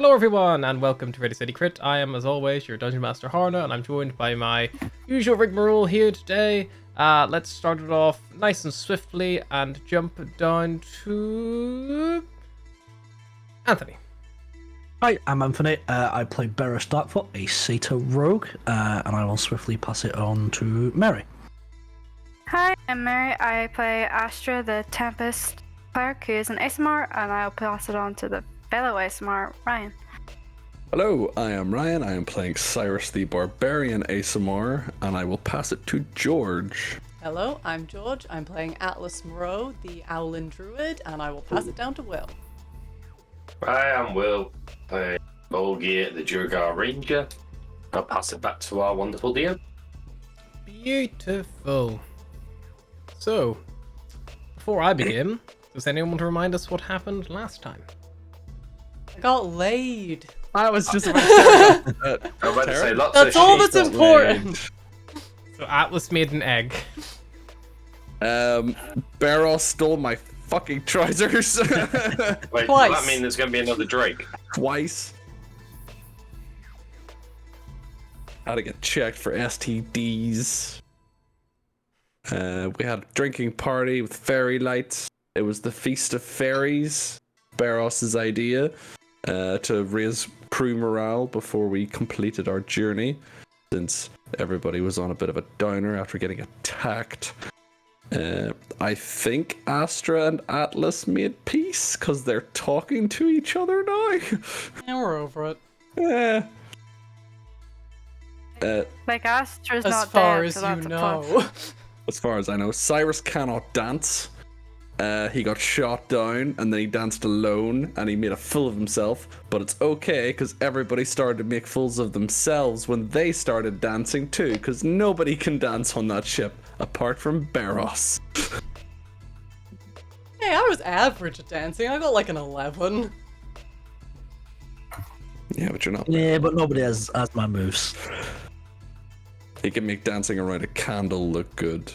Hello everyone and welcome to Ready Steady Crit. I am as always your Dungeon Master Harna and I'm joined by my usual rigmarole here today. Let's start it off nice and swiftly and jump down to Anthony. Hi, I'm Anthony. I play Beros Darkfoot, a Satyr rogue, and I will swiftly pass it on to Mary. Hi, I'm Mary. I play Astra, the Tempest cleric, who is an ASMR, and I'll pass it on to the fellow ASMR, Ryan. Hello, I am Ryan. I am playing Cyrus the Barbarian ASMR, and I will pass it to George. Hello, I'm George. I'm playing Atlas Moreau, the Owlin Druid, and I will pass it down to Will. Hi, I'm Will, playing Olgier, the Durgar Ranger. I'll pass it back to our wonderful DM. Beautiful. So, before I begin, does anyone want to remind us what happened last time? I got laid. I was just about to say, I'm about to say lots That's of all sheep. that's important. So Atlas made an egg. Beros stole my fucking trousers Wait, Twice. does that mean there's going to be another Drake? twice. Had to get checked for STDs. We had a drinking party with fairy lights. It was the Feast of Fairies, Beros's idea, to raise crew morale before we completed our journey, since everybody was on a bit of a downer after getting attacked. I think Astra and Atlas made peace because they're talking to each other now. And we're over it. Yeah. Like, Astra's As not far dead, as so you that's a know. plus. As far as I know, Cyrus cannot dance. He got shot down and then he danced alone and he made a fool of himself. But it's okay because everybody started to make fools of themselves when they started dancing too, because nobody can dance on that ship apart from Beros. Hey, I was average at dancing. I got like an 11. Yeah, but you're not. Yeah, but nobody has my moves. He can make dancing around a candle look good.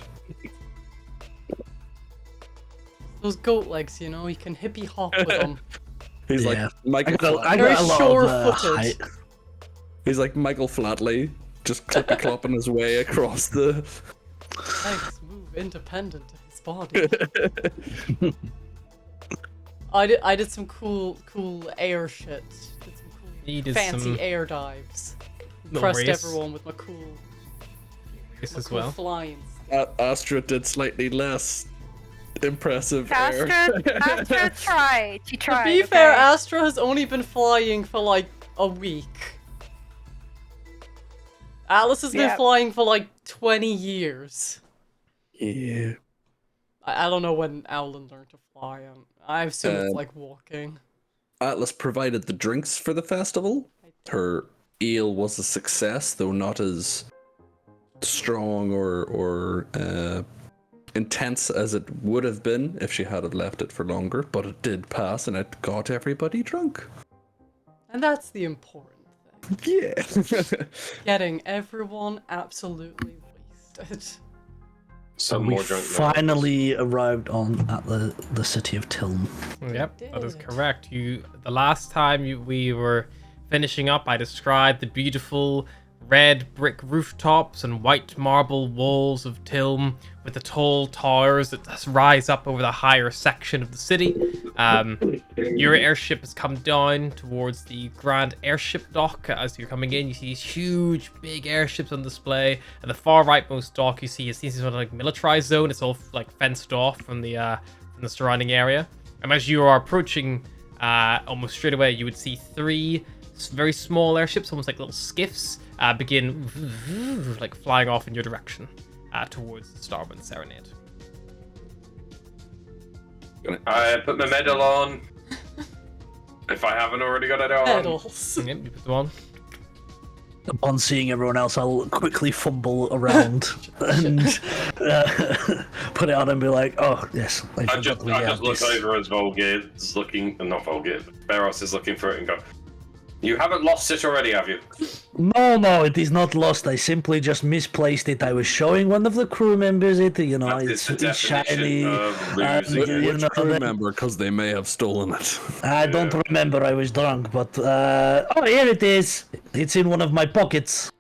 Those goat legs, you know, you can hippie hop with them. He's Yeah. like Michael. I Very got a lot sure-footed. of height. He's like Michael Flatley, just clippy clopping his way across the. Legs move independent of his body. I did some cool air shit. Did some He cool did fancy some air dives. little Impressed race. everyone with my cool As well. flying. Astra did slightly less impressive air. Astra tried. She tried. To be fair, okay? Astra has only been flying for like a week. Alice has been Yeah. flying for like 20 years. Yeah. I don't know when Owlin learned to fly. I assume it's Um, like walking. Atlas provided the drinks for the festival. Her ale was a success, though not as strong or intense as it would have been if she had left it for longer. But it did pass, and it got everybody drunk. And that's the important thing. Yeah. Getting everyone absolutely wasted. Some We more drunk than others. finally arrived at the city of Tilm. Yep, that is did. correct. The last time we were finishing up, I described the beautiful red brick rooftops and white marble walls of Tilm with the tall towers that rise up over the higher section of the city. Your airship has come down towards the grand airship dock. As you're coming in, you see these huge, big airships on display. At the far rightmost dock, you see sort of like militarized zone. It's all like fenced off from the surrounding area. And as you are approaching, almost straight away, you would see three very small airships, almost like little skiffs, begin like flying off in your direction towards the Starwind Serenade. I put my medal on. If I haven't already got it on. Medals. Yep, you put them on. Upon seeing everyone else, I'll quickly fumble around and put it on and be like, "Oh yes, I I forgot just we have look this." over as Volgir is looking, not Volgir, Beros is looking for it and go, you haven't lost it already, have you? No, it is not lost. I simply just misplaced it. I was showing one of the crew members it. You know, That it's, is the it's definition shiny. of and, losing. you Which know, crew member? Because they may have stolen it. I don't remember. I was drunk, but oh, here it is. It's in one of my pockets.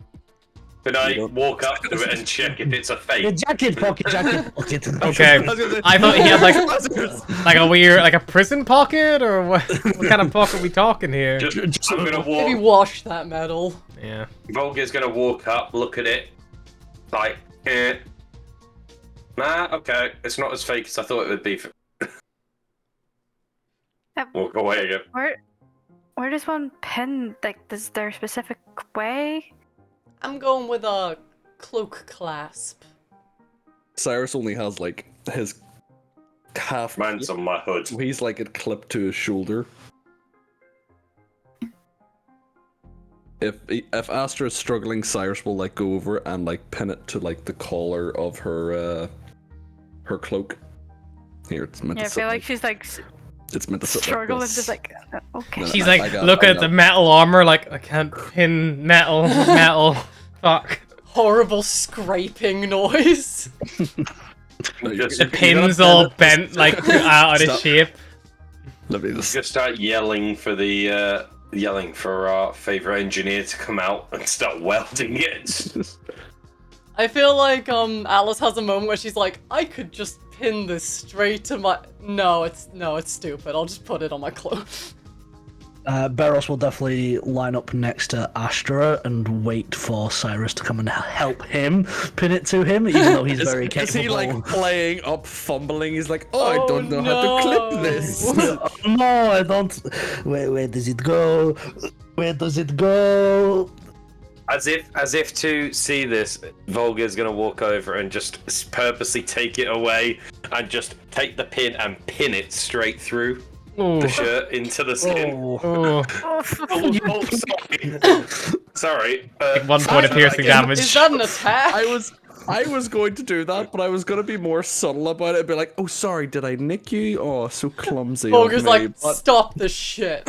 Can I walk up to it and check if it's a The fake? jacket pocket. Okay. I thought he had like a weird, like a prison pocket, or what? What kind of pocket are we talking here? I'm gonna Maybe walk. wash that metal. Yeah. Volga's gonna walk up, look at it, like, nah, okay, it's not as fake as I thought it would be. Walk away again. Where does one pin? Like, is there a specific way? I'm going with a cloak clasp. Cyrus only has like his calf. Mine's on my hood. He's like it clipped to his shoulder. If Astra is struggling, Cyrus will like go over and like pin it to like the collar of her cloak. Here, it's meant Yeah, I to sit. feel like she's like It's meant to sit struggling, like this. just like okay. No, She's I like got- looking I at the got- metal armor, like I can't pin metal. Fuck. Horrible scraping noise. No, you- Just- The you pin's gotta all pin it. bent, like out of Stop. shape. Let me just. Just start yelling for the yelling for our favorite engineer to come out and start welding it. I feel like Alice has a moment where she's like, I could just pin this straight to my. No, it's stupid. I'll just put it on my cloak. Beros will definitely line up next to Astra and wait for Cyrus to come and help him pin it to him, even though he's very Is capable. he like playing up, fumbling? He's like, oh, I Oh, don't know how to clip this. No, I don't. Where does it go? Where does it go? As if to see this, Volga's gonna walk over and just purposely take it away and just take the pin and pin it straight through Ooh. the shirt into the skin. Oh, Ooh. Sorry. One point of piercing damage. Is that an attack? I was going to do that, but I was going to be more subtle about it and be like, oh, sorry, did I nick you? Oh, so clumsy. of Ogre's me, like, but- stop the shit.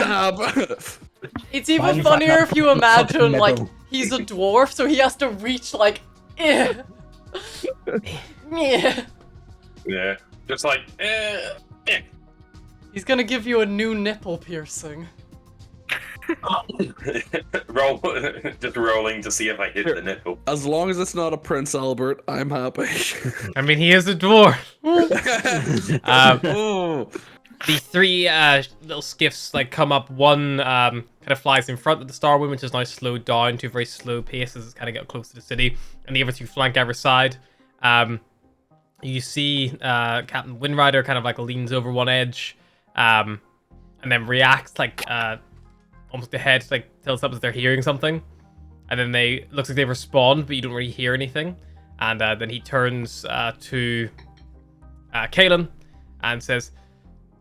It's even Fine, funnier if you imagine, metal. like, he's a dwarf, so he has to reach, like, eh. Yeah. Yeah. Just like, He's gonna give you a new nipple piercing. roll, just rolling to see if I hit the nipple. As long as it's not a Prince Albert, I'm happy. I mean, he is a dwarf. Oh. The three little skiffs like come up. One kind of flies in front of the Starwind, which is now slowed down to a very slow pace as it's kind of get close to the city, and the other two flank either side. You see Captain Windrider kind of like leans over one edge, and then reacts like almost the head like tells up that they're hearing something, and then looks like they respond, but you don't really hear anything. And then he turns to Kaelin and says,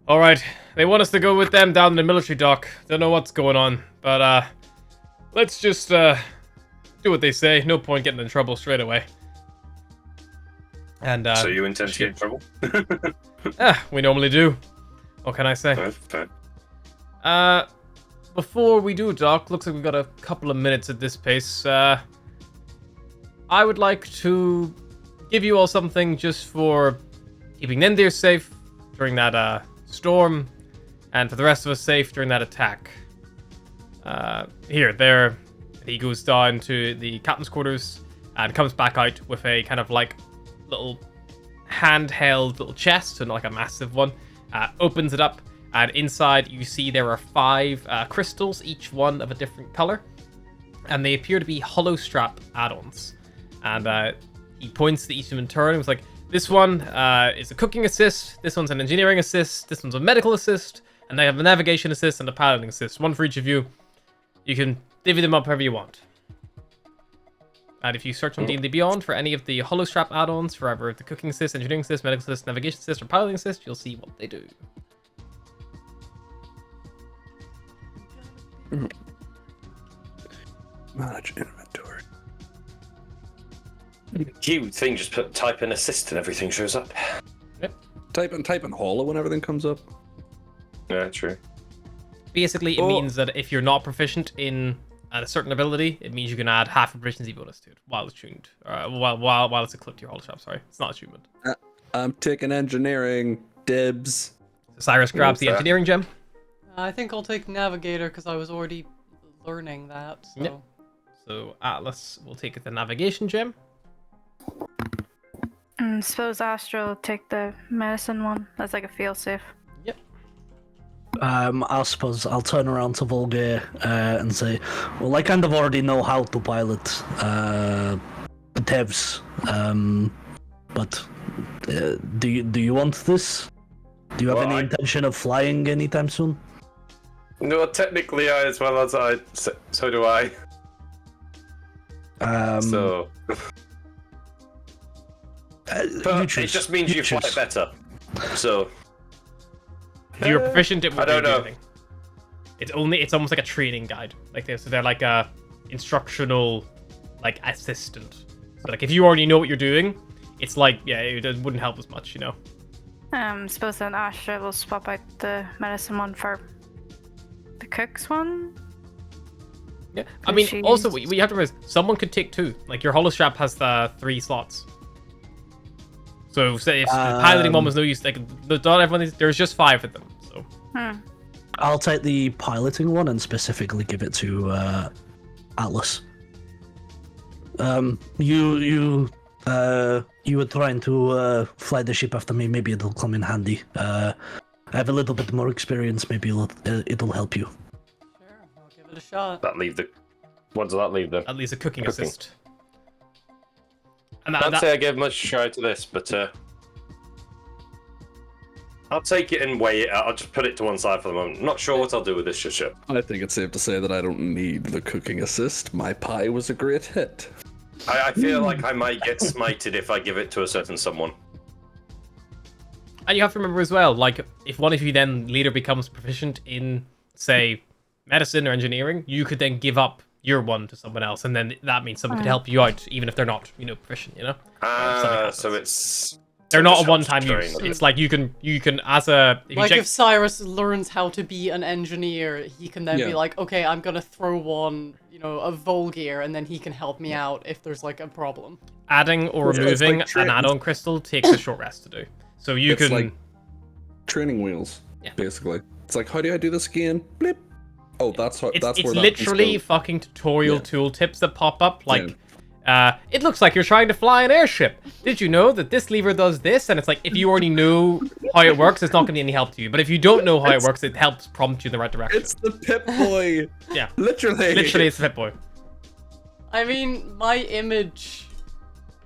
all right, they want us to go with them down in the military dock. Don't know what's going on, but let's just do what they say. No point getting in trouble straight away. And So you intend to get in trouble? we normally do. What can I say? Fair. Before we do, Doc, looks like we've got a couple of minutes at this pace. I would like to give you all something just for keeping Nindir safe during that storm, and for the rest of us safe during that attack. There. He goes down to the captain's quarters and comes back out with a kind of like little handheld little chest, so not like a massive one. Opens it up, and inside you see there are 5 crystals, each one of a different color, and they appear to be hollow strap add-ons. And he points to each of them in turn and was like, this one is a cooking assist, this one's an engineering assist, this one's a medical assist, and they have a navigation assist and a piloting assist, one for each of you. You can divvy them up however you want. And if you search on D&D Beyond for any of the hollow strap add-ons for either the cooking assist, engineering assist, medical assist, navigation assist, or piloting assist, you'll see what they do. Manage inventory. You thing just type in assist and everything shows up. Type in hollow when everything comes up. Yeah, true. Basically, it means that if you're not proficient in a certain ability, it means you can add half a proficiency bonus to it while it's tuned, while it's equipped to your holostrap. Sorry, it's not attunement. I'm taking engineering. Dibs. So Cyrus grabs the that? engineering gem. I think I'll take navigator because I was already learning that. So. Yep. So Atlas will take the navigation gem. Suppose Astra will take the medicine one. That's like a failsafe. Yep. I suppose I'll turn around to Volga and say, well, I kind of already know how to pilot the devs, but do you want this? Do you have Well, any intention of flying anytime soon? No, technically, as well as I. So do I. So. you But choose. it just means you fly choose. better. So. If you're proficient, it I won't don't do know. anything. It's almost like a training guide. Like this, so they're like a instructional, like assistant. So like if you already know what you're doing, it's like it wouldn't help as much, you know. Suppose then Astra will swap out the medicine one for the cook's one. Yeah. I mean, She's- also we have to remember someone could take 2. Like your holostrap has the 3 slots. So say if the piloting one was no use, like not everyone. There's just 5 of them. So I'll take the piloting one and specifically give it to Atlas. You were trying to fly the ship after me. Maybe it'll come in handy. I have a little bit more experience. Maybe it'll help you. Sure, I'll give it a shot. That leave the. What does that leave then? at least a cooking Cooking. assist. And I'd say I gave much a try to this, but I'll take it and weigh it out. I'll just put it to one side for the moment. Not sure what I'll do with this just yet. I think it's safe to say that I don't need the cooking assist. My pie was a great hit. I feel like I might get smited if I give it to a certain someone. And you have to remember as well, like, if one of you then later becomes proficient in, say, medicine or engineering, you could then give up your one to someone else, and then that means someone could help you out, even if they're not, proficient, you know? So it's... They're not just a one-time helps use. train. It's like you can as a... If you Like check, if Cyrus learns how to be an engineer, he can then Yeah. be like, okay, I'm gonna throw one, a Volgear, and then he can help me out if there's like a problem. adding or Yeah, it's removing like an add-on crystal takes a short rest to do. So you It's can... like training wheels, Yeah. basically. It's like, how do I do this again? Blip. Oh, that's how. It's That's where that literally piece goes. fucking tutorial Yeah. tooltips that pop up. Like, it looks like you're trying to fly an airship. Did you know that this lever does this? And it's like, if you already know how it works, it's not going to be any help to you. But if you don't know how it works, it helps prompt you in the right direction. It's the Pip Boy. Yeah. Literally. Literally, it's the Pip Boy. I mean, my image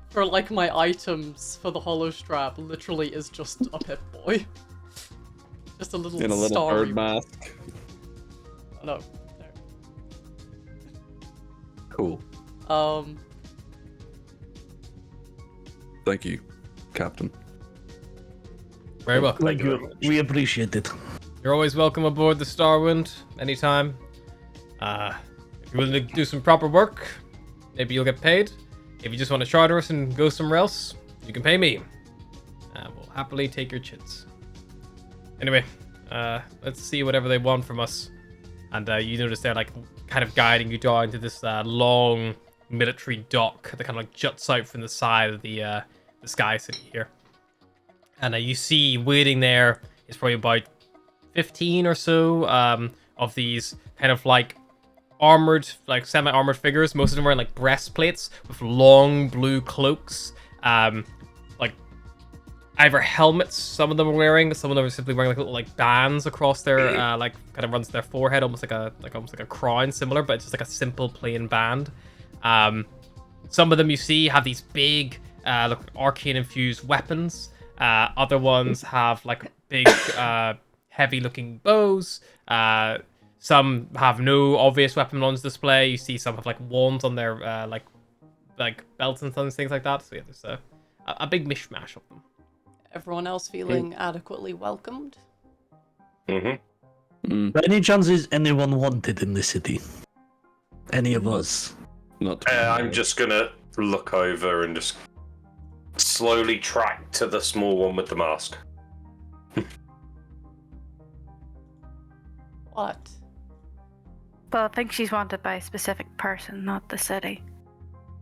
for like my items for the hollow strap literally is just a Pip-Boy. Just a little In a little starry bird mask. Oh, no. There. Cool. Thank you, Captain. Very welcome. Thank you. We appreciate it. You're always welcome aboard the Starwind anytime. If you're willing to do some proper work, maybe you'll get paid. If you just want to charter us and go somewhere else, you can pay me. We'll happily take your chits. Anyway, let's see whatever they want from us. And you notice they're like kind of guiding you down to this long military dock that kind of like juts out from the side of the Sky City here. And you see waiting there is probably about 15 or so of these kind of like armored, like semi-armored figures. Most of them wearing like breastplates with long blue cloaks, like either helmets. Some of them are wearing, some of them are simply wearing like little like bands across their like kind of runs their forehead, almost like a crown, similar, but it's just like a simple plain band. Some of them you see have these big arcane infused weapons. Other ones have like big heavy looking bows. Some have no obvious weapon on display. You see some have like wands on their like belts and things like that. So yeah, there's a big mishmash of them. Everyone else feeling adequately welcomed? Mm-hmm. By any chance, is anyone wanted in the city? Any of us? Not. I'm just gonna look over and just slowly track to the small one with the mask. What? But I think she's wanted by a specific person, not the city.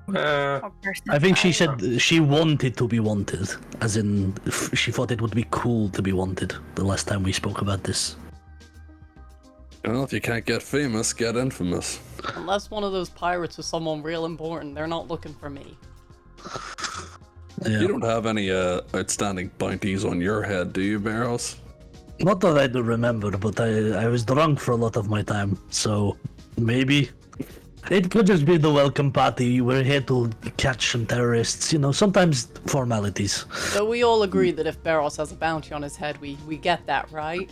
Or person. I think she said she wanted to be wanted, as in she thought it would be cool to be wanted. The last time we spoke about this. Well, if you can't get famous, get infamous. Unless one of those pirates was someone real important, they're not looking for me. Yeah. You don't have any outstanding bounties on your head, do you, Barrows? Not that I do remember, but I was drunk for a lot of my time, so maybe. It could just be the welcome party. We're here to catch some terrorists, sometimes formalities. So we all agree that if Barros has a bounty on his head, we get that, right?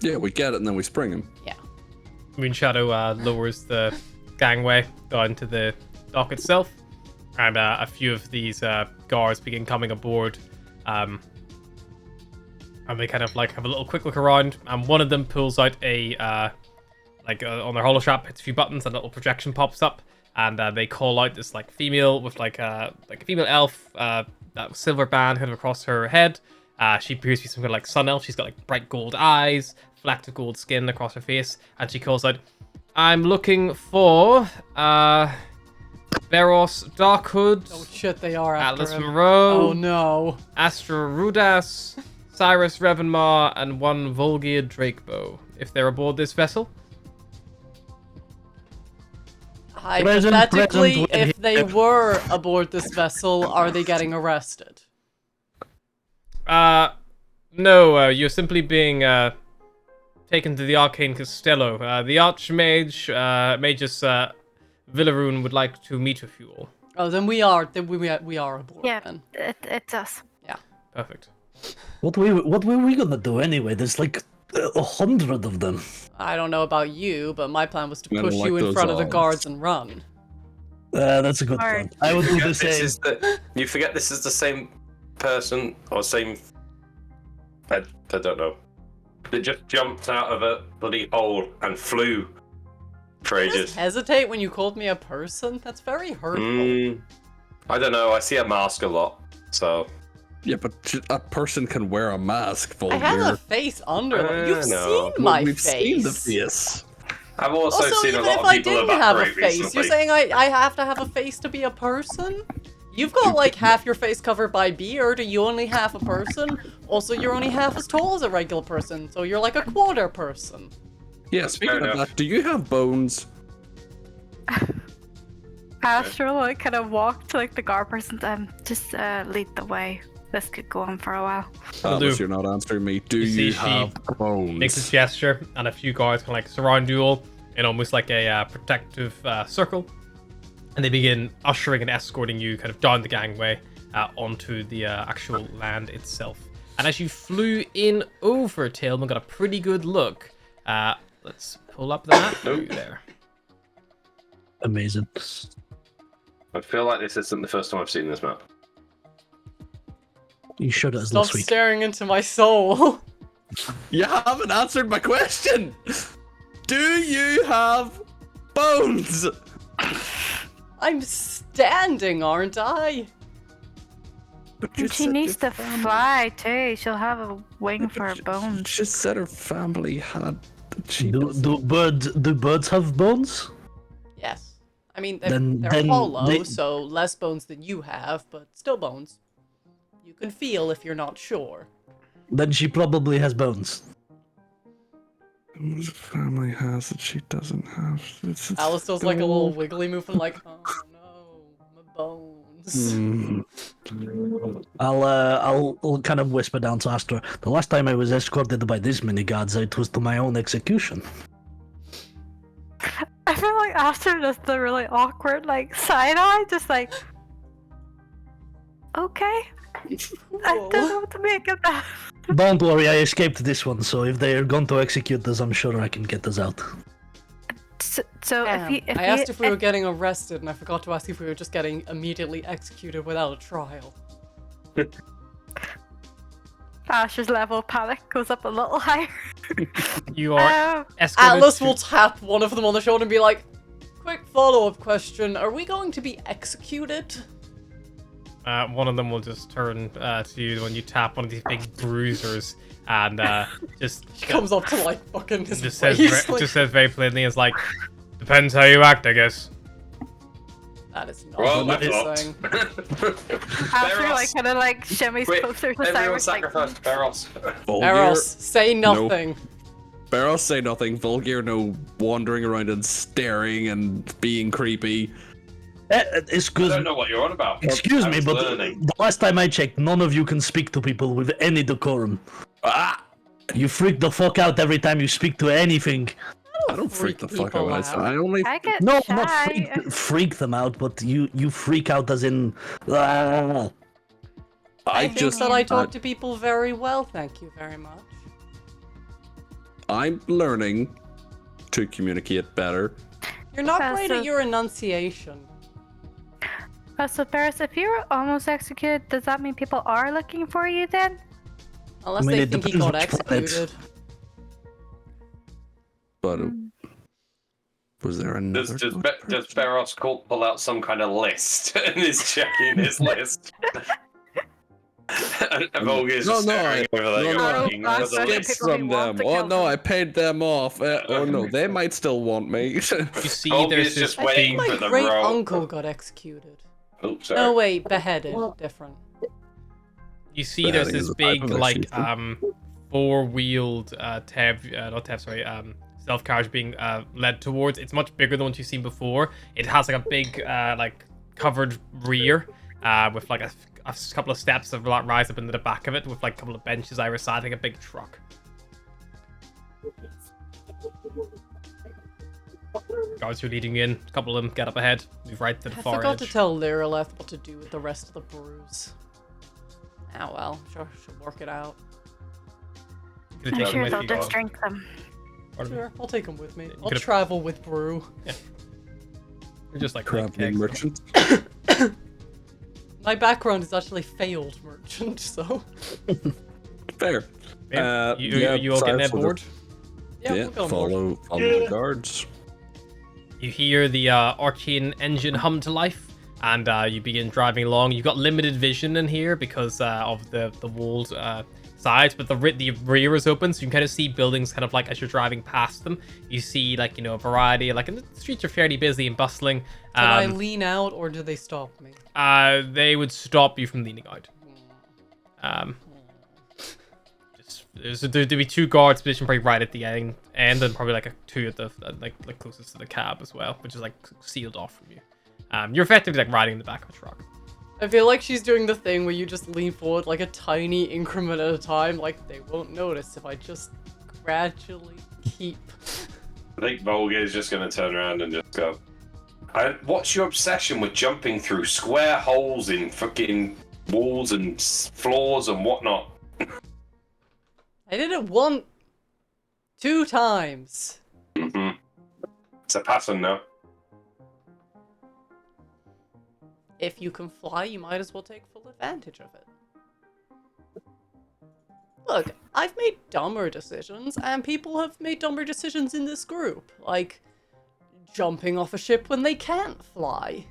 Yeah, we get it and then we spring him. Yeah. Moonshadow lowers the gangway down to the dock itself, and a few of these guards begin coming aboard. And they kind of like have a little quick look around, and one of them pulls out a on their holo strap, hits a few buttons, and a little projection pops up, and they call out this like female with like a female elf, that silver band kind of across her head. She appears to be some kind of like sun elf. She's got like bright gold eyes, flecked of gold skin across her face, and she calls out, "I'm looking for Veros Darkhood, Oh shit, they are after Atlas him. Monroe, Oh no. Astra Rudas, Cyrus Revanmar, and one Volgia Drakebow. If they're aboard this vessel." Hypothetically, present, if they were aboard this vessel, are they getting arrested? No, you're simply being taken to the Arcane Castello. The Archmage, Magus Villaroon would like to meet with you all. Oh, then we are aboard. Yeah, Then. it's us. Perfect. What were we gonna do anyway? There's like 100 of them. I don't know about you, but my plan was to I don't push like you in those front of the odds. guards and run. That's a good Alright. plan. I would do the This same. is you forget this is the same person or same. I don't know. They just jumped out of a bloody hole and flew for Just ages. hesitate when you called me a person? That's very hurtful. I don't know. I see a mask a lot, so. Yeah, but a person can wear a mask, I have a Volgar. face under them. You've no. seen my We've face. seen the face. I've also seen a even lot if of I people didn't have a evaporate face, recently. you're saying I have to have a face to be a person? You've got like half your face covered by beard, are you only half a person? Also, you're only half as tall as a regular person, so you're like a quarter person. Yeah, speaking fair of enough. that, do you have bones? Astra like kind of walked to like the guard person and just lead the way. This could go on for a while. Atlas, do. you're not answering me. Do You see you she have bones? Makes a gesture, and a few guards kind of like surround you all in almost like a protective circle, and they begin ushering and escorting you kind of down the gangway onto the actual land itself. And as you flew in over Tailman, got a pretty good look. Let's pull up the map for you there. Amazing. I feel like this isn't the first time I've seen this map. You showed it as Stop last week. staring into my soul. You haven't answered my question. Do you have bones? I'm standing, aren't I? But you And she said needs your to family- fly too. She'll have a wing for her bones. She said her family had. She Do birds have bones? Yes. I mean, they're, Then- they're then hollow, they- so less bones than you have, but still bones. You can feel if you're not sure. Then she probably has bones. The family has that she doesn't have. It's Alice does like a little wiggly movement, like, oh no, my bones. I'll kind of whisper down to Astra. The last time I was escorted by this many guards, it was to my own execution. I feel like Astra does the really awkward like side eye, just like okay. I don't know what to make of that. Don't worry, I escaped this one, so if they are going to execute us, I'm sure I can get us out. So if I you, asked if we were getting arrested, and I forgot to ask if we were just getting immediately executed without a trial. Astra's level of panic goes up a little higher. You are Um, escorted Atlas to- will tap one of them on the shoulder and be like, quick follow-up question, are we going to be executed? One of them will just turn to you when you tap one of these big bruisers, and just She comes up to like fucking his just says waist, like, just says very plainly, "It's like Depends how you act, I guess. That is not Well, what we're I'm saying. After like kind of like shimmies Wait, closer to everyone Cyrus, like, sacrifice Barros. Eros, say nothing. Barros say nothing. Vulgar no wandering around and staring and being creepy. I Excuse don't me. know what you're on about. Excuse I me, was but learning. the last time I checked, none of you can speak to people with any decorum. Ah! You freak the fuck out every time you speak to anything. I don't freak the fuck people out. out. I only. I get No, shy. not freak them out, but you freak out as in. I think just. that I talk to people very well, thank you very much. I'm learning to communicate better. You're not That's great a- at your enunciation. So Paris, if you were almost executed, does that mean people are looking for you then? Unless I mean, they it think he depends got which planet. executed. But was there another? Does Barros pull out some kind of list and is checking his list? And Volga's just staring over there going, no, "There's a I list." skip from them. Oh no, I paid them off. Oh no, they might still want me. You see, Volga's there's this just I waiting think for my the great row. uncle got executed. Oh, sorry. No, wait, beheaded. Different. You see, there's Beheading is this a type big, of like, execution. four-wheeled stealth carriage being led towards. It's much bigger than what you've seen before. It has like a big, like, covered rear with like a couple of steps that rise up into the back of it with like a couple of benches either side, like a big truck. Guards who are leading you in, a couple of them get up ahead, move right to the I far forgot edge. to tell Lyrilleth what to do with the rest of the brews. Ah well, sure, she'll work it out. Could've I'm taken sure them they'll if you just got- drink them. pardon me. Sure, I'll take them with me. I'll could've- travel with brew. You're just like Traveling kegs. merchant. My background is actually failed merchant, so Fair. Yeah, you all Cyrus getting will aboard? just- yeah, Yeah, we'll go on board. follow the guards. You hear the Archean engine hum to life, and you begin driving along. You've got limited vision in here because of the walled sides, but the rear is open, so you can kind of see buildings kind of like as you're driving past them. You see like, you know, a variety, like, and the streets are fairly busy and bustling. Can I lean out or do they stop me? They would stop you from leaning out. There'd be two guards positioned probably right at the end, and probably like two at the like closest to the cab as well, which is like sealed off from you. You're effectively like riding in the back of a truck. I feel like she's doing the thing where you just lean forward like a tiny increment at a time, like they won't notice if I just gradually keep. I think Volga is just going to turn around and just go, what's your obsession with jumping through square holes in fucking walls and floors and whatnot? I did it 2 times. Mm-hmm. It's a pattern now. If you can fly, you might as well take full advantage of it. Look, I've made dumber decisions, and people have made dumber decisions in this group, like jumping off a ship when they can't fly.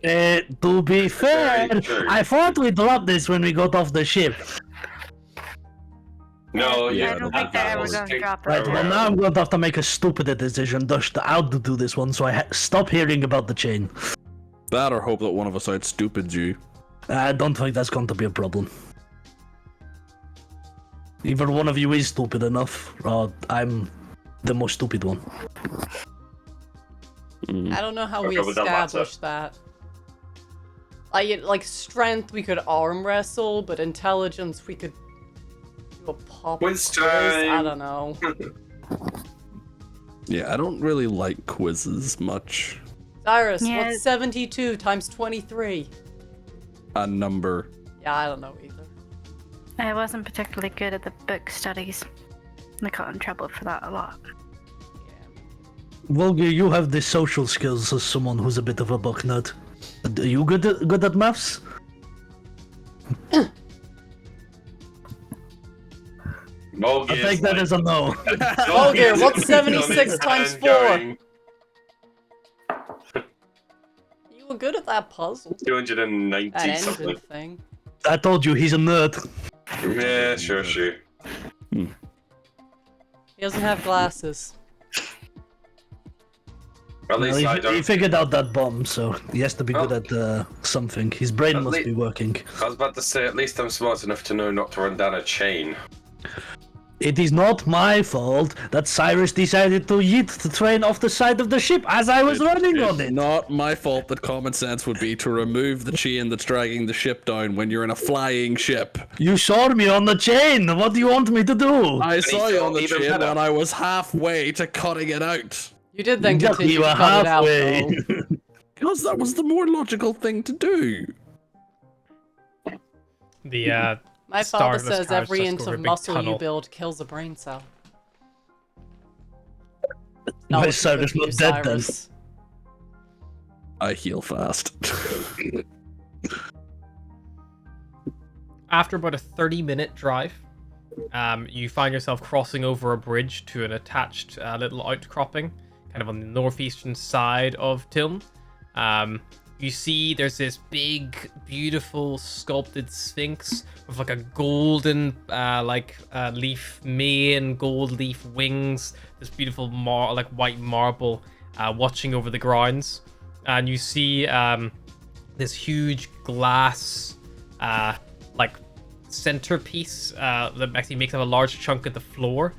To be fair, Very true. I thought we dropped this when we got off the ship. No, I yeah, don't think they're ever going to drop Right, it. well now I'm going to have to make a stupid decision just to outdo this one, so I stop hearing about the chain. That or hope that one of us out stupid you. I don't think that's going to be a problem. Either one of you is stupid enough, or I'm the most stupid one. I don't know how we Okay, but that matters. establish that. Like strength, we could arm wrestle, but intelligence, we could do a pop Quiz quiz. I time. don't know. Yeah, I don't really like quizzes much. Cyrus, Yeah. what's 72 times 23? A number. Yeah, I don't know either. I wasn't particularly good at the book studies. I got in trouble for that a lot. Volga, you have the social skills as someone who's a bit of a book nerd. Are you good at maths? Volga I think that is a no. Volga, what's 76 times 4? You were good at that puzzle. 290 That engine something. thing. I told you, he's a nerd. Yeah, sure. He doesn't have glasses. At Well, least I he don't. figured out that bomb, so he has to be good at something. His brain At must lea- be working. I was about to say, at least I'm smart enough to know not to run down a chain. It is not my fault that Cyrus decided to yeet the train off the side of the ship as I was running on It's it. not my fault that common sense would be to remove the chain that's dragging the ship down when you're in a flying ship. You saw me on the chain. What do you want me to do? I saw you on the even chain better. when I was halfway to cutting it out. You did then Yuck, continue you to were cut it out, halfway. though. Because that was the more logical thing to do. The My Star father of this says carriage every just inch over a of big muscle tunnel. you build kills a brain cell. My was Cyrus good not for you, dead then. Cyrus. I heal fast. After about a 30-minute drive, you find yourself crossing over a bridge to an attached little outcropping, kind of on the northeastern side of Tilm. You see there's this big, beautiful sculpted sphinx with like a golden leaf mane, gold leaf wings, this beautiful white marble watching over the grounds. And you see this huge glass centerpiece that actually makes up a large chunk of the floor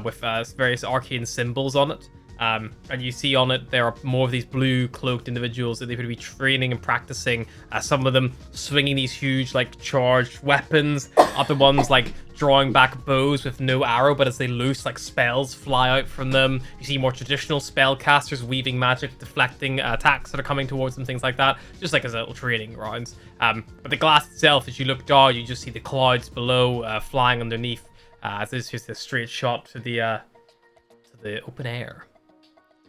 with various arcane symbols on it. And you see on it there are more of these blue cloaked individuals that they would be training and practicing. Some of them swinging these huge charged weapons, other ones drawing back bows with no arrow, but as they loose, spells fly out from them. You see more traditional spellcasters weaving magic, deflecting attacks that are coming towards them, things like that, just as a little training grounds. But the glass itself, as you look down, you just see the clouds below flying underneath, as it's just a straight shot to the open air.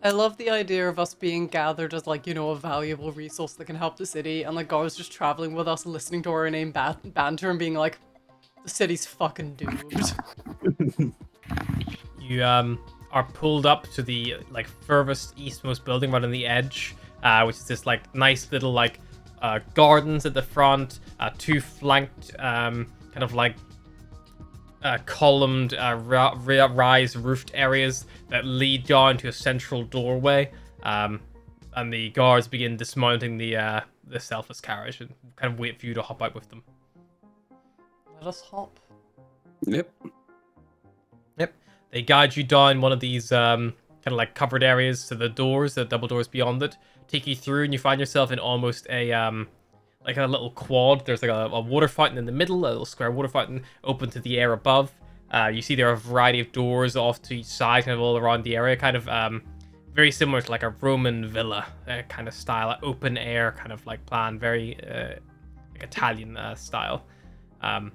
I love the idea of us being gathered as a valuable resource that can help the city, and Gar's just traveling with us, listening to our inane banter and being like, the city's fucking doomed. You are pulled up to the furthest eastmost building right on the edge, which is this nice little gardens at the front, two flanked columned rise roofed areas that lead down to a central doorway, and the guards begin dismounting the selfless carriage and kind of wait for you to hop out with them. Let us hop. Yep. They guide you down one of these covered areas to the doors, the double doors beyond it, take you through, and you find yourself in almost a a little quad. There's a water fountain in the middle, a little square water fountain open to the air above. You see there are a variety of doors off to each side, kind of all around the area, kind of very similar to a Roman villa kind of style, open air kind of plan, very Italian style. And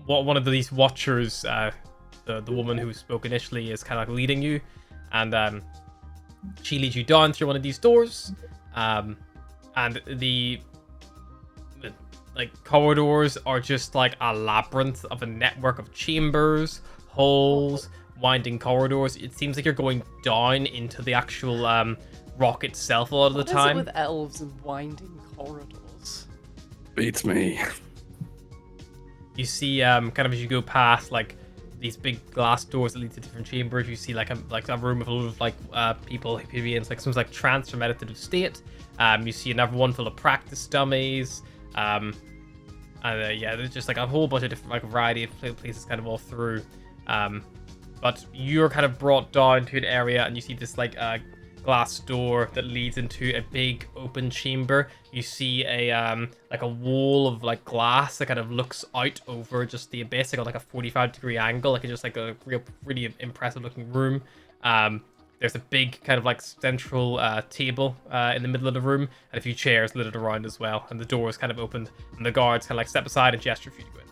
one of these watchers, the woman who spoke initially, is kind of leading you, and she leads you down through one of these doors. And the corridors are just a labyrinth of a network of chambers, holes, winding corridors. It seems like you're going down into the actual rock itself a lot of the time. What is it with elves and winding corridors? Beats me. You see, kind of as you go past these big glass doors that lead to different chambers, you see a room with a lot of people who be in someone's trance or meditative state. You see another one full of practice dummies. And there's just a whole bunch of different variety of places kind of all through. But you're kind of brought down to an area, and you see this glass door that leads into a big open chamber. You see a wall of glass that kind of looks out over just the abyss, on a 45-degree angle, just a real really impressive looking room. There's a big kind of central table in the middle of the room, and a few chairs littered around as well, and the door is kind of opened, and the guards kind of step aside and gesture for you to go in.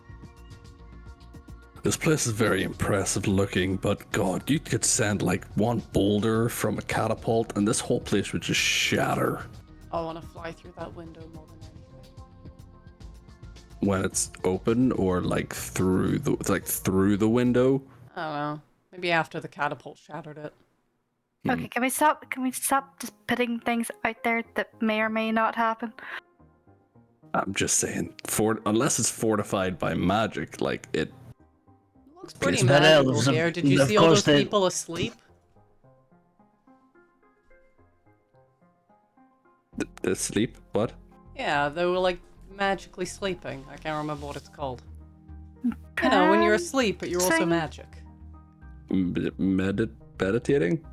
This place is very impressive looking, but God, you could send one boulder from a catapult and this whole place would just shatter. I want to fly through that window more than anything. When it's open or through the window. I don't know. Maybe after the catapult shattered it. Okay, can we stop just putting things out there that may or may not happen? I'm just saying, unless it's fortified by magic, it Looks pretty It's not magical elves, here. Did you of see all course those they- people asleep? The sleep? What? Yeah, they were like magically sleeping. I can't remember what it's called. You know, when you're asleep, but you're also Sing. magic. Meditating?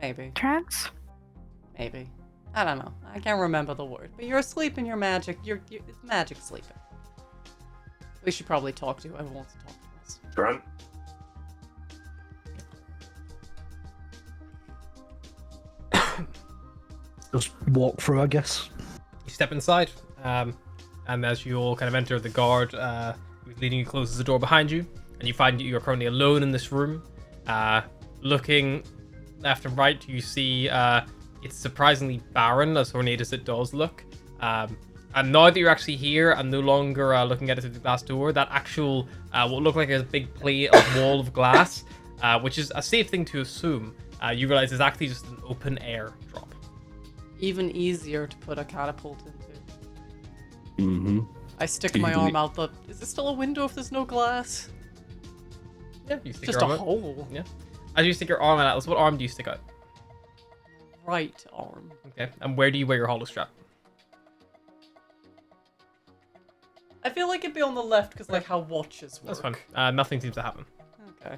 Maybe. Trance? Maybe. I don't know. I can't remember the word. But you're asleep and you're magic. It's magic sleeping. We should probably talk to whoever wants to talk to us. Grant? Just walk through, I guess. You step inside, and as you all kind of enter, the guard who's leading you closes the door behind you, and you find you're currently alone in this room. Looking left and right, you see it's surprisingly barren, as ornate as it does look. And now that you're actually here and no longer looking at it through the glass door, that actual what looked like a big plate of wall of glass, which is a safe thing to assume, you realize is actually just an open air drop. Even easier to put a catapult into. Mm-hmm. I stick my arm out the... Is it still a window if there's no glass? Yeah, you stick Just your a arm out. hole. Yeah. As you stick your arm out, Atlas, what arm do you stick out? Right arm. Okay. And where do you wear your hollow strap? I feel like it'd be on the left because like how watches work. That's fine. Nothing seems to happen. Okay.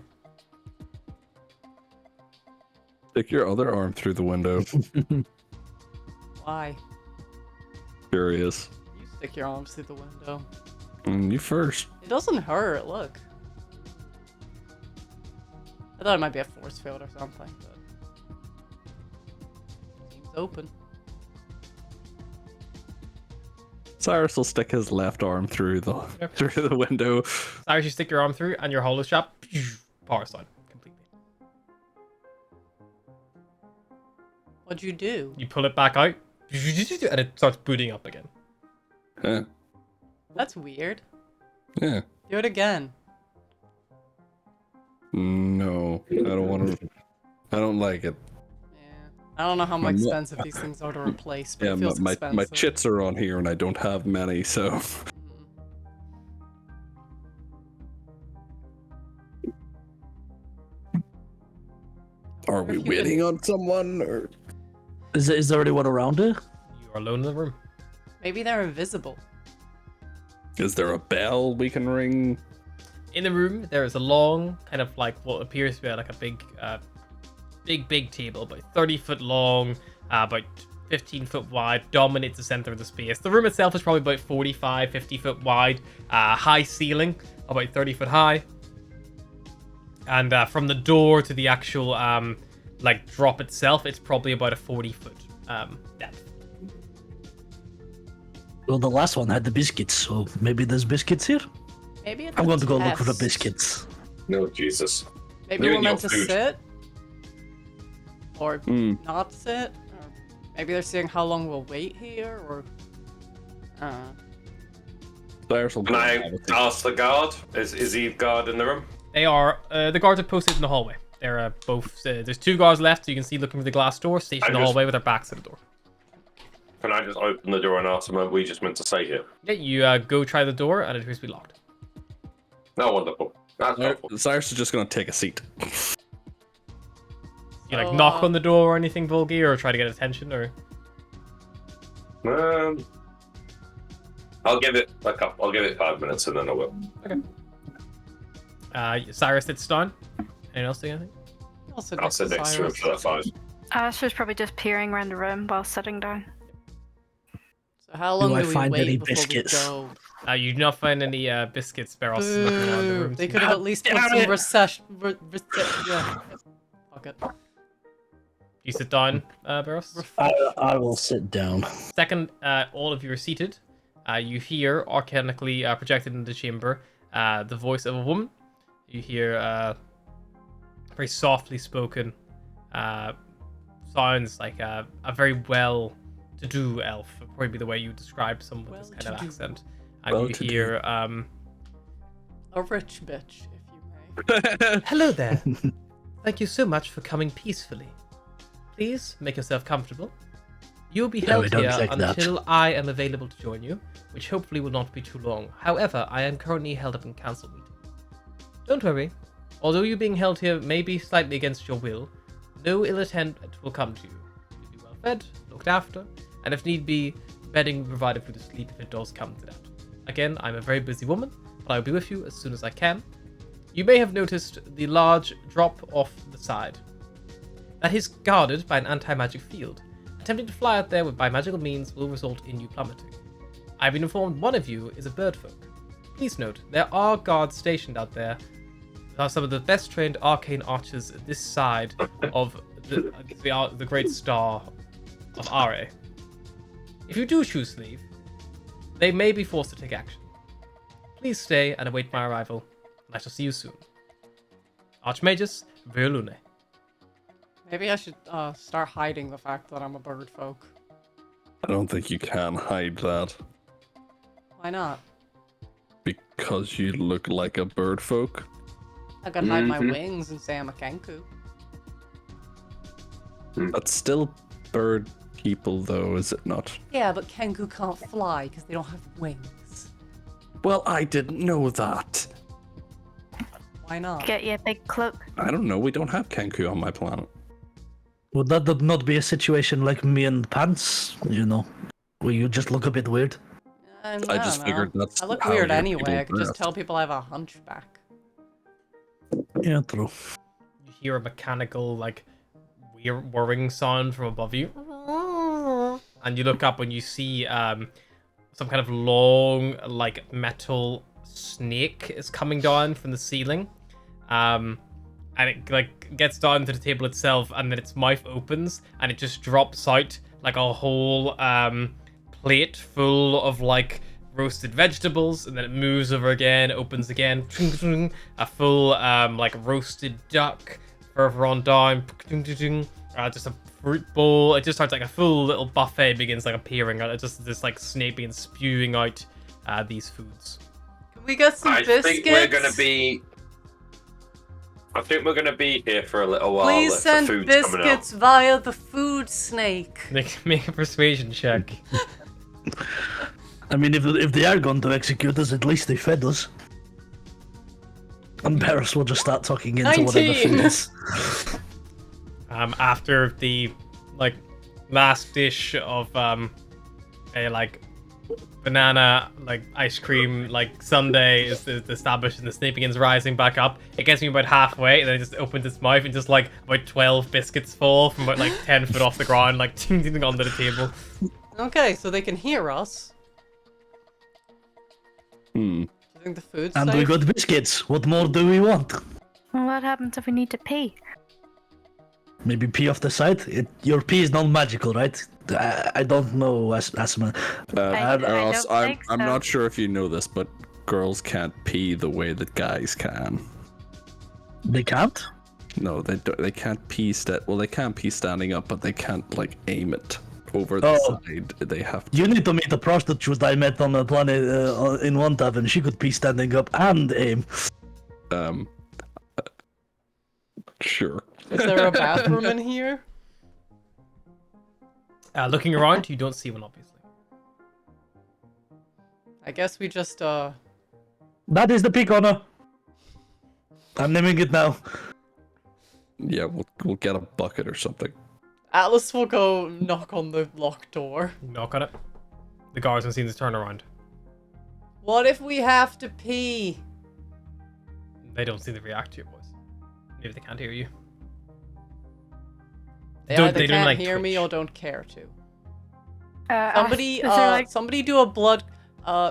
Stick your other arm through the window. Why? Curious. You stick your arms through the window. You first. It doesn't hurt, look. I thought it might be a force field or something, but... Seems open. Cyrus will stick his left arm through the through the window. Cyrus, you stick your arm through, and your hollow strap powers down completely. What'd you do? You pull it back out, and it starts booting up again. Yeah. That's weird. Yeah. Do it again. No, I don't want to. I don't like it. Yeah. I don't know how I'm not- expensive these things are to replace, but Yeah, it feels my expensive. chits are on here and I don't have many, so. Mm. Are we If you waiting can- on someone or? Is there anyone around here? You are alone in the room. Maybe they're invisible. Is there a bell we can ring? In the room, there is a long, kind of like what appears to be like a big table, about 30 foot long, about 15 foot wide, dominates the center of the space. The room itself is probably about 45, 50 foot wide, high ceiling, about 30 foot high. And from the door to the actual like drop itself, it's probably about a 40 foot depth. Well, the last one had the biscuits, so maybe there's biscuits here. Maybe it's I'm a going to go look for the test. biscuits. No, Jesus. Maybe You we're and your meant to food. sit. Or Hmm. not sit. Or maybe they're seeing how long we'll wait here, or... Cyrus will Can go I and have a think. ask the guard? Is he guard in the room? They are the guards are posted in the hallway. They're both. There's two guards left, so you can see looking through the glass door, stationed in the just- hallway with their backs to the door. Can I just open the door and ask them what we just meant to say here? Yeah, you go try the door, and it appears to be locked. No, wonderful. That's helpful. Cyrus is just going to take a seat. You like Oh, knock on the door or anything, Volgi, or try to get attention, or I'll give it I'll give it 5 minutes and then I will. Cyrus sits down. Anyone else do anything? I'll sit I'll next sit to next to him Cyrus. for that 5. Astra's probably just peering around the room while sitting down. So how long I do we find wait any before biscuits? we go? You do not find any biscuits, Barros, looking around the Boo! room. They could have at least put some yeah. Fuck it. You sit down, Barros. I will sit down. Second, all of you are seated. You hear, arcanically projected in the chamber, the voice of a woman. You hear very softly spoken sounds like a very well-to-do elf, would probably be the way you describe someone with this kind of Well-to-do. accent. And you Well-to-do. hear, A rich bitch, if you may. hello there. Thank you so much for coming peacefully. Please make yourself comfortable. You'll be No, held I don't here like that. until I am available to join you, which hopefully will not be too long. However, I am currently held up in council meeting. Don't worry. Although you being held here may be slightly against your will, no ill intent will come to you. You'll be well fed, looked after, and if need be, bedding provided for you to sleep if it does come to that. Again, I'm a very busy woman, but I will be with you as soon as I can. You may have noticed the large drop off the side. That is guarded by an anti-magic field. Attempting to fly out there by magical means will result in you plummeting. I've been informed one of you is a birdfolk. Please note, there are guards stationed out there. They are some of the best trained arcane archers this side of the great star of Are. If you do choose to leave, they may be forced to take action. Please stay and await my arrival, and I shall see you soon. Archmagus, Virlune. Maybe I should start hiding the fact that I'm a bird folk. I don't think you can hide that Why not? because you look like a bird folk. I could hide my Mhm. wings and say I'm a Kenku. That's still bird people, though, is it not? Yeah, but Kenku can't fly because they don't have wings. Well, I didn't know that. Why not? Get your big cloak. I don't know. We don't have Kenku on my planet. Would that not be a situation like me and Pants? You know, where you just look a bit weird. I just don't figured know. that's I look how weird your anyway. people I could just dress. tell people I have a hunchback. Yeah, true. You hear a mechanical, like, weird whirring sound from above you. And you look up and you see some kind of long, like, metal snake is coming down from the ceiling. And it, like, gets down to the table itself, and then its mouth opens, and it just drops out, like, a whole plate full of, like, roasted vegetables, and then it moves over again, opens again, a full like roasted duck further on down, just a fruit bowl. It just starts like a full little buffet begins like appearing. It's just this like snake begins spewing out these foods. Can we get some I biscuits? think we're gonna be. I think we're gonna be here for a little while. Please if send the food's coming out. biscuits via the food snake. Make a persuasion check. I mean, if they are going to execute us, at least they fed us. And Paris will just start talking into whatever 19. food is. After the like last dish of a like banana like ice cream like sundae is established, and the snake begins rising back up. It gets me about halfway, and then it just opens its mouth, and just like about 12 biscuits fall from about like 10 foot off the ground, like ting ting onto the table. Okay, so they can hear us. Hmm. Do you think the food's And we safe? got biscuits. What more do we want? Well, what happens if we need to pee? Maybe pee off the side? Your pee is not magical, right? I don't know, Asma. I don't I'm think so. not sure if you know this, but girls can't pee the way that guys can. They can't? No, they don't. They can't pee. Well, they can pee standing up, but they can't like aim it over the Oh. side. They have to. You need to meet a prostitute I met on a planet in one tavern. She could pee standing up and aim. Sure. Is there a bathroom in here? Looking around, you don't see one, obviously. I guess we just That is the pee corner. I'm naming it now. Yeah, we'll get a bucket or something. Atlas will go knock on the locked door. Knock on it. The guards have seen this turn around. What if we have to pee? They don't seem to react to your voice. Maybe they can't hear you. They Don't- either they don't, can't like, hear me twitch. or don't care to. Somebody, Somebody, somebody do a blood.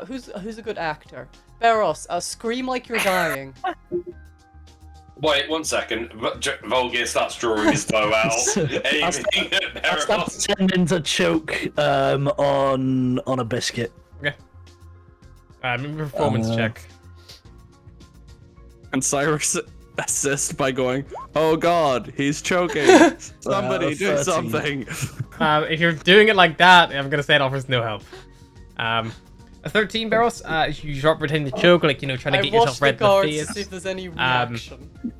Who's a good actor? Beros, scream like you're dying. Wait, 1 second. Volgir starts drawing his bow out, aiming at I start Beros. sending to choke on a biscuit. Performance check. And Cyrus assists by going, "Oh God, he's choking! Somebody do 13. something!" If you're doing it like that, I'm gonna say it offers no help. A 13 barrels. You start pretending to choke, like trying to I get watch yourself the red in the guards to face. see if there's any reaction.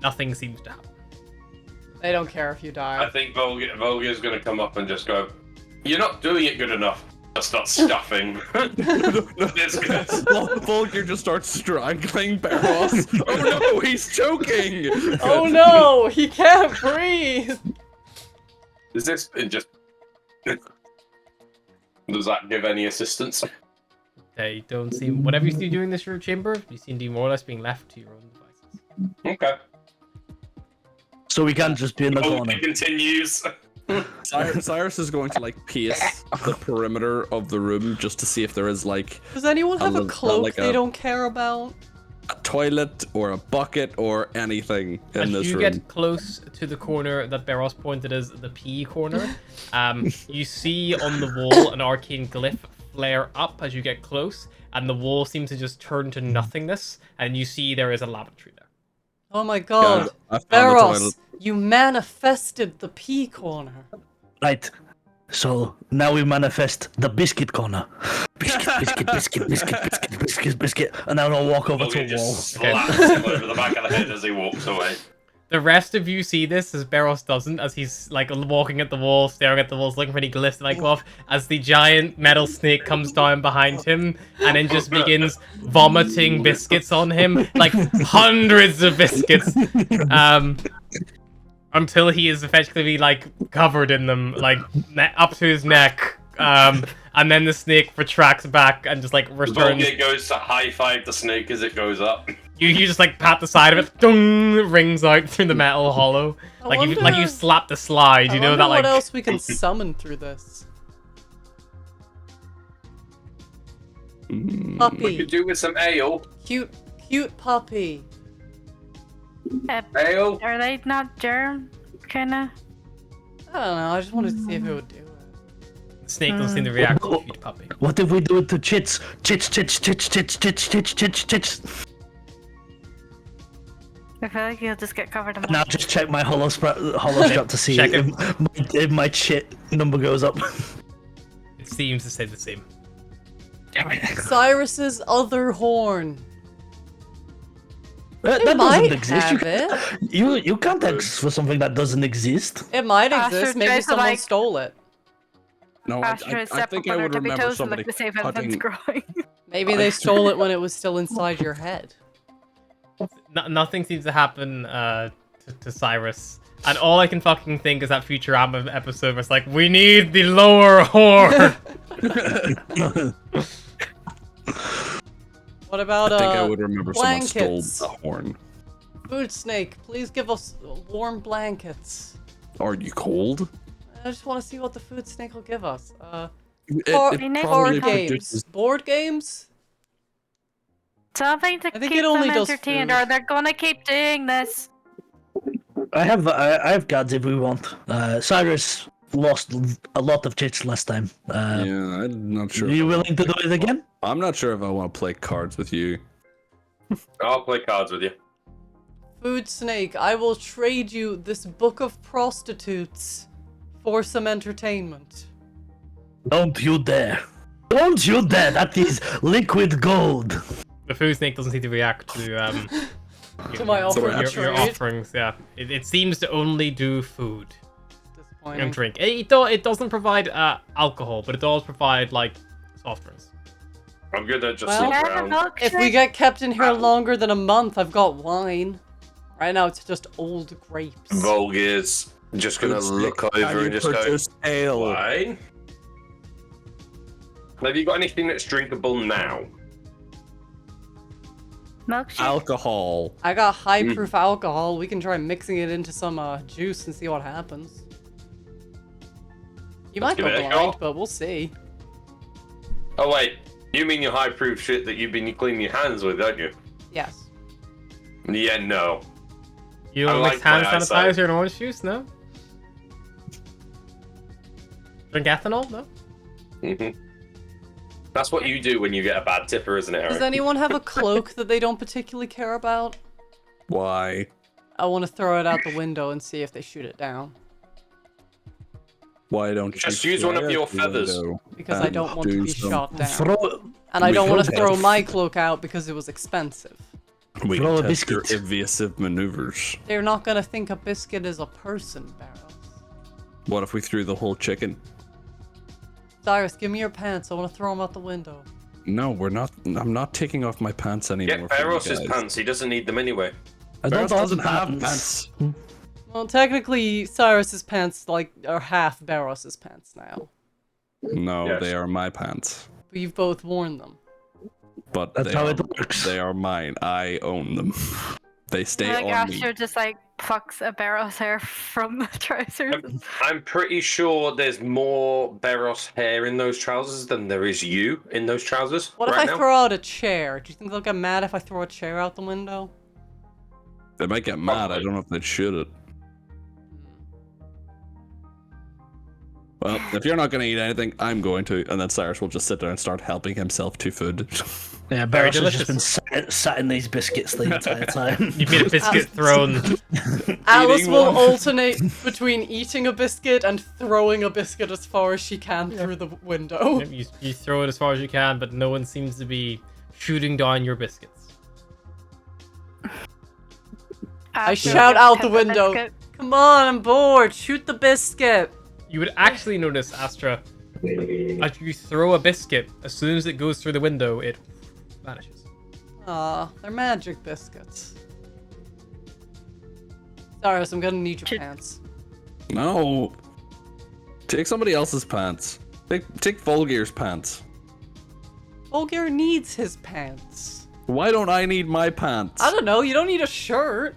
Nothing seems to happen. They don't care if you I die. think Volgir's gonna come up and just go, "You're not doing it good enough." I'll start stuffing. Biscuits. Volgir just starts strangling Beros. Oh no, he's choking! Oh no, he can't breathe. Is this just? Does that give any assistance? They don't seem. Whatever you see doing this your chamber, you seem to be more or less being left to your own devices. Okay. So we can't just be in the corner. It continues. Cyrus is going to like pace the perimeter of the room just to see if there is like Does anyone have a cloak like they a- don't care about? a toilet or a bucket or anything in As this you room. get close to the corner that Beros pointed as the P corner, you see on the wall an arcane glyph flare up as you get close, and the wall seems to just turn to nothingness, and you see there is a lavatory there. Oh my god. I found the toilet. Beros, you manifested the P corner. Right. So now we manifest the biscuit corner. Biscuit. And then I'll walk over to Volgir a wall. just slaps him over the back of the head as he walks away. The rest of you see this as Beros doesn't, as he's like walking at the wall, staring at the walls, looking for any glyphs that might go off, as the giant metal snake comes down behind him and then just begins vomiting biscuits on him, like hundreds of biscuits, until he is effectively like covered in them, like up to his neck. And then the snake retracts back and just like returns. Volgir goes to high five the snake as it goes up. You just like pat the side of it, dung, rings out through the metal hollow, like you slapped the slide. You know that like. What else we can summon through this? We Puppy, could do with some ale. cute puppy. Ale. Are they not germ? Kinda. I don't know. I just wanted to see if it would do it. The snake doesn't seem to react to a cute puppy. What if we do it to chits? Chits. I feel like you'll just get covered in Now just check my hollow strap to see Check it. if my shit number goes up. It seems to stay the same. Cyrus's other horn. That It doesn't might exist. have it. You can't ask for something that doesn't exist. It might Astro exist. Maybe tries to, someone like- stole it. No, Astro is I think I separate would to be remember toes and somebody look to see if anything's cutting. growing. Maybe they stole it when it was still inside your head. Nothing seems to happen to Cyrus. And all I can fucking think is that Futurama episode where it's like, we need the lower horn! What about I think I would remember someone stole blankets? the horn. Food snake, please give us warm blankets. Are you cold? I just want to see what the food snake will give us. It Board probably games. produces- Board games? Something to I think keep it only them does entertained, food. or they're gonna keep doing this. I have cards if we want. Cyrus lost a lot of chits last time. Yeah, I'm not sure. Are you willing to do it again? I'm not sure if I want to play cards with you. I'll play cards with you. Food snake, I will trade you this book of prostitutes for some entertainment. Don't you dare! Don't you dare! That is liquid gold. The food snake doesn't seem to react to To my offer your, of your trade. offerings. Yeah, it seems to only do food Disappointing. and drink. It doesn't provide alcohol, but it does provide like soft drinks. I'm gonna just Well- look Can I have a around. If we milkshake? get kept in here longer than a month, I've got wine. Right now, it's just old grapes. Volgir's just gonna look over and just go, ale. wine? Have you got anything that's drinkable now? Milkshake? Alcohol. I got high proof alcohol. We can try mixing it into some juice and see what happens. You might Let's go give it a blind, go. but we'll see. Oh wait, you mean your high proof shit that you've been cleaning your hands with, don't you? Yes. Yeah, no. You I don't like mix hand my eyesight. sanitizer and orange juice, no? Drink ethanol, no? hmm That's what you do when you get a bad tipper, isn't it, Does Eric? anyone have a cloak that they don't particularly care about? Why? I want to throw it out the window and see if they shoot it down. Why don't you Just use one of fly your out the feathers. window Because I and don't want to do be some- shot down. Throw And I we don't want to could throw have- my cloak out because it was expensive. We Throw a can test your biscuit. evasive maneuvers. They're not going to think a biscuit is a person, Barrows. What if we threw the whole chicken? Cyrus, give me your pants. I want to throw them out the window. No, we're not. I'm not taking off my pants anymore. Get for you Barros' guys. pants, he doesn't need them anyway. I Barros don't doesn't have pants. Well, technically, Cyrus's pants are half Barros's pants now. No, Yes. they are my pants. But you've both worn them. But That's they how are, it works. They are mine. I own them. They stay Like on me. Asher just like plucks a Barrow's hair from the trousers. I'm pretty sure there's more Beros hair in those trousers than there is you in those trousers. What if right I now. throw out a chair? Do you think they'll get mad if I throw a chair out the window? They might get mad. I Probably. don't know if they should it. Well, if you're not going to eat anything, I'm going to. And then Cyrus will just sit there and start helping himself to food. Yeah, Very Barros has just delicious. been sat in these biscuits the entire time. You've made a biscuit thrown. Alice Eating will one. alternate between eating a biscuit and throwing a biscuit as far as she can through the window. You throw it as far as you can, but no one seems to be shooting down your biscuits. I Asher shout gives out the him window. biscuit. Come on, I'm bored. Shoot the biscuit. You would actually notice, Astra, as you throw a biscuit, as soon as it goes through the window, it vanishes. Aw, they're magic biscuits. Cyrus, I'm gonna need your pants. No. Take somebody else's pants. Take Volgir's pants. Volgir needs his pants. Why don't I need my pants? I don't know, you don't need a shirt.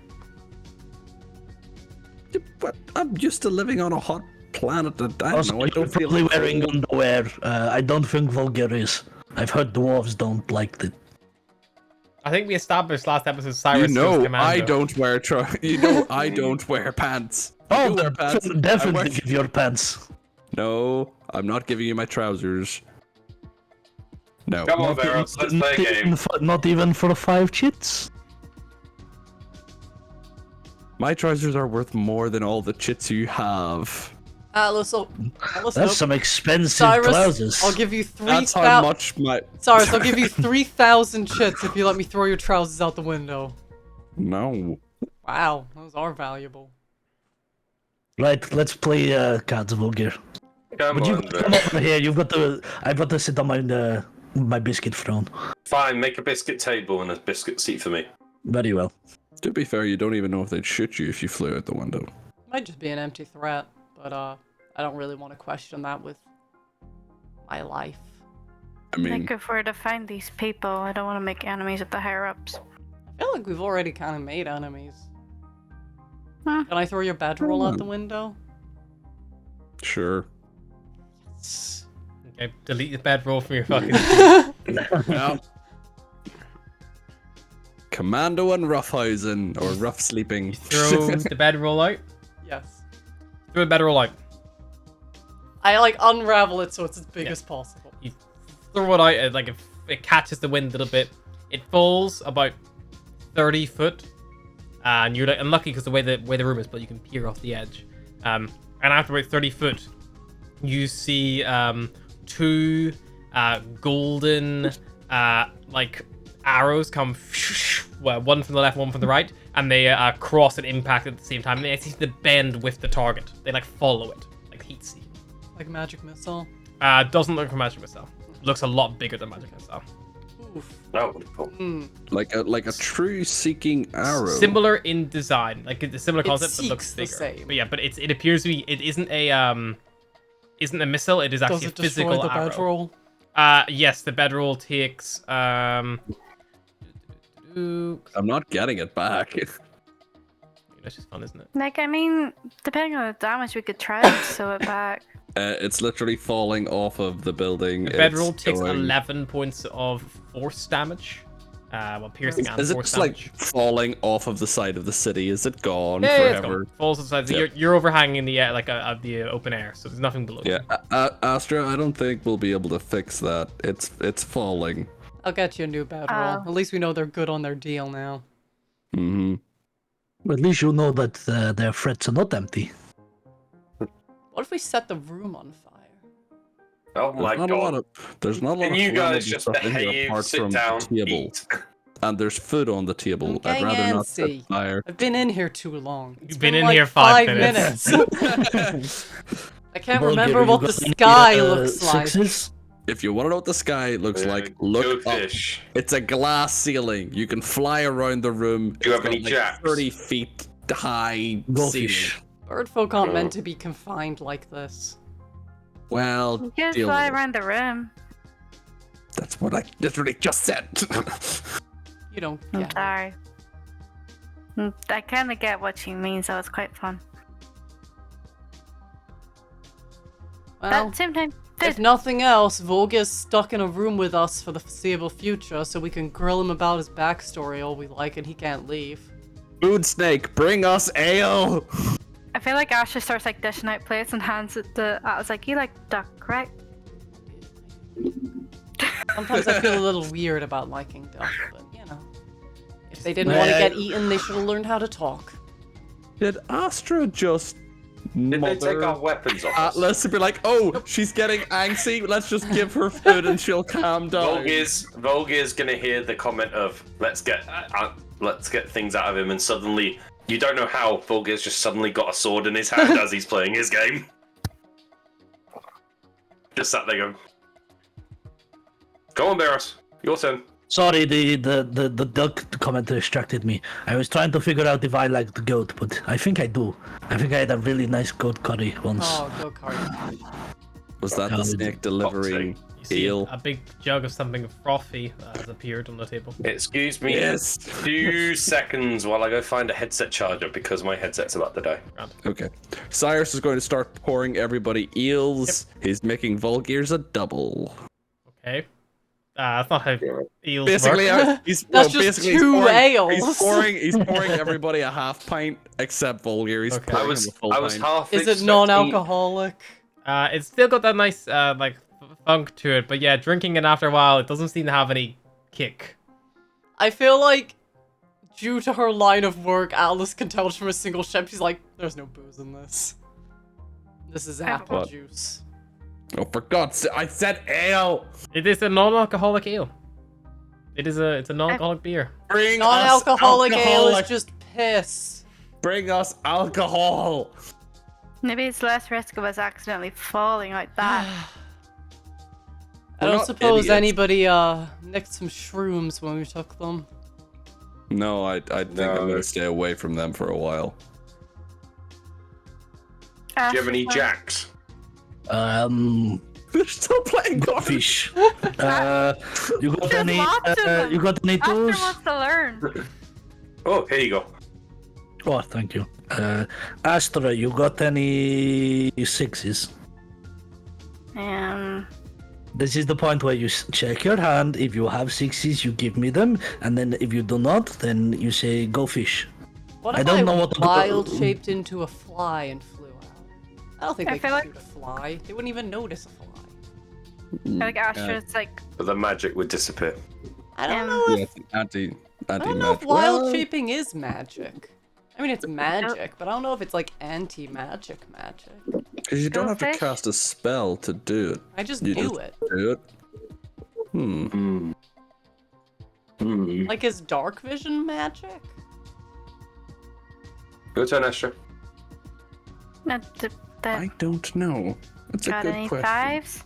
But I'm used to living on a hot planet. I don't Also, know. I you're don't feel probably wearing underwear. I don't think Vulgar is. I've heard dwarves don't like it. I think we established last episode Cyrus You goes know, commando. I don't wear You know, I don't wear pants. I Oh, do wear they're pants. I definitely wear- give your pants. No, I'm not giving you my trousers. No. Come on, Beros, let's play a game. Not even for 5 chits. My trousers are worth more than all the chits you have. Alice, That's nope. some expensive Cyrus, trousers. I'll give you That's how 3,000. much my. Cyrus, I'll give you 3,000 chits if you let me throw your trousers out the window. No. Wow, those are valuable. Right, let's play cards, Vulgar. Come But you on, come Beros. over here. I've got to sit on my biscuit throne. Fine, make a biscuit table and a biscuit seat for me. Very well. To be fair, you don't even know if they'd shoot you if you flew out the window. Might just be an empty threat, but I don't really want to question that with my life. I mean, Like if we're to find these people, I don't want to make enemies of the higher ups. I feel like we've already kind of made enemies. Huh. Can I throw your bedroll out the window? sure. Okay, delete the bedroll from your fucking. Yeah. Commando and roughhousing, or rough sleeping. Throw the bedroll out. Yes. Throw the bedroll out. I like unravel it so it's as big Yeah. as possible. You throw it out, like if it catches the wind a little bit, it falls about 30 foot, and you're like unlucky because the way the room is, but you can peer off the edge. And after about 30 foot, you see 2 golden like arrows come, well, one from the left, one from the right, and they cross and impact at the same time. They seem to bend with the target. They like follow it, like heat seek. Like magic missile. Doesn't look like magic missile. Looks a lot bigger than magic missile. Oof. Oh, cool. Hmm. like a true seeking arrow. Similar in design, like it's a similar It concept, but looks seeks bigger. the same. But yeah, but it appears to be. It isn't a missile. It is Does actually it a physical destroy the arrow. bedroll? Yes, the bedroll takes I'm not getting it back. That's just fun, isn't it? Like, I mean, depending on the damage, we could try to sew it back. It's literally falling off of the building. The bedroll It's takes going- 11 points of force damage. Well, piercing and Is it force just like damage. falling off of the side of the city? Is it gone Yeah, it's forever? gone. Falls aside. So Yeah. you're overhanging the air, like the open air, so there's nothing below. Yeah, Astra, I don't think we'll be able to fix that. It's falling. I'll get you a new bedroll. At least we know they're good on their deal now. Mm-hmm. At least you know that their threats are not empty. What if we set the room on fire? Oh my There's not a lot god. of there's not a lot Can of you guys flammable just stuff in here behave, apart sit from down, the table, eat? and there's food on the table. I'm I'd rather getting not set antsy. fire. I've been in here too long. It's You've been in like here 5 minutes. I can't Vulgar, remember you what got the any, sky looks like. sixes? If you want to know what the sky looks like, Go look up. fish. It's a glass ceiling. You can fly around the room. Do you have It's any got, jacks? 30 feet high Goldfish. ceiling. Birdfolk aren't meant to be confined like this. Well, You can deal fly with it. around the room. That's what I literally just said. You don't I'm get it. sorry. I kind of get what she means, so it's quite fun. But Well, at the same time, if nothing else, Volga is stuck in a room with us for the foreseeable future, so we can grill him about his backstory all we like, and he can't leave. Food snake, bring us ale. I feel like Asher starts like dishing out plates and hands it to. I was like, you like duck, correct? Sometimes I feel a little weird about liking duck, but you know. If they didn't want to get eaten, they should have learned how to talk. Did Astra just Did they take our mother weapons off us? Atlas to be like, oh, she's getting angsty. Let's just give her food and she'll calm down. Volgir's gonna hear the comment of let's get things out of him, and suddenly you don't know how Volgir's just suddenly got a sword in his hand as he's playing his game. Just sat there going, "Go on, Barros, your turn." Sorry, the duck comment distracted me. I was trying to figure out if I like the goat, but I think I do. I think I had a really nice goat curry once. Oh, go card. Was that the snake delivering You see ale? a big jug of something frothy has appeared on the table. Excuse me. Yes. 2 seconds while I go find a headset charger because my headset's about to die. Okay. Cyrus is going to start pouring everybody eels. He's making Volgears a double. Okay. That's not how eels Basically, work. he's That's well, just basically, two ales. He's pouring everybody a half pint except Volgear. He's Okay. pouring I was him a full pint. half. Is it expecting- non-alcoholic? It's still got that nice like funk to it, but yeah, drinking it after a while, it doesn't seem to have any kick. I feel like, due to her line of work, Alice can tell from a single sip, she's like, there's no booze in this. This is apple What? juice. Oh, for God's sake! I said ale. It is a non-alcoholic ale. It's a non-alcoholic beer. Bring Non-alcoholic us ale alcohol. is just piss. Bring us alcohol. Maybe it's less risk of us accidentally falling like that. I We're don't not suppose idiots. anybody nicked some shrooms when we took them. No, I think I'm No. gonna stay away from them for a while. Do you have any Asher, jacks? They're still playing cards. Fish. You got There's any? lots of them. You got any Asher tools? wants to learn. Oh, here you go. Oh, thank you. Astra, you got any sixes? This is the point where you check your hand. If you have sixes, you give me them, and then if you do not, then you say go fish. What I if don't know what to do. wild shaped into a fly and flew out? I don't think I they feel could like- shoot a fly. They wouldn't even notice a fly. I feel like Asher's like, But the magic would disappear. I don't Um, know Yeah, if it's anti I don't know if magic. wild Well, shaping is magic. I mean, it's magic, but I don't know if it's like anti-magic magic. because you don't have to Goldfish? cast a spell to do it. I just You do just it. do it. Like, is dark vision magic? Your turn, Astra. I don't know. That's a got good any question. fives?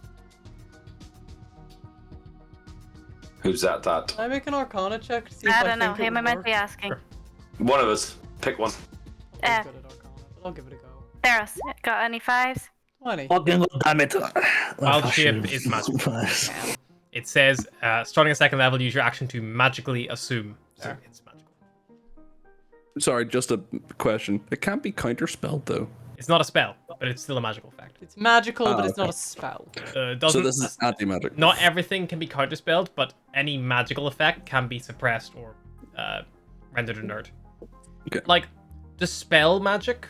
Who's that? Can I make an Arcana check to see if I don't know. think it Who am I would meant to be work? asking? One of us. Pick one. I'm Eh. good at Arcana, but I'll give it a go. Theros, got any fives? 20. Fucking damn it! Wild shape is magical. It says, starting a second level, use your action to magically assume. So it's magical. Sorry, just a question. It can't be counterspelled though. It's not a spell, but it's still a magical effect. It's magical, but it's not okay. a spell. It So doesn't. this is anti-magic. Not everything can be counterspelled, but any magical effect can be suppressed or rendered inert. Okay. Like, dispel magic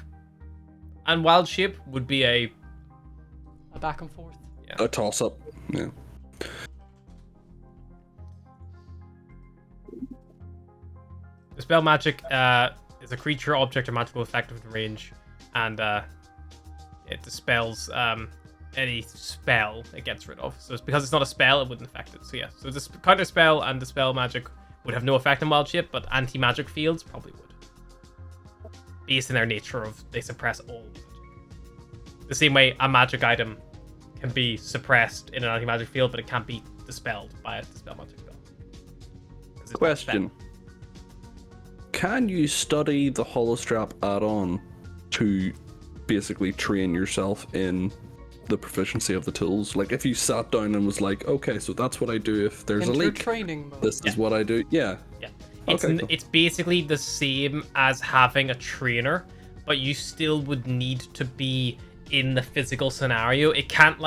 and wild shape would be a Back and forth. A toss-up. Yeah. dispel magic. Is a creature, object, or magical effect within range, and it dispels any spell it gets rid of. So it's because it's not a spell, it wouldn't affect it. So yeah, so this counter spell and dispel magic would have no effect on wild shape, but anti-magic fields probably would, based in their nature of they suppress all magic. The same way a magic item can be suppressed in an anti-magic field, but it can't be dispelled by a dispel magic spell. 'Cause it's not a Question. spell. Can you study the holostrap add-on to basically train yourself in the proficiency of the tools. Like if you sat down and was like, okay, so that's what I do if there's a Enter leak. training mode. This is what I do. Yeah. Yeah. Okay, cool. It's basically the same as having a trainer, but you still would need to be in the physical scenario. It can't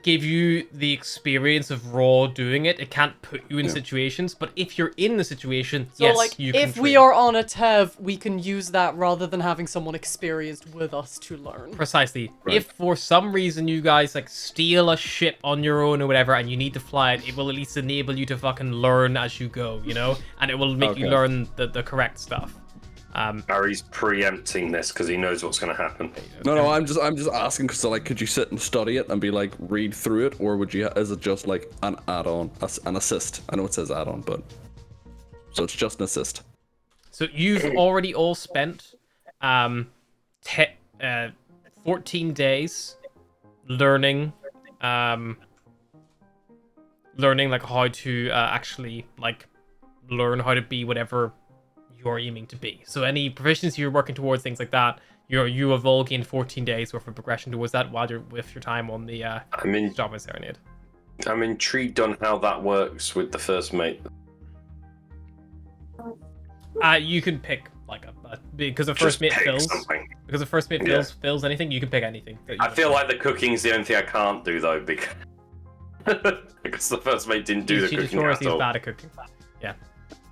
give you the experience of raw doing it. It can't put you in situations, but if you're in the situation, So, yes, like, you can if we train. are on a TEV, we can use that rather than having someone experienced with us to learn. Precisely. Right. If for some reason you guys like steal a ship on your own or whatever and you need to fly it, it will at least enable you to fucking learn as you go, you know? And it will make you Okay. learn the correct stuff. Harry's preempting this because he knows what's going to happen. No, I'm just asking because like, could you sit and study it and be like, read through it, or would you? Is it just like an add-on, an assist? I know it says add-on, but so it's just an assist. So you've already all spent 14 days learning like how to actually like learn how to be whatever you're aiming to be. So any proficiency you're working towards, things like that, you have all gained 14 days worth of progression towards that while you're with your time on the Java Serenade. I'm intrigued on how that works with the first mate. You can pick like a because the Just first mate pick fills. something. Because the first mate Yeah. fills anything, you can pick anything. that you I want. feel like the cooking's the only thing I can't do though, because because the first mate didn't do the She cooking notoriously at is all. bad at cooking. Yeah.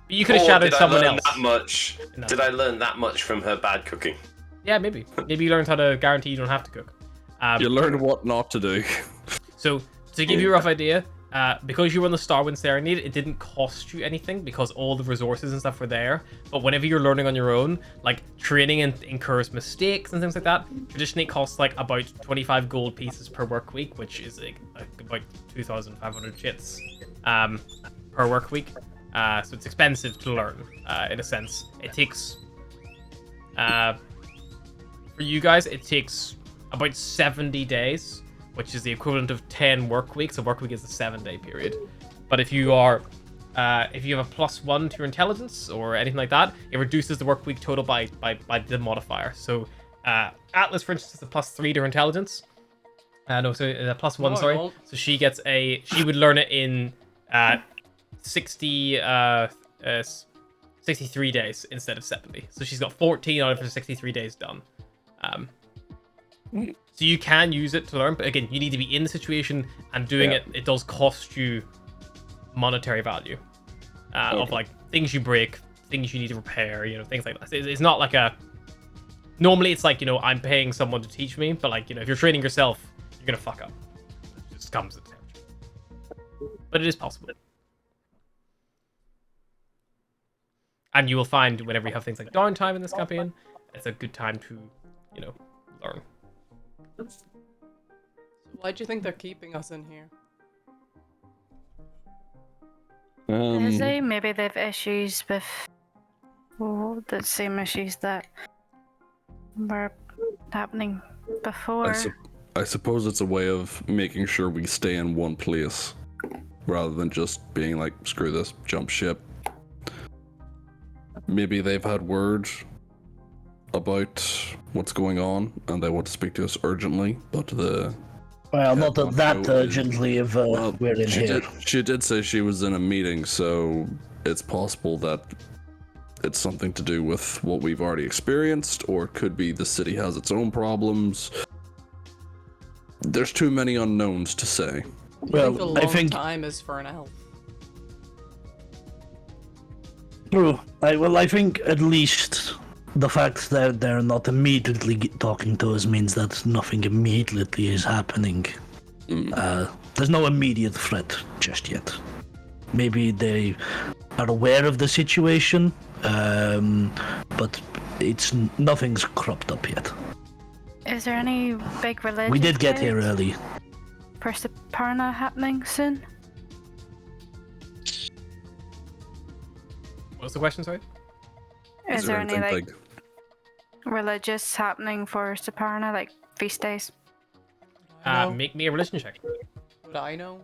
But you could have Or shadowed did someone I learn else. that much? No. Did I learn that much from her bad cooking? Yeah, maybe. Maybe you learned how to guarantee you don't have to cook. You learn what not to do. So, to give you a rough idea, because you were on the Starwind Serenade, it didn't cost you anything because all the resources and stuff were there. But whenever you're learning on your own, like training incurs mistakes and things like that. Traditionally, it costs like about 25 gold pieces per work week, which is like about 2,500 chits per work week. So it's expensive to learn in a sense. It takes for you guys, it takes about 70 days, which is the equivalent of 10 work weeks. A work week is a 7-day period. But if you are, if you have a +1 to your intelligence or anything like that, it reduces the work week total by the modifier. So Atlas, for instance, is a +3 to her intelligence. No, so +1, No, it sorry. won't. So she gets she would learn it in 63 days instead of 70. So she's got 14 out of her 63 days done. So you can use it to learn, but again, you need to be in the situation, and doing it does cost you monetary value of like things you break, things you need to repair, you know, things like that. It's not like normally it's like, you know, I'm paying someone to teach me, but like, you know, if you're training yourself, you're gonna fuck up. It just comes with the temperature. But it is possible. And you will find whenever you have things like downtime in this campaign, it's a good time to, you know, learn. Why do you think they're keeping us in here? Is they maybe they've issues with the same issues that were happening before. I suppose it's a way of making sure we stay in one place rather than just being like, screw this, jump ship. Maybe they've had word about what's going on and they want to speak to us urgently, but Well, not Yeah, that no, urgently if we're in here. She did say she was in a meeting, so it's possible that it's something to do with what we've already experienced, or it could be the city has its own problems. There's too many unknowns to say. Well, I I think a long think time is for an elf. true. I think at least the fact that they're not immediately talking to us means that nothing immediately is happening. There's no immediate threat just yet. Maybe they are aware of the situation, but nothing's cropped up yet. Is there any big religious We did get here early. Perseparna happening soon? What's the question, sorry? Is there any like big? religious happening for Separna, like feast days? No. Make me a religion check. Would I know?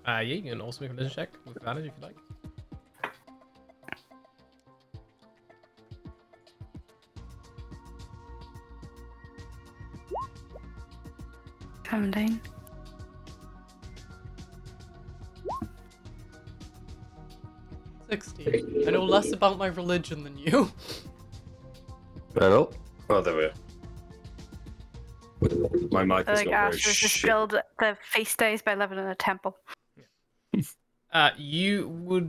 Yeah, you can also make a religion check with advantage if you like. 17. I know less about my religion than you. Hello? Oh, there we are. My mic is Like not very Astra's just shit. build the feast days by living in a temple. You're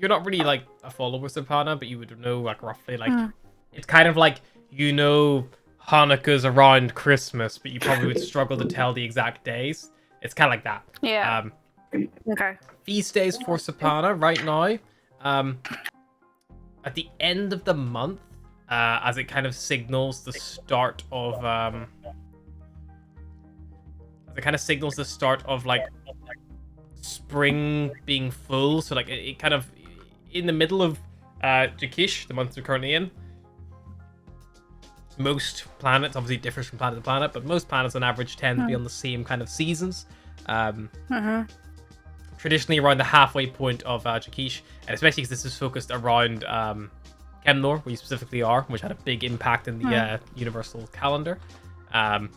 not really like a follower of Sapana, but you would know like roughly like it's kind of like Hanukkah's around Christmas, but you probably would struggle to tell the exact days. It's kind of like that. Yeah. Okay. Feast days for Sapana right now. At the end of the month, as it kind of signals the start of like spring being full. So like it kind of in the middle of Jakish, the month we're currently in. Most planets obviously differs from planet to planet, but most planets on average tend to be on the same kind of seasons. Traditionally around the halfway point of Jakish, and especially because this is focused around Kemnor, where you specifically are, which had a big impact in the universal calendar. Around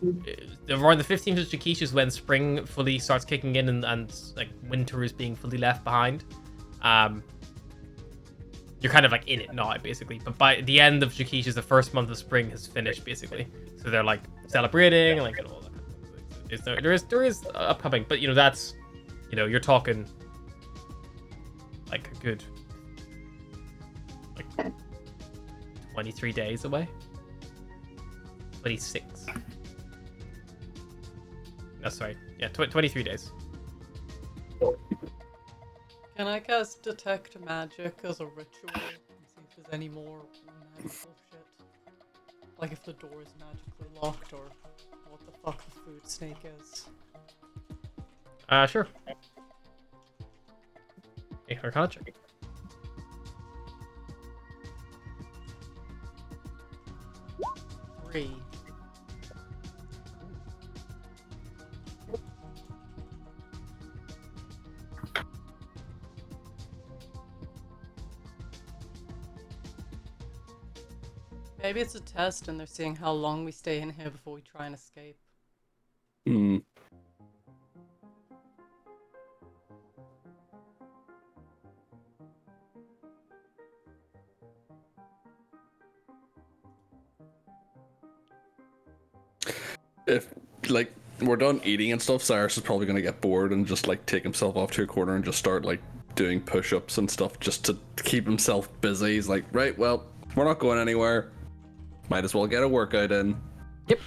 the 15th of Jakish is when spring fully starts kicking in and like winter is being fully left behind. You're kind of like in it now, basically. But by the end of Jakish is the first month of spring has finished, basically. So they're like celebrating, like and all that. There is upcoming, but that's you're talking like a good 23 days away. 26. No, sorry. Yeah, 23 days. Can I cast Detect Magic as a ritual and see if there's any more magical shit? Like if the door is magically locked or what the fuck the food snake is. Sure. Make an Arcana check. Three. Maybe it's a test and they're seeing how long we stay in here before we try and escape. Hmm. If like we're done eating and stuff, Cyrus is probably gonna get bored and just like take himself off to a corner and just start like doing push-ups and stuff just to keep himself busy. He's like, right, well, we're not going anywhere. Might as well get a workout in. Yep.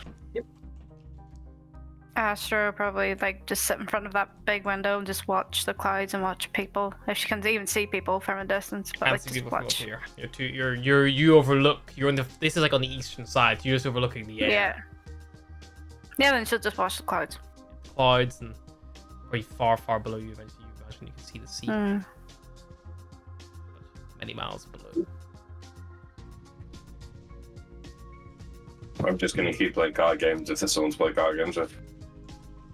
Astra will probably like just sit in front of that big window and just watch the clouds and watch people. If she can even see people from a distance, but Can't like see just people from up watch. here. You overlook. You're on the. This is like on the eastern side. You're just overlooking the air. Yeah. Yeah, then she'll just watch the clouds. Clouds and very far below you. Eventually, you imagine you can see the sea. Many miles below. I'm just gonna keep playing card games if there's someone to play card games with.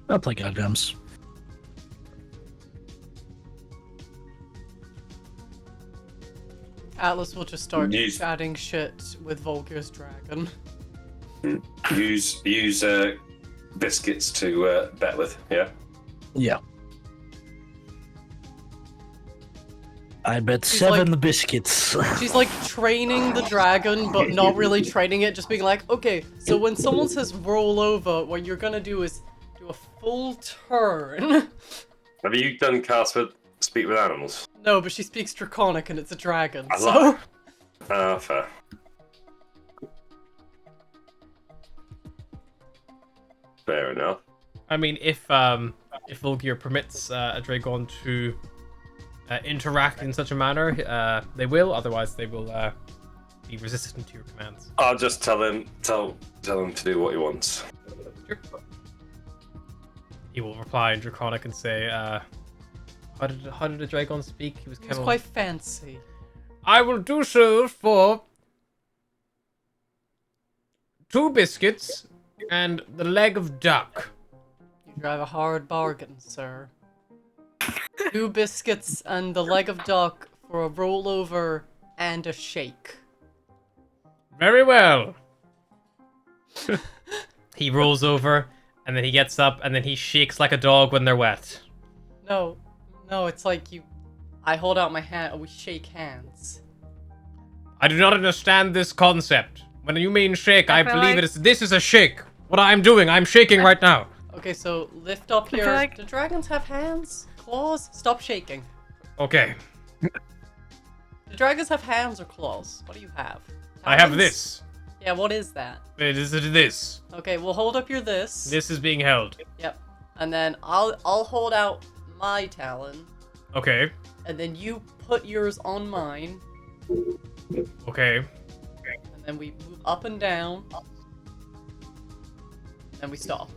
I'll play card games. Atlas will just start Use- chatting shit with Volgar's dragon. Use biscuits to bet with. Yeah. Yeah. I bet She's 7 like- biscuits. She's like training the dragon, but not really training it, just being like, okay, so when someone says roll over, what you're gonna do is do a full turn. Have you done cast with speak with animals? No, but she speaks Draconic and it's a dragon, I so... love fair. Fair enough. I mean, if Volgir permits a Dragon to interact in such a manner, they will. Otherwise, they will be resistant to your commands. I'll just tell him to do what he wants. Sure. He will reply in Draconic and say, how did the Dragon speak? He was It's kind of quite fancy. I will do so for 2 biscuits and the leg of duck. You drive a hard bargain, sir. 2 biscuits and the leg of duck for a rollover and a shake. Very well. He rolls over and then he gets up, and then he shakes like a dog when they're wet. No, it's like you. I hold out my hand and we shake hands. I do not understand this concept. When you mean shake, I feel believe like- this is a shake. What I'm doing, I'm shaking right now. Okay, so lift up feel your. like- Do dragons have hands? Claws? Stop shaking. Okay, Do dragons have hands or claws? What do you have? I have Talons? this. Yeah, what is that? It is this. Okay, we'll hold up your this. This is being held. Yep. And then I'll hold out my talon, Okay, and then you put yours on mine, okay. and then we move up and down, and we stop.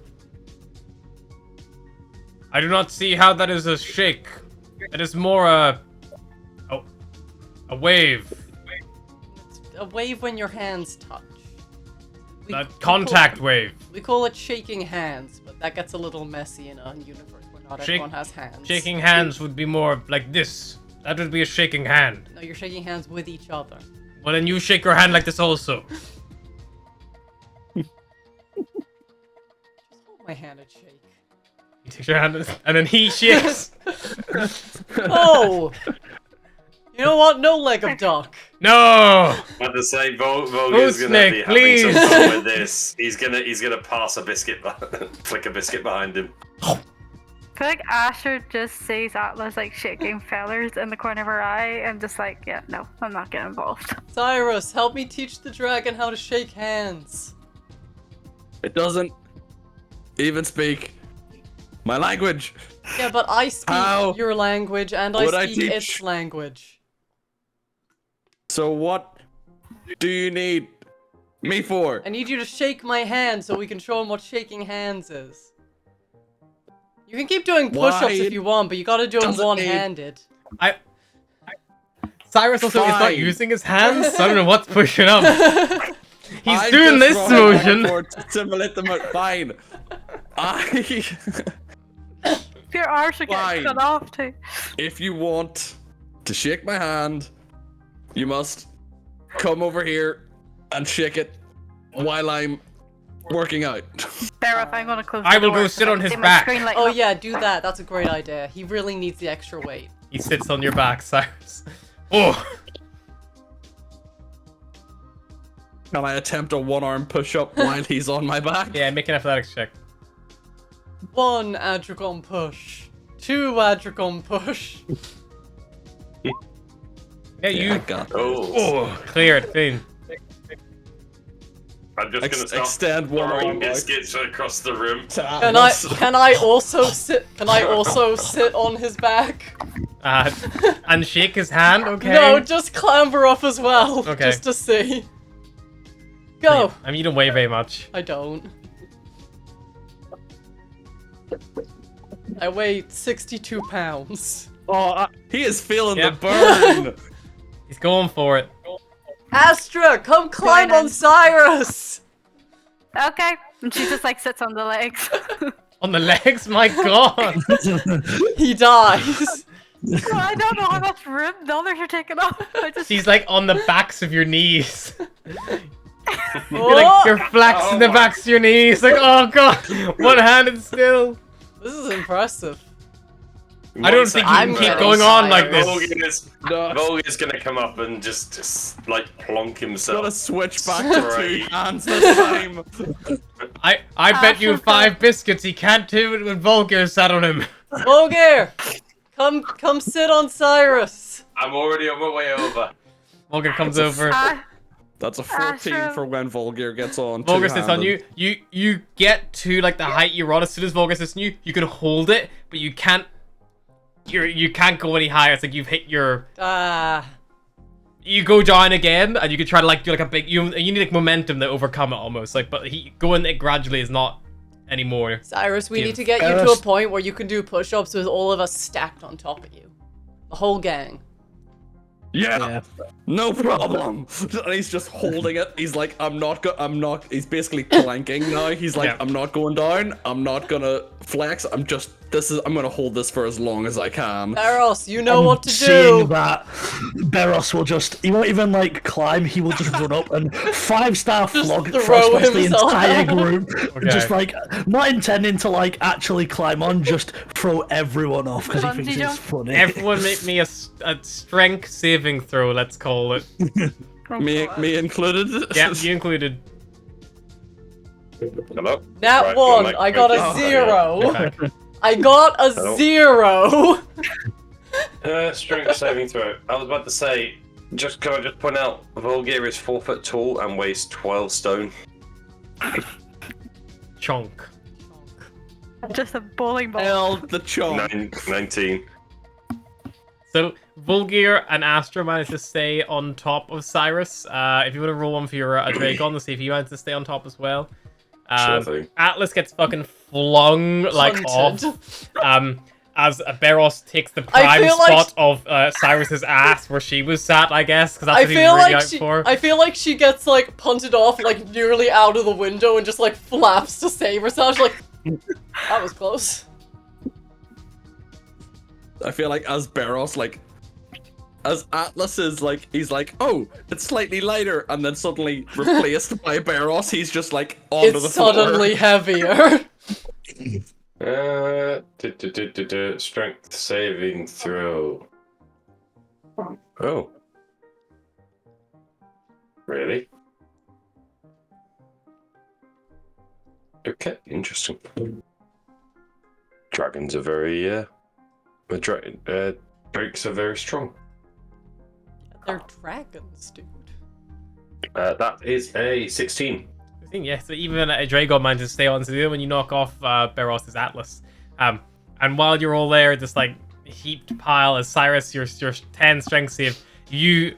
I do not see how that is a shake. That is more a wave. It's a wave when your hands touch. We- A we contact call- wave. We call it shaking hands, but that gets a little messy in a universe where not Shake- everyone has hands. Shaking hands would be more like this. That would be a shaking hand. No, you're shaking hands with each other. Well, then you shake your hand like this also. Just hold my hand and shake. He takes your hand and then he shakes. Oh! You know what? No leg of duck. No! At the same, Volger's Food gonna be snake, having some please. fun with this. He's gonna pass a biscuit, flick a biscuit behind him. I feel like Asher just sees Atlas like shaking feathers in the corner of her eye and just like, yeah, no, I'm not getting involved. Cyrus, help me teach the dragon how to shake hands. It doesn't even speak my language. Yeah, but I speak How your language and would I I speak its teach? language. So what do you need me for? I need you to shake my hand so we can show him what shaking hands is. You can keep doing push-ups Why if you want, but you gotta do them does it one-handed. Cyrus also is not Fine. using his hands, so I don't know what's pushing up. He's I'm doing just this running back and motion. forth to simulate the fine. Your arms are Fine. getting cut off too. If you want to shake my hand, you must come over here and shake it while I'm working out. Sarah, if I'm gonna close I the will door, go sit so I on can his see my back. screen lighting Oh up. yeah, do that. That's a great idea. He really needs the extra weight. He sits on your back, Cyrus. Oh! Can I attempt a one-arm push-up while he's on my back? Yeah, make an athletics check. 1 Adragon push. 2 Adragon push. Yeah, you I got this. Oh, cleared, clean. I'm just gonna start Extend one throwing arm. like, biscuits across the room. to Can Atlas. I also sit on his back? And shake his hand, okay? No, just clamber up as well. Okay. Just to see. Go. I mean, you don't weigh very much. I don't. I weigh 62 pounds. Oh, he is feeling Yep. the burn. He's going for it. Astra, come climb on in. Cyrus! Okay. And she just like sits on the legs. On the legs? My god! He dies. I don't know how much room the others are taking up. I just She's like on the backs of your knees. You're Oh, like, you're flexing the backs of your knees. Like, oh god! One handed still. this is impressive. I don't think you I'm can keep getting going on like tired. this. Volger's gonna come up and just like plonk Gotta himself. switch back to two Right. hands this time. I bet you 5 biscuits he can't do it when Volker sat on him. Volger! Come sit on Cyrus! I'm already on my way over. Volker comes over. That's a 14 Ashram. for when Volgear gets on. Volker sits on two-handed. you. You get to like the height you're on. As soon as Volker sits on you, you can hold it, but you can't. You can't go any higher. It's like you've hit your. You go down again, and you can try to like do like a big. You need like momentum to overcome it almost. Like, but going it gradually is not anymore. Cyrus, we Give need to get you to a us- point where you can do push-ups with all of us stacked on top of you. The whole gang. Yeah, no problem. And he's just holding it. He's like, I'm not. He's basically planking now. He's like, Yeah. I'm not going down. I'm not gonna flex. I'm just I'm gonna hold this for as long as I can. Barros, you know what to Seeing do. that, Beros will he won't even like climb, he will just run up and 5-star flog throw thrust past the himself entire out. group. Okay. Just like, not intending to like actually climb on, just throw everyone off because he Bungee thinks jump? it's funny. Everyone make me a strength saving throw, let's call it. Me included. Yeah, you included. Hello? Nat Right, 1, you're I got a like- 0. You're back. I got a Hello? 0. Strength saving throw. I was about to say, can I just point out, Volgir is 4 foot tall and weighs 12 stone. Chunk. Just a bowling ball. Held the chomp. 19. So, Volgir and Astra managed to stay on top of Cyrus. If you want to roll one for your Dragon to see if he managed to stay on top as well. Sure thing. Atlas gets fucking flung like Hunted. off. As Beros takes the I prime feel like spot of Cyrus's ass where she was sat, I guess, because that's I what he was feel really like out for. I feel like she gets like punted off like nearly out of the window and just like flaps to save herself. She's like, that was close. I feel like as Beros, as Atlas is he's like, oh, it's slightly lighter, and then suddenly replaced by Beros, he's just like onto It's the floor. suddenly heavier. Strength saving throw. Oh. Really? Okay, interesting. Dragons are very, drakes are very strong. They're dragons, dude. That is a 16. Yeah, so even a Dragon manages to stay on to do it when you knock off Beros' Atlas. And while you're all there, this like heaped pile as Cyrus, your 10 strength save, you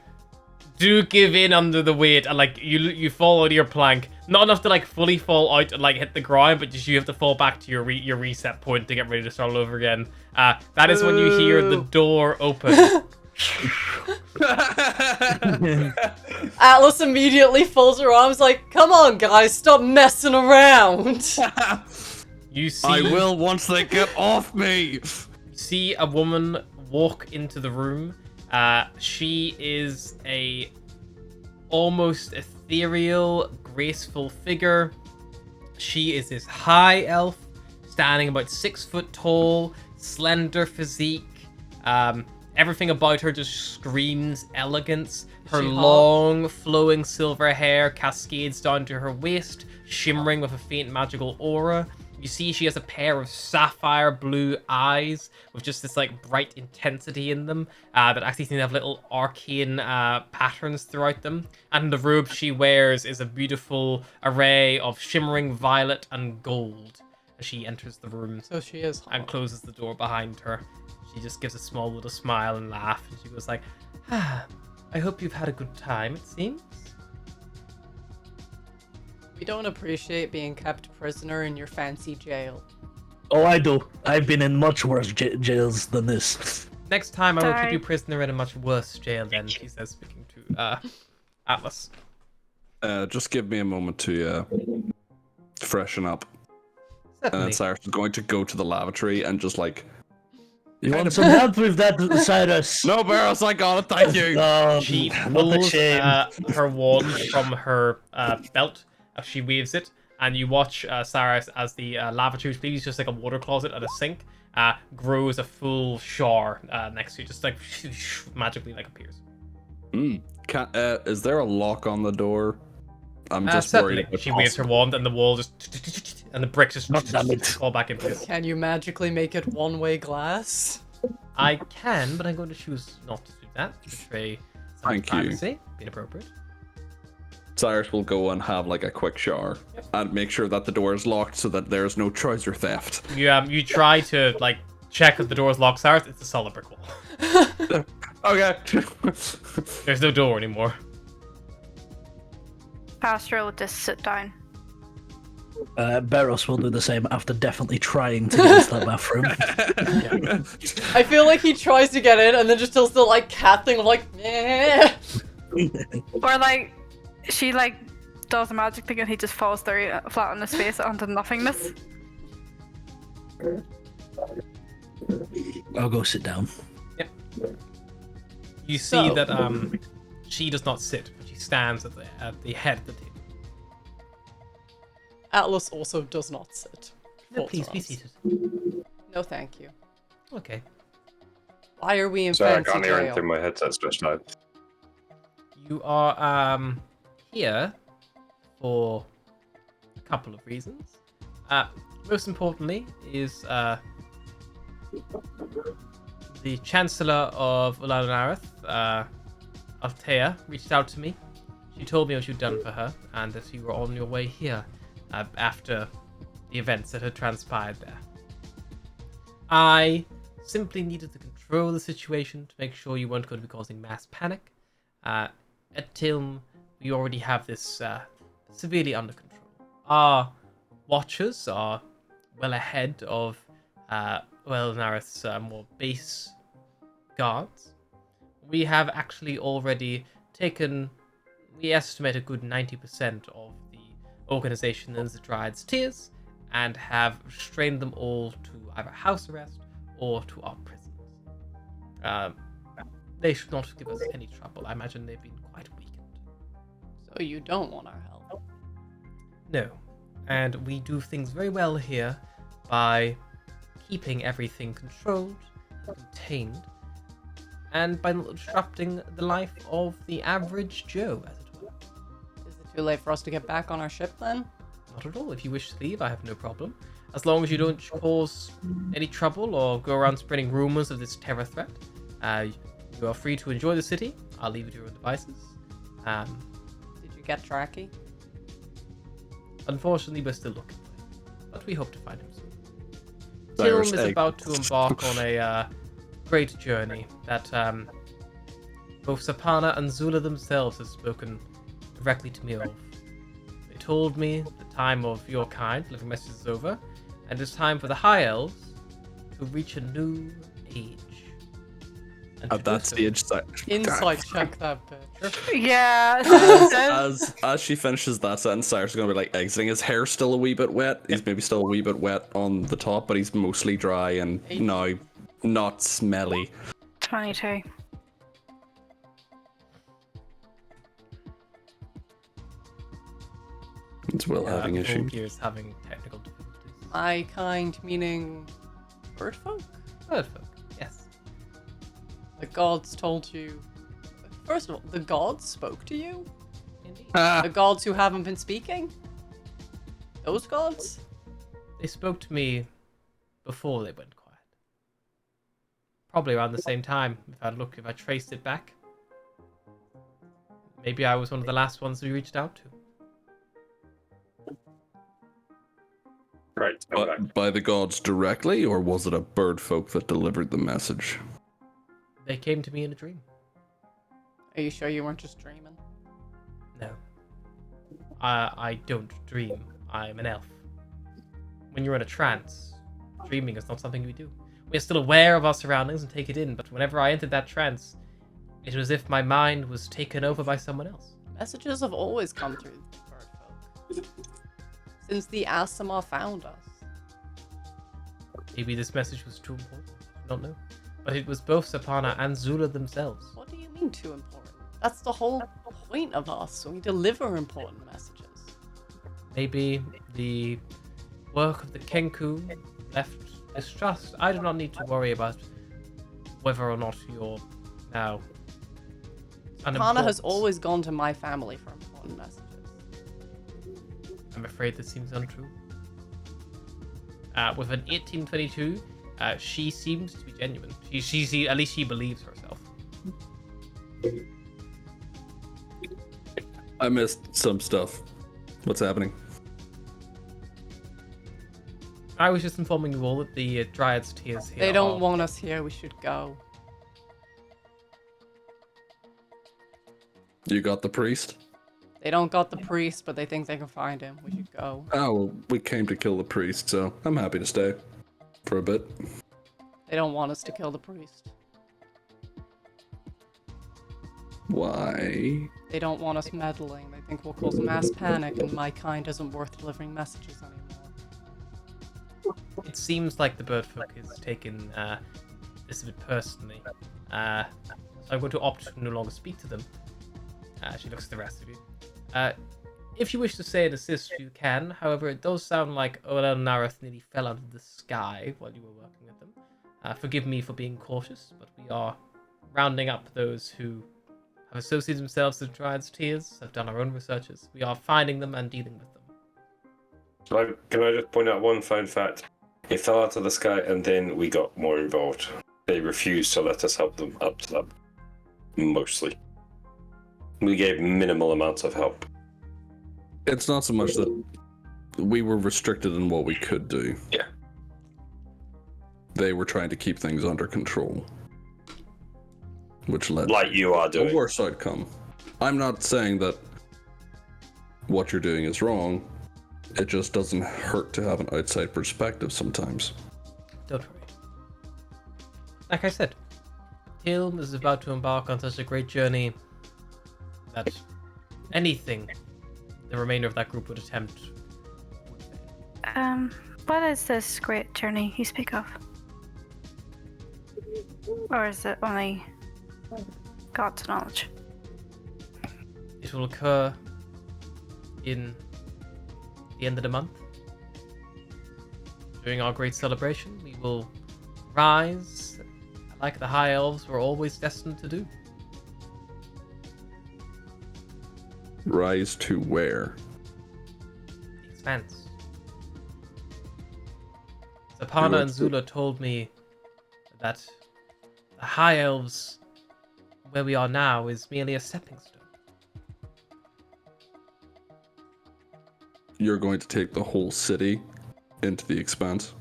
do give in under the weight and like you fall out of your plank. Not enough to like fully fall out and like hit the ground, but just you have to fall back to your reset point to get ready to start all over again. That is when you hear the door open. Atlas immediately folds her arms like, come on guys, stop messing around. You see, I will once they get off me. see a woman walk into the room. She is a almost ethereal, graceful figure. She is this high elf, standing about 6 foot tall, slender physique. Everything about her just screams elegance. Her She hot? long, flowing silver hair cascades down to her waist, shimmering with a faint magical aura. You see she has a pair of sapphire blue eyes with just this like bright intensity in them that actually seem to have little arcane patterns throughout them. And the robe she wears is a beautiful array of shimmering violet and gold as she enters the room So she is and hot. closes the door behind her. She just gives a small little smile and laugh, and she goes like, "Ah, I hope you've had a good time, it seems." We don't appreciate being kept prisoner in your fancy jail. Oh, I do. I've been in much worse jails than this. Next time I will keep Sorry. you prisoner in a much worse jail then, she says, speaking to Atlas. Just give me a moment to freshen up. And then Certainly. Cyrus is going to go to the lavatory and just like, You want some help with that, Cyrus? no, Barros, I got it, thank you. She What a pulls shame. her wand from her belt as she waves it, and you watch Cyrus as the lavatory, which is just like a water closet and a sink, grows a full shower next to you, just like magically like appears. Is there a lock on the door? I'm just Certainly. worried about She waves her wand, and the wall just and the bricks just God damn it. fall back in place. Can you magically make it one-way glass? I can, but I'm going to choose not to do that. To betray some Thank you. privacy. Inappropriate. Cyrus will go and have like a quick shower and make sure that the door is locked so that there's no trouser theft. You try to like check if the door is locked, Cyrus. It's a solid brick wall. Okay. There's no door anymore. Pastor will just sit down. Beros will do the same after definitely trying to get into that bathroom. I feel like he tries to get in and then just does the like cat thing of like, meh. Or like, she like does a magic thing and he just falls through flat on his face onto nothingness. I'll go sit down. You see So- that she does not sit, but she stands at the head of the table. Atlas also does not sit. No, please be Folds her seated. arms. No, thank you. Okay. Why are we in Sorry, I fancy can't hear jail? anything. My headset's just died. You are here for a couple of reasons. Most importantly is the Chancellor of Ulanareth, Althea, reached out to me. She told me what you'd done for her and that you were on your way here after the events that had transpired there. I simply needed to control the situation to make sure you weren't going to be causing mass panic. At Tilm, we already have this severely under control. Our watchers are well ahead of Nareth's more base guards. We have actually already taken, we estimate, a good 90% of the organization in the Dryad's Tears and have restrained them all to either house arrest or to our prisons. They should not give us any trouble. I imagine they've been quite weakened. So you don't want our help? No. And we do things very well here by keeping everything controlled and contained, and by not disrupting the life of the average Joe, as it were. Is it too late for us to get back on our ship then? Not at all. If you wish to leave, I have no problem. As long as you don't cause any trouble or go around spreading rumors of this terror threat, you are free to enjoy the city. I'll leave it to your own devices. Did you get Tracky? Unfortunately, we're still looking for him, but we hope to find him soon. Irish Tilm is egg. about to embark on a great journey that both Sapana and Zula themselves have spoken directly to me of. They told me the time of your kind, delivering messages, is over, and it's time for the High Elves to reach a new age. And to At do that so- stage, Insight check that bitch. Yeah. as she finishes that sentence, Cyrus is gonna be like exiting. His hair's still a wee bit wet. He's maybe still a wee bit wet on the top, but he's mostly dry and now not smelly. 22. It's Will having issues. Volkir is having technical difficulties. My kind meaning bird folk? Perfect. Yes. The gods told you. First of all, the gods spoke to you? Indeed. The gods who haven't been speaking? Those gods? They spoke to me before they went quiet. Probably around the same time, if I traced it back. Maybe I was one of the last ones we reached out to. Right. I'm back. By the gods directly, or was it a bird folk that delivered the message? They came to me in a dream. Are you sure you weren't just dreaming? No. I don't dream. I'm an elf. When you're in a trance, dreaming is not something we do. We're still aware of our surroundings and take it in, but whenever I entered that trance, it was as if my mind was taken over by someone else. Messages have always come through bird folk. Since the Asama found us. Maybe this message was too important. I don't know. But it was both Sapana and Zula themselves. What do you mean too important? That's the whole point of us. We deliver important messages. Maybe the work of the Kenku left distrust. I do not need to worry about whether or not you're now Kana unimportant. has always gone to my family for important messages. I'm afraid this seems untrue. With an 1822, she seems to be genuine. She at least she believes herself. I missed some stuff. What's happening? I was just informing you all that the Dryad's Tears here They don't are- want us here. We should go. You got the priest? They don't got the priest, but they think they can find him. We should go. Oh, well, we came to kill the priest, so I'm happy to stay for a bit. They don't want us to kill the priest. Why? They don't want us meddling. They think we'll cause mass panic, and my kind isn't worth delivering messages anymore. It seems like the birdfolk has taken this a bit personally. So I'm going to opt to no longer speak to them. She looks at the rest of you. If you wish to say and assist, you can. However, it does sound like Olel Nareth nearly fell out of the sky while you were working with them. Forgive me for being cautious, but we are rounding up those who have associated themselves with Dryad's Tears, have done our own researches. We are finding them and dealing with them. Can I just point out one fun fact? It fell out of the sky and then we got more involved. They refused to let us help them up to that. Mostly. We gave minimal amounts of help. It's not so much that we were restricted in what we could do. Yeah. They were trying to keep things under control, which led Like you are to a doing. worse outcome. I'm not saying that what you're doing is wrong. It just doesn't hurt to have an outside perspective sometimes. Don't worry. Like I said, Hilm is about to embark on such a great journey that anything the remainder of that group would attempt. What is this great journey you speak of? Or is it only God's knowledge? It will occur in the end of the month. During our great celebration, we will rise like the High Elves were always destined to do. Rise to where? The Expanse. Zapana and Zula told me that the High Elves, where we are now, is merely a stepping stone. You're going to take the whole city into the Expanse?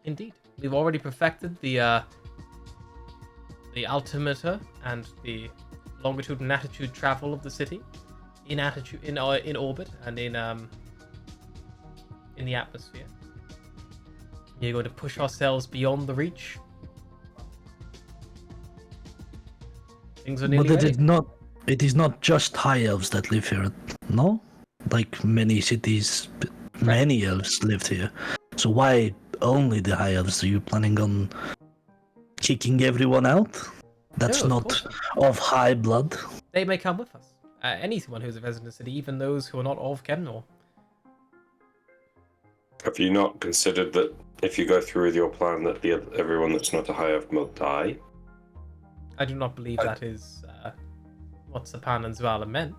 Indeed. We've already perfected the altimeter and the longitude and latitude travel of the city in orbit and in the atmosphere. We're going to push ourselves beyond the reach. Things are nearly But ready. it is not just high elves that live here, no? Like many cities, many elves lived here. So why only the high elves? Are you planning on kicking everyone out? That's No, of course not not. of high blood. They may come with us. Anyone who's a resident of the city, even those who are not of Kemnor. Have you not considered that if you go through with your plan that everyone that's not a high elf will die? I do not believe that is what Sapan and Zuala meant.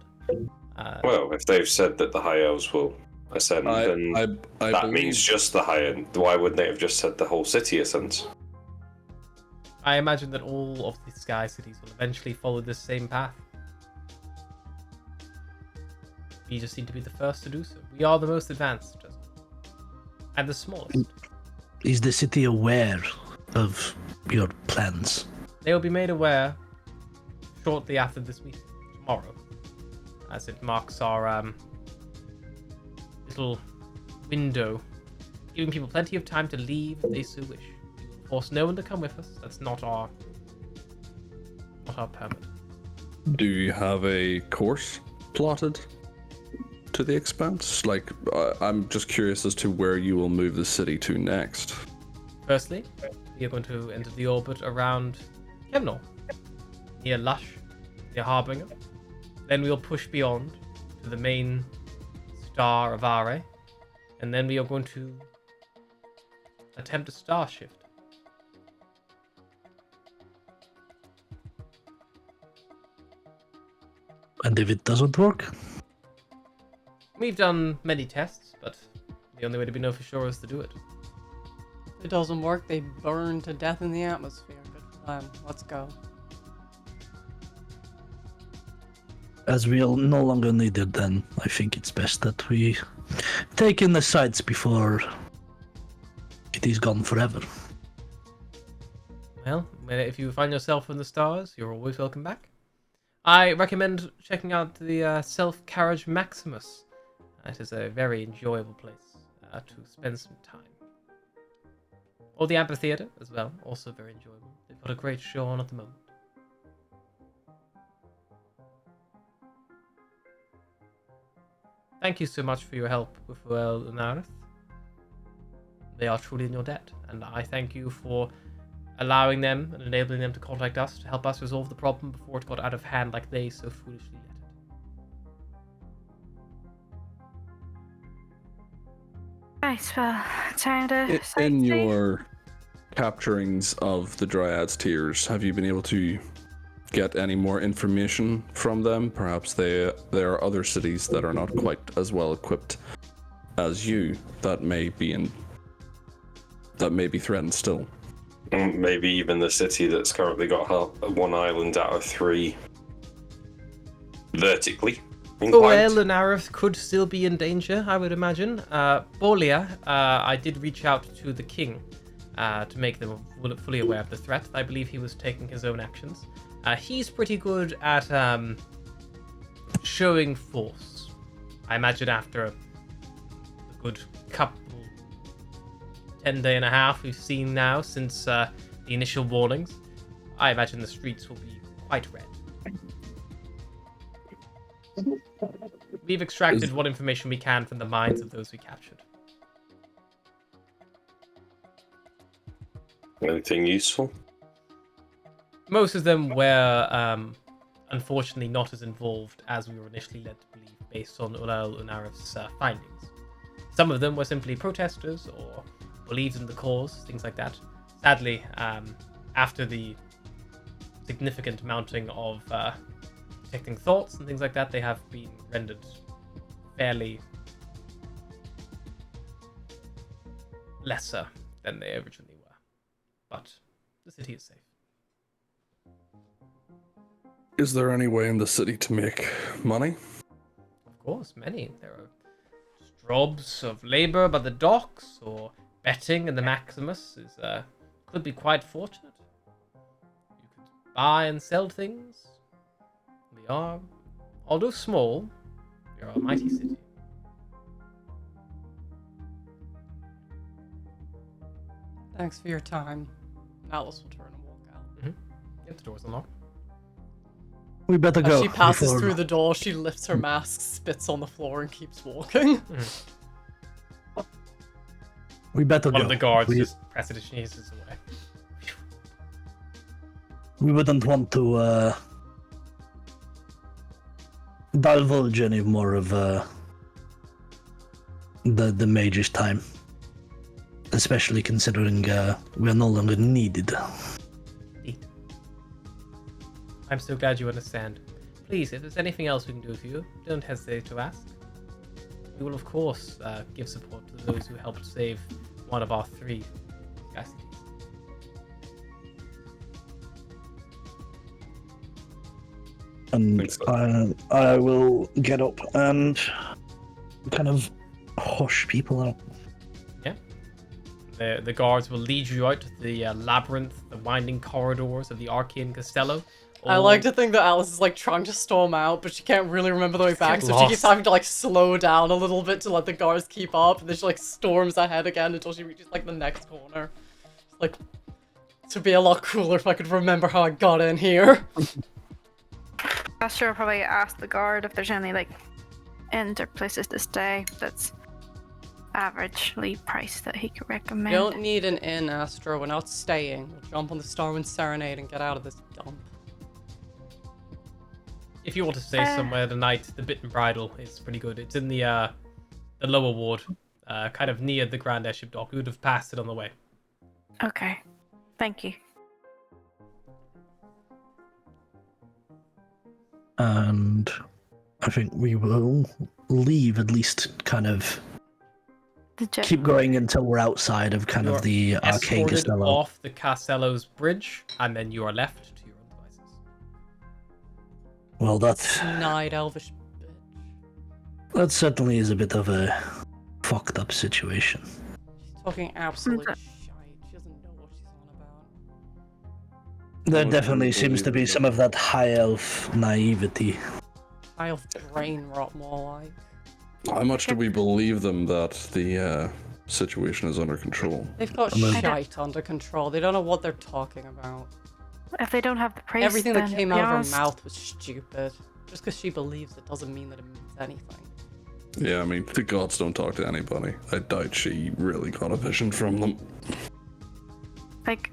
Well, if they've said that the high elves will ascend, then I that believe means just the high end. Why wouldn't they have just said the whole city ascends? I imagine that all of the sky cities will eventually follow this same path. We just need to be the first to do so. We are the most advanced, Justin. And the smallest. Is the city aware of your plans? They will be made aware shortly after this meeting, tomorrow, as it marks our little window, giving people plenty of time to leave if they so wish. We will force no one to come with us. That's not our permit. Do you have a course plotted to the Expanse? Like, I'm just curious as to where you will move the city to next. Firstly, we are going to enter the orbit around Kemnor, near Lush, near Harbinger. Then we'll push beyond to the main star of Are, and then we are going to attempt a star shift. And if it doesn't work? We've done many tests, but the only way to know for sure is to do it. If it doesn't work, they burn to death in the atmosphere. Good for them. Let's go. As we'll no longer need it, then I think it's best that we take in the sights before it is gone forever. Well, if you find yourself in the stars, you're always welcome back. I recommend checking out the Self-Carriage Maximus. It is a very enjoyable place to spend some time. Or the amphitheater as well, also very enjoyable. They've got a great show on at the moment. Thank you so much for your help with Nareth. they are truly in your debt. And I thank you for allowing them and enabling them to contact us to help us resolve the problem before it got out of hand like they so foolishly let it. Right, well, time to In sightsee. your capturings of the Dryad's Tears, have you been able to get any more information from them? Perhaps there are other cities that are not quite as well equipped as you that may be threatened still. Maybe even the city that's currently got one island out of 3 vertically inclined. Boel and Arif could still be in danger, I would imagine. Bolia, I did reach out to the king to make them fully aware of the threat. I believe he was taking his own actions. He's pretty good at showing force. I imagine after a good couple 10 day and a half we've seen now since the initial warnings, I imagine the streets will be quite red. We've extracted what information we can from the minds of those we captured. Anything useful? Most of them were, unfortunately, not as involved as we were initially led to believe based on Ulal and Arif's findings. Some of them were simply protesters or believed in the cause, things like that. Sadly, after the significant mounting of detecting thoughts and things like that, they have been rendered fairly lesser than they originally were. But the city is safe. Is there any way in the city to make money? Of course, many. There are jobs of labor by the docks, or betting in the Maximus is could be quite fortunate. You could buy and sell things. We are, although small, we are a mighty city. Thanks for your time. Alice will turn and walk out. Yep, the door's unlocked. We better As go. she passes before- through the door, she lifts her mask, spits on the floor, and keeps walking. We better One go. of the guards we, just prestidigitates away. we wouldn't want to divulge any more of the mage's time, especially considering we are no longer needed. I'm so glad you understand. Please, if there's anything else we can do for you, don't hesitate to ask. We will, of course, give support to those who helped save one of our 3 sky cities. And Thanks, I will get up and kind of hush people out. The guards will lead you out to the labyrinth, the winding corridors of the Archean Castello. I like to think that Alice is like trying to storm out, but she can't really remember the way back, so she keeps Lost. having to like slow down a little bit to let the guards keep up, and then she like storms ahead again until she reaches like the next corner. It's like, to be a lot cooler if I could remember how I got in here. Asher will probably ask the guard if there's any like inns or places to stay that's averagely priced that he could recommend. You don't need an inn, Astro. We're not staying. We'll jump on the Starwind Serenade and get out of this dump. If you want to stay somewhere tonight, the Bit and Bridle is pretty good. It's in the lower ward, kind of near the Grand Airship dock. You would have passed it on the way. Okay, thank you. And I think we will leave, at least kind of keep going until we're outside of kind You of are the Arcane escorted Castello. off the Castello's bridge, and then you are left to your own devices. Well, that Snide elvish bitch. certainly is a bit of a fucked up situation. She's talking absolute shite. She doesn't know what she's on about. There definitely seems to be some of that high elf naivety. I'll brain rot more like. How much do we believe them that the situation is under control? They've got shite under control. They don't know what they're talking about. If they don't have the priest, Everything that then, came to be out of her honest, mouth was stupid. Just because she believes it doesn't mean that it means anything. Yeah, I mean, the gods don't talk to anybody. I doubt she really got a vision from them. Like,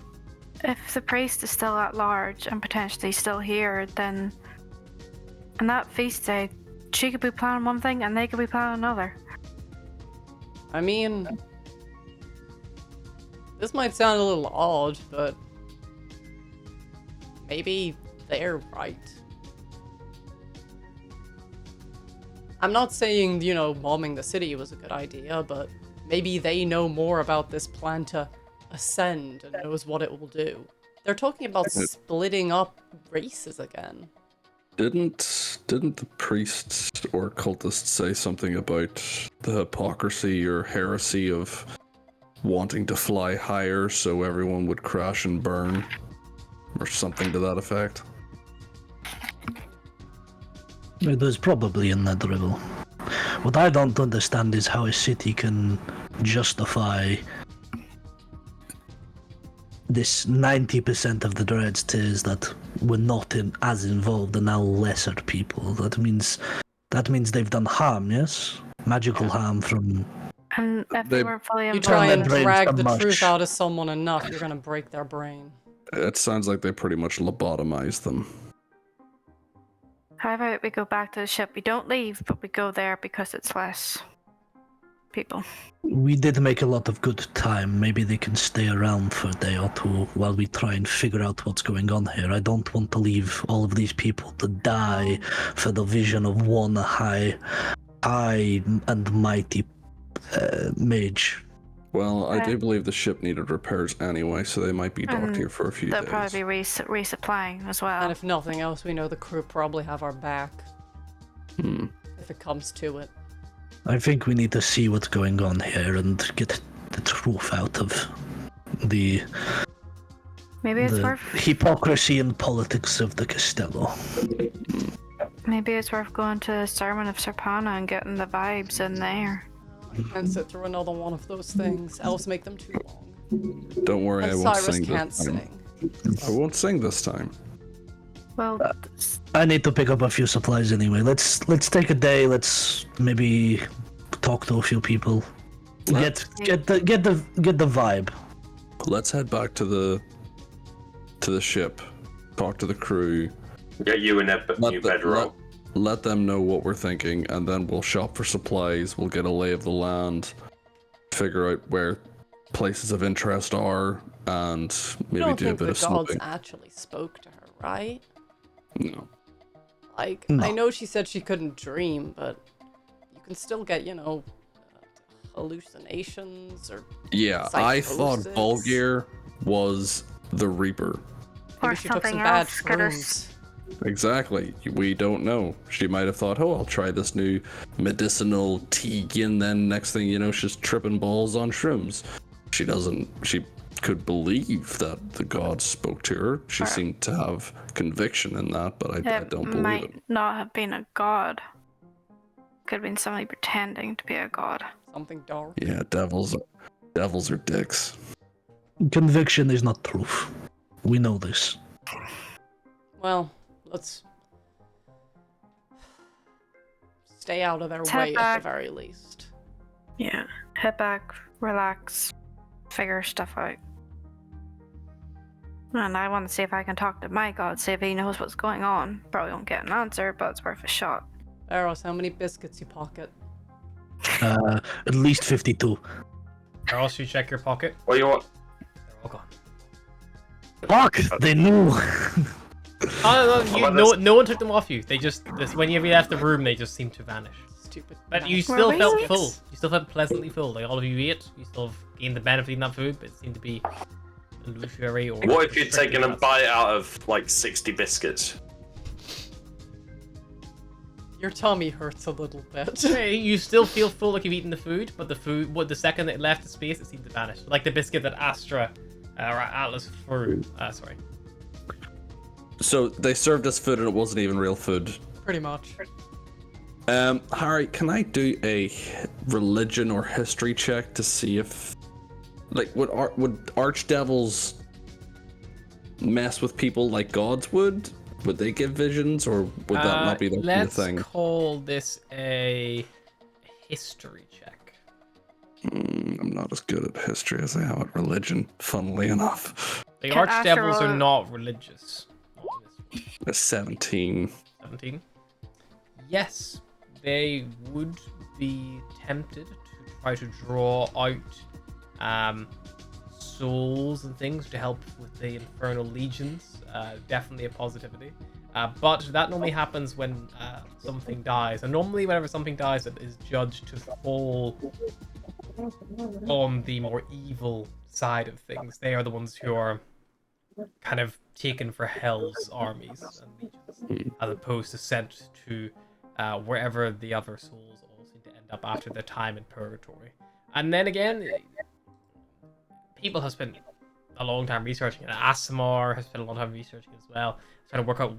if the priest is still at large and potentially still here, then on that feast day, she could be planning one thing and they could be planning another. I mean, this might sound a little odd, but maybe they're right. I'm not saying, you know, bombing the city was a good idea, but maybe they know more about this plan to ascend and knows what it will do. They're talking about splitting up races again. Didn't the priests or cultists say something about the hypocrisy or heresy of wanting to fly higher so everyone would crash and burn? Or something to that effect? It was probably in that riddle. What I don't understand is how a city can justify this 90% of the dreads tiers that were not as involved and now lesser people. That means they've done harm, yes? Magical harm from... And if They- they weren't fully You involved, try and brains drag so the much. truth out of someone enough, you're gonna break their brain. It sounds like they pretty much lobotomized them. how about we go back to the ship? We don't leave, but we go there because it's less people. We did make a lot of good time. Maybe they can stay around for a day or two while we try and figure out what's going on here. I don't want to leave all of these people to die for the vision of one high and mighty mage. Well, I Okay. do believe the ship needed repairs anyway, so they might be docked here for a few They'll days. probably be resupplying as well. And if nothing else, we know the crew probably have our back. Hmm. If it comes to it. I think we need to see what's going on here and get the truth out of the Maybe it's worth hypocrisy and politics of the Castello. going to the Sermon of Serpana and getting the vibes in there. And sit through another one of those things. Elves make them too long. Don't worry, And I won't Cyrus sing can't this time. sing. I won't sing this time. Well, I need to pick up a few supplies anyway. Let's take a day. Let's maybe talk to a few people. Get the vibe. Let's head back to the ship. Talk to the crew. Get you a new bedroll. Let them know what we're thinking, and then we'll shop for supplies. We'll get a lay of the land, figure out where places of interest are, and You maybe don't do a think bit the of gods snooping. actually spoke to her, right? No. Like, No. I know she said she couldn't dream, but you can still get, you know, hallucinations or Yeah, I thought Psychosis. Volgir was the Reaper. or maybe she took something some bad else. Could have shrooms. Exactly. We don't know. She might have thought, oh, I'll try this new medicinal tea, and then next thing you know, she's tripping balls on shrooms. She doesn't. She could believe that the gods spoke to her. She seemed to have conviction in that, but I don't believe might it. not have been a god. Could have been somebody pretending to be a god. Something dark. Yeah, devils are dicks. Conviction is not truth. We know this. Well, let's stay out of their Tap way at back. the very least. Yeah. Head back, relax, figure stuff out. And I want to see if I can talk to my god, see if he knows what's going on. Probably won't get an answer, but it's worth a shot. Eros, how many biscuits you pocket? At least 52. Or else you check your pocket. What do you want? They're all gone. Fuck! They knew! Oh, no, about this? no one took them off you. They just, when you left the room, they just seemed to vanish. Stupid. But you knife. Were still we felt six? full. You still felt pleasantly full. Like all of you ate. You still have gained the benefit of that food, but it seemed to be illusory or. What if you'd restricted taken a enough. bite out of like 60 biscuits? Your tummy hurts a little bit. Hey, you still feel full like you've eaten the food, but the second it left the space, it seemed to vanish. Like the biscuit that Astra or Atlas threw. Sorry. So they served us food and it wasn't even real food. Pretty much. Harry, can I do a religion or history check to see if, like, would archdevils mess with people like gods would? Would they give visions, or would that not be their Let's thing? call this a history check. I'm not as good at history as I am at religion, funnily enough. The Can Asher archdevils are roll- not religious. Not in this one. A 17. 17. Yes, they would be tempted to try to draw out souls and things to help with the infernal legions. Definitely a positivity. But that normally happens when something dies. And normally whenever something dies, it is judged to fall on the more evil side of things. They are the ones who are kind of taken for Hell's armies and legions, as opposed to sent to wherever the other souls all seem to end up after their time in purgatory. And then again, people have spent a long time researching it. Asimar has spent a long time researching as well, trying to work out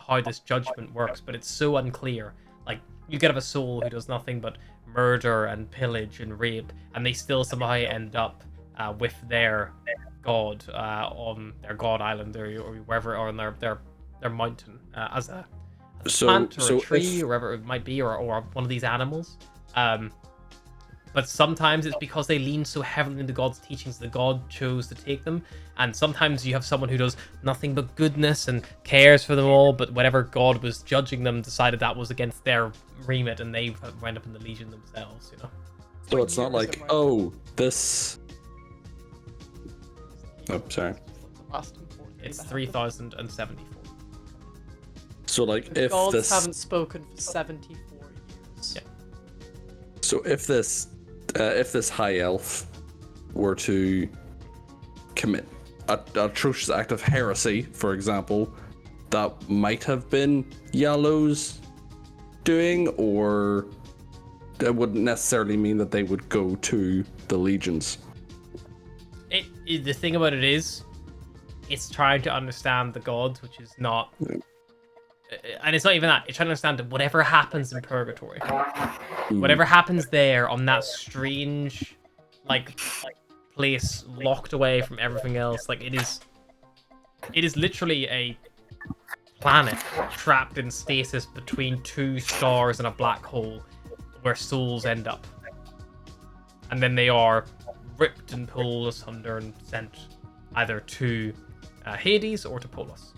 how this judgment works, but it's so unclear. Like, you could have a soul who does nothing but murder and pillage and rape, and they still somehow end up with their god on their god island or wherever, or on their mountain as a plant or a tree or wherever it might be, or one of these animals. But sometimes it's because they lean so heavily into God's teachings that God chose to take them. And sometimes you have someone who does nothing but goodness and cares for them all, but whenever God was judging them, decided that was against their remit, and they went up in the Legion themselves, you know? So it's not like, oh, this... Oh, sorry. It's 3,074. So, like, The if gods this... haven't spoken for 74 years. Yeah. So if this high elf were to commit an atrocious act of heresy, for example, that might have been Yallow's doing, or that wouldn't necessarily mean that they would go to the legions. The thing about it is, it's trying to understand the gods, which is not... And it's not even that. It's trying to understand that whatever happens in purgatory, whatever happens there on that strange, like place locked away from everything else, like it is literally a planet trapped in stasis between two stars and a black hole, where souls end up, and then they are ripped and pulled asunder and sent either to Hades or to Polis.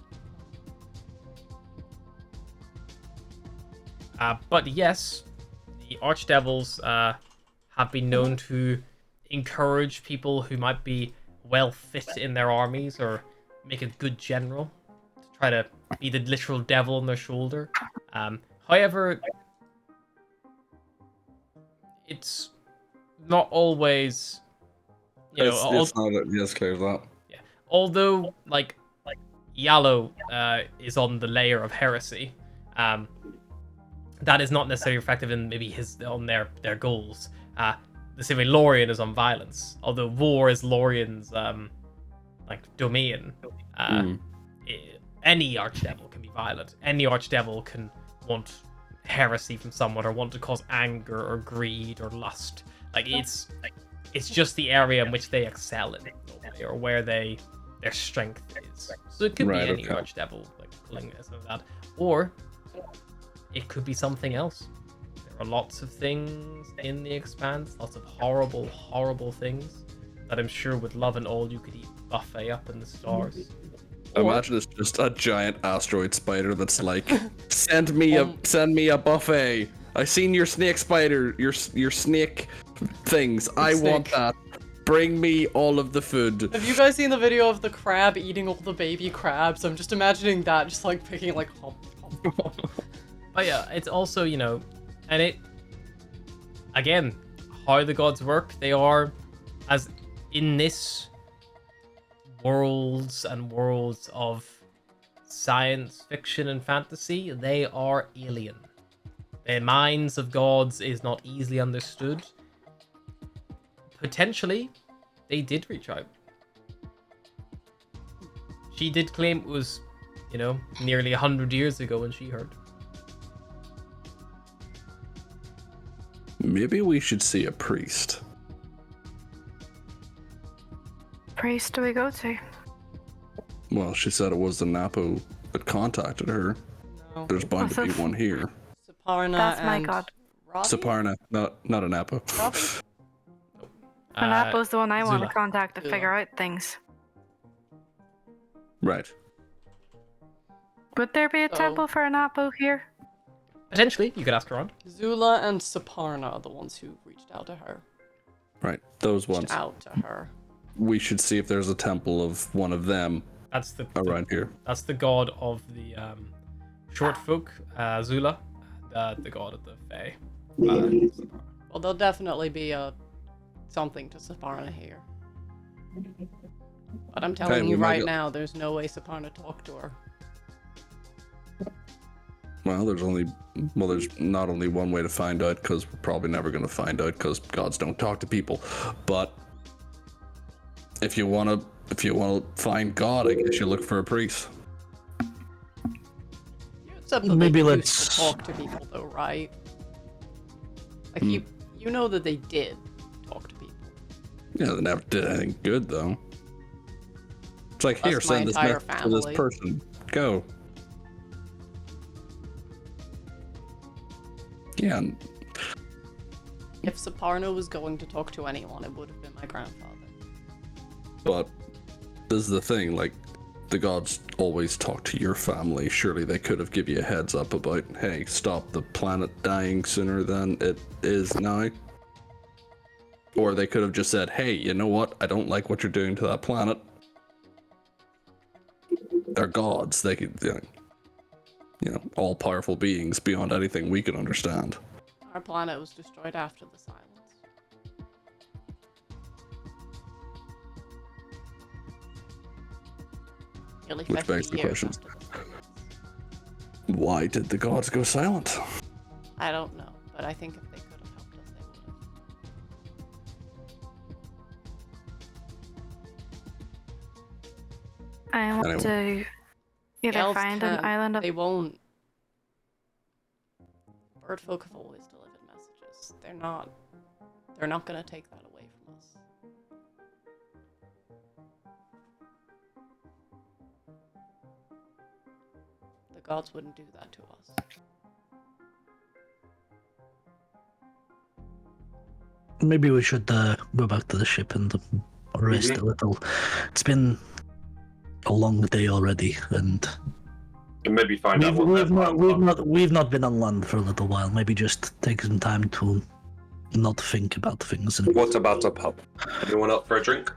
But yes, the archdevils have been known to encourage people who might be well fit in their armies or make a good general to try to be the literal devil on their shoulder. However, it's not always, you know, it's not as clear as that. yeah. Although, like Yallow is on the layer of heresy, that is not necessarily reflective in maybe on their goals. The same way Lorien is on violence, although war is Lorien's like domain. Any archdevil can be violent. Any archdevil can want heresy from someone or want to cause anger or greed or lust. Like it's just the area in which they excel in, or where their strength is. So it could be any archdevil, like pulling something like that, or it could be something else. There are lots of things in the Expanse, lots of horrible, horrible things that I'm sure would love an all-you-could-eat buffet up in the stars. Imagine it's just a giant asteroid spider that's like, send me a buffet. I seen your snake spider, your snake things. I want that. Bring me all of the food. Have you guys seen the video of the crab eating all the baby crabs? I'm just imagining that, just like picking like hop. But yeah, it's also, you know, and it, again, how the gods work, they are, as in this worlds and worlds of science fiction and fantasy, they are alien. The minds of gods is not easily understood. Potentially, they did reach out. She did claim it was, you know, nearly 100 years ago when she heard. Maybe we should see a priest. Priest do we go to? Well, she said it was the Napo that contacted her. No. There's bound to be one here. Saparna That's my and god. Robbie? Saparna, not an Apo. Robbie? And Appo's the one I want to Zula. contact to Zula. figure out things. Right. Would there be a So- temple for an Appo here? Potentially, you could ask around. Zula and Saparna are the ones who reached out to her. Right. Those Reached ones. out to her. We should see if there's a temple of one of them That's the around here. that's the god of the short folk, Zula, the god of the Fae. Well, there'll definitely be something to Saparna here. But I'm telling we you might right go- now, there's no way Saparna talked to her. Well, there's not only one way to find out, because we're probably never going to find out, because gods don't talk to people. But if you want to find God, I guess you look for a priest. You accept that Maybe they used let's- to talk to people, though, right? Like you know that they did talk to people. Yeah, they never did anything good though. It's like, That's here, my send this entire message to this family. person. Go. Yeah, and If Saparna was going to talk to anyone, it would have been my grandfather. but this is the thing, like, the gods always talk to your family. Surely they could have give you a heads up about, hey, stop the planet dying sooner than it is now. Or they could have just said, hey, you know what? I don't like what you're doing to that planet. They're gods. They could, all-powerful beings beyond anything we could understand. Our planet was destroyed after the silence. Nearly Which 50 begs the years question. after the silence. Why did the gods go silent? I don't know, but I think if they could have helped us, they would have. I want Anyway. to either Elves find an can't- island of They won't. Bird folk have always delivered messages. They're not gonna take that away from us. The gods wouldn't do that to us. Maybe we should go back to the ship and rest a little. It's been a long day already, and And maybe find out what their plans are. we've not been on land for a little while. Maybe just take some time to not think about things. And What about a pub? Anyone up for a drink?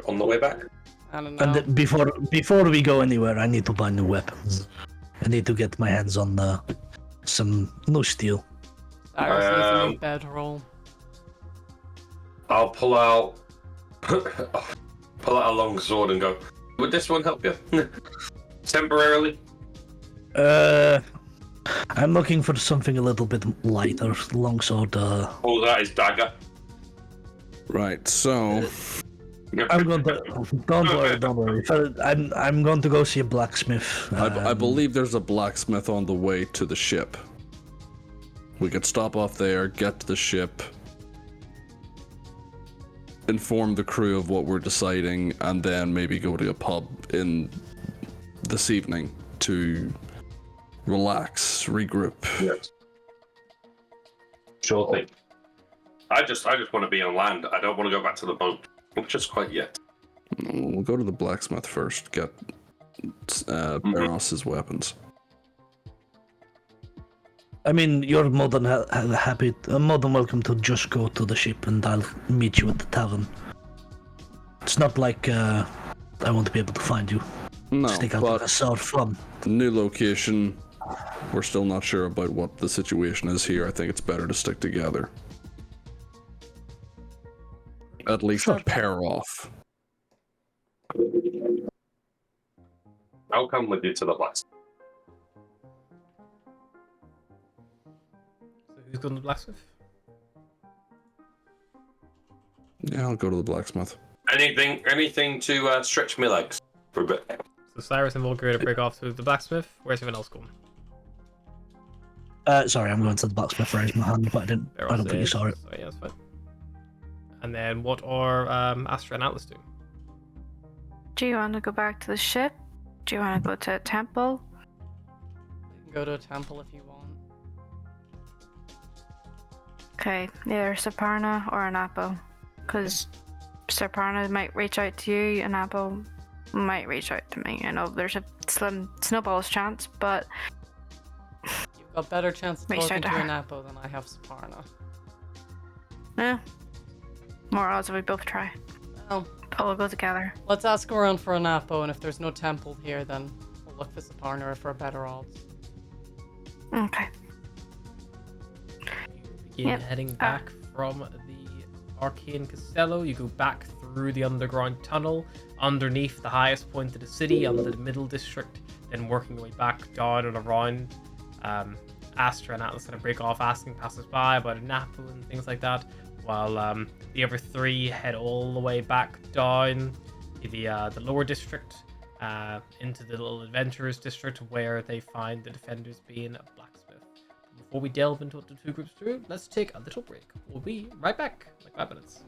On the way back? I don't know. and before we go anywhere, I need to buy new weapons. I need to get my hands on some new steel. Cyrus needs a new Um, bedroll. I'll pull out a long sword and go, would this one help you? Temporarily? I'm looking for something a little bit lighter, longsword. Pull out his dagger. Right, so I'm going to. Don't worry. I'm going to go see a blacksmith. I believe there's a blacksmith on the way to the ship. We could stop off there, get to the ship, inform the crew of what we're deciding, and then maybe go to a pub in this evening to relax, regroup. Yes. Sure thing. I just want to be on land. I don't want to go back to the boat. Just quite yet. We'll go to the blacksmith first, get Baros's weapons. I mean, you're more than more than welcome to just go to the ship, and I'll meet you at the tavern. It's not like I won't be able to find you. No, Stick out like a but sore thumb. new location. We're still not sure about what the situation is here. I think it's better to stick together. At least Sure. pair off. I'll come with you to the blast. So who's going to the blacksmith? Yeah, I'll go to the blacksmith. Anything to stretch my legs for a bit. So Cyrus and Volker are to break off to the blacksmith. Where's everyone else going? Sorry, I'm going to the blacksmith. Raise my hand, but I don't think you saw it. So yeah, that's fine. And then what are Astra and Atlas doing? Do you want to go back to the ship? Do you want to go to a temple? We can go to a temple if you want. Okay, either Saparna or an Apple. Because Saparna might reach out to you, and Apple might reach out to me. I know there's a slim snowball's chance, but You've got better chance of Reach out talking to to her. an Apple than I have Saparna. more odds if we both try. Well, But we'll go together. let's ask around for an Apo, and if there's no temple here, then we'll look for Saparna for better odds. Okay. Begin Yep. heading back from the Arcane Castello. You go back through the underground tunnel, underneath the highest point of the city, under the middle district, then working your way back down and around. Astra and Atlas kind of break off asking passers-by about an apple and things like that, while the other three head all the way back down to the lower district, into the little adventurers district where they find the defenders being a blacksmith. Before we delve into what the two groups do, let's take a little break. We'll be right back, like 5 minutes.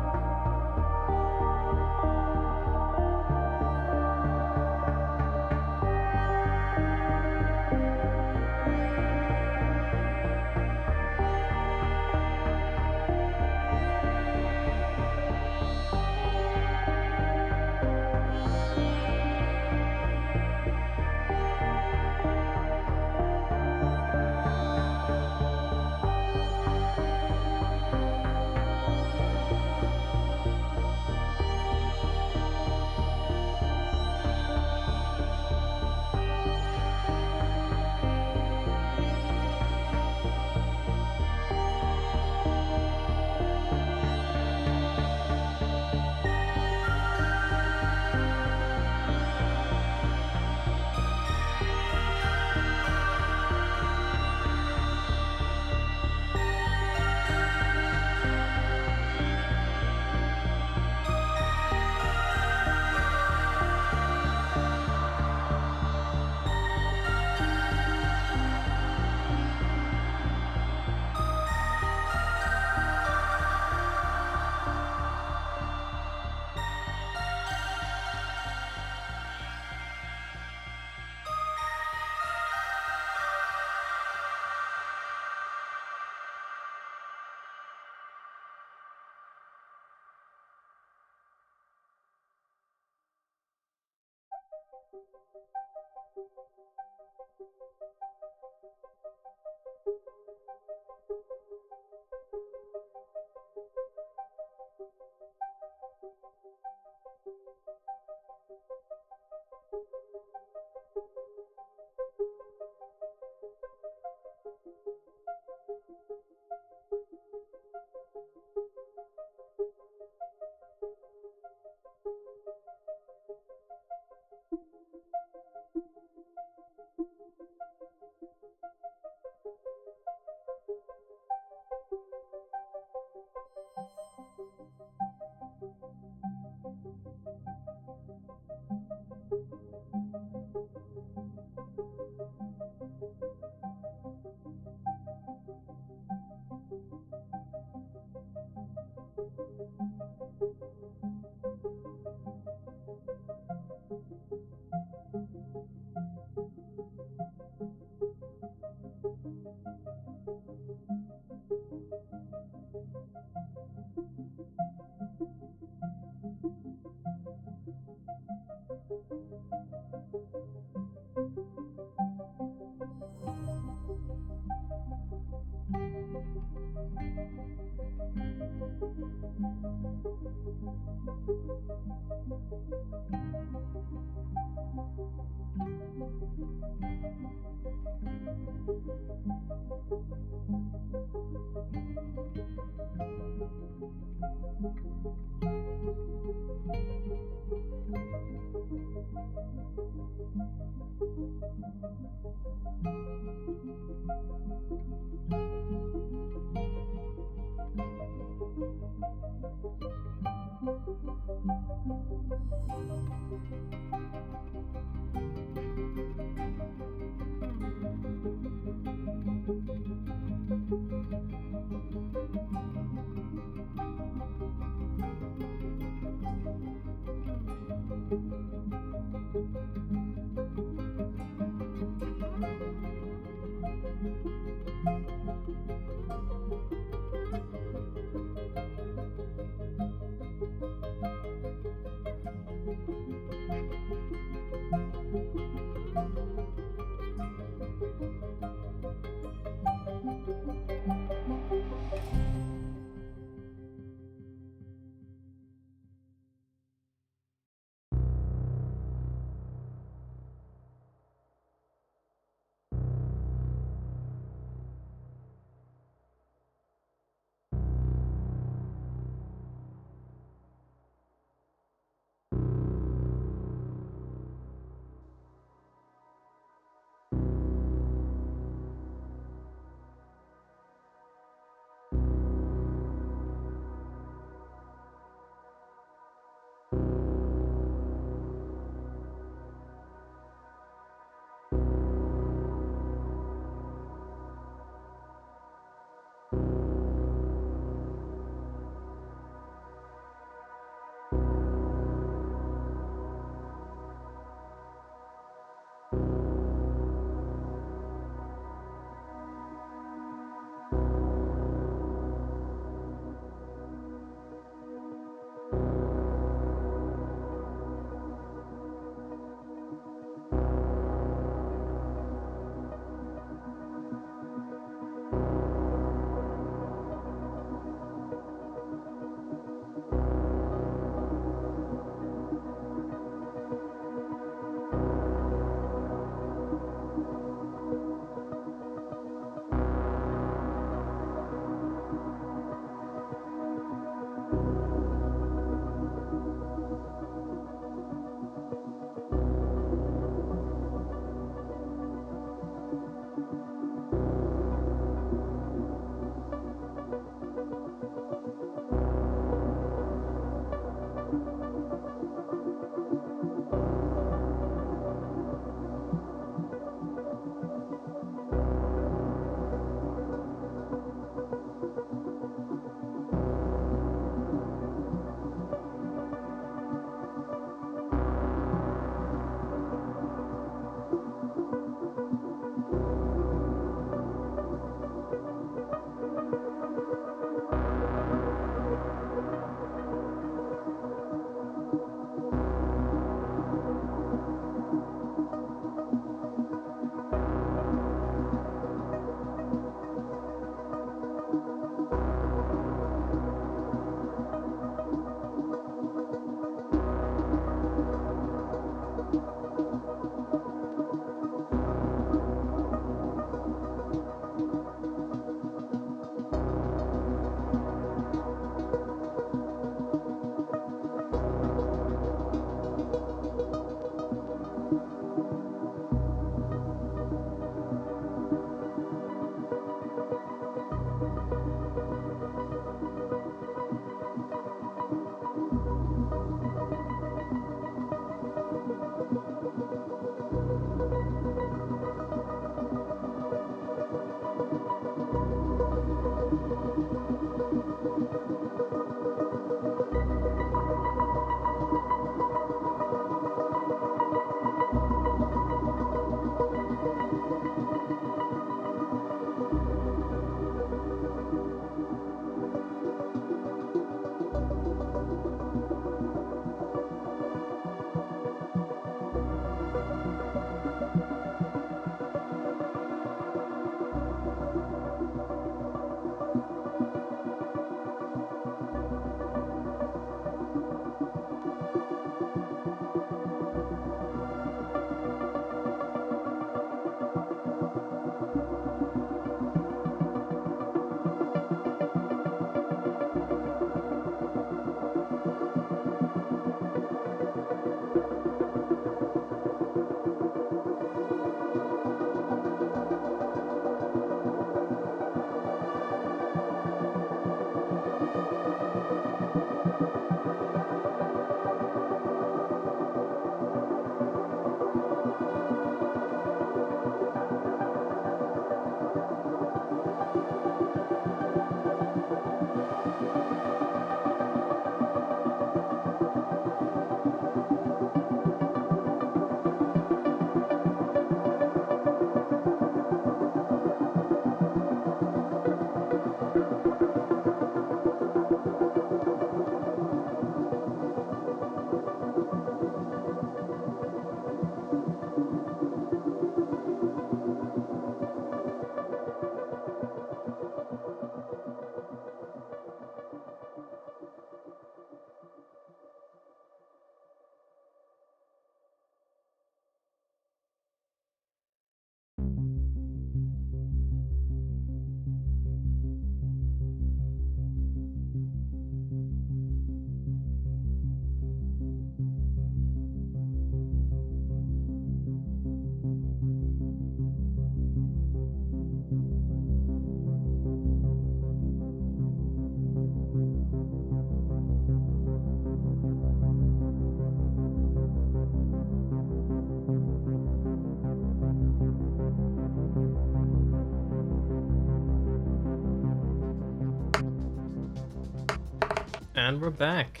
And we're back.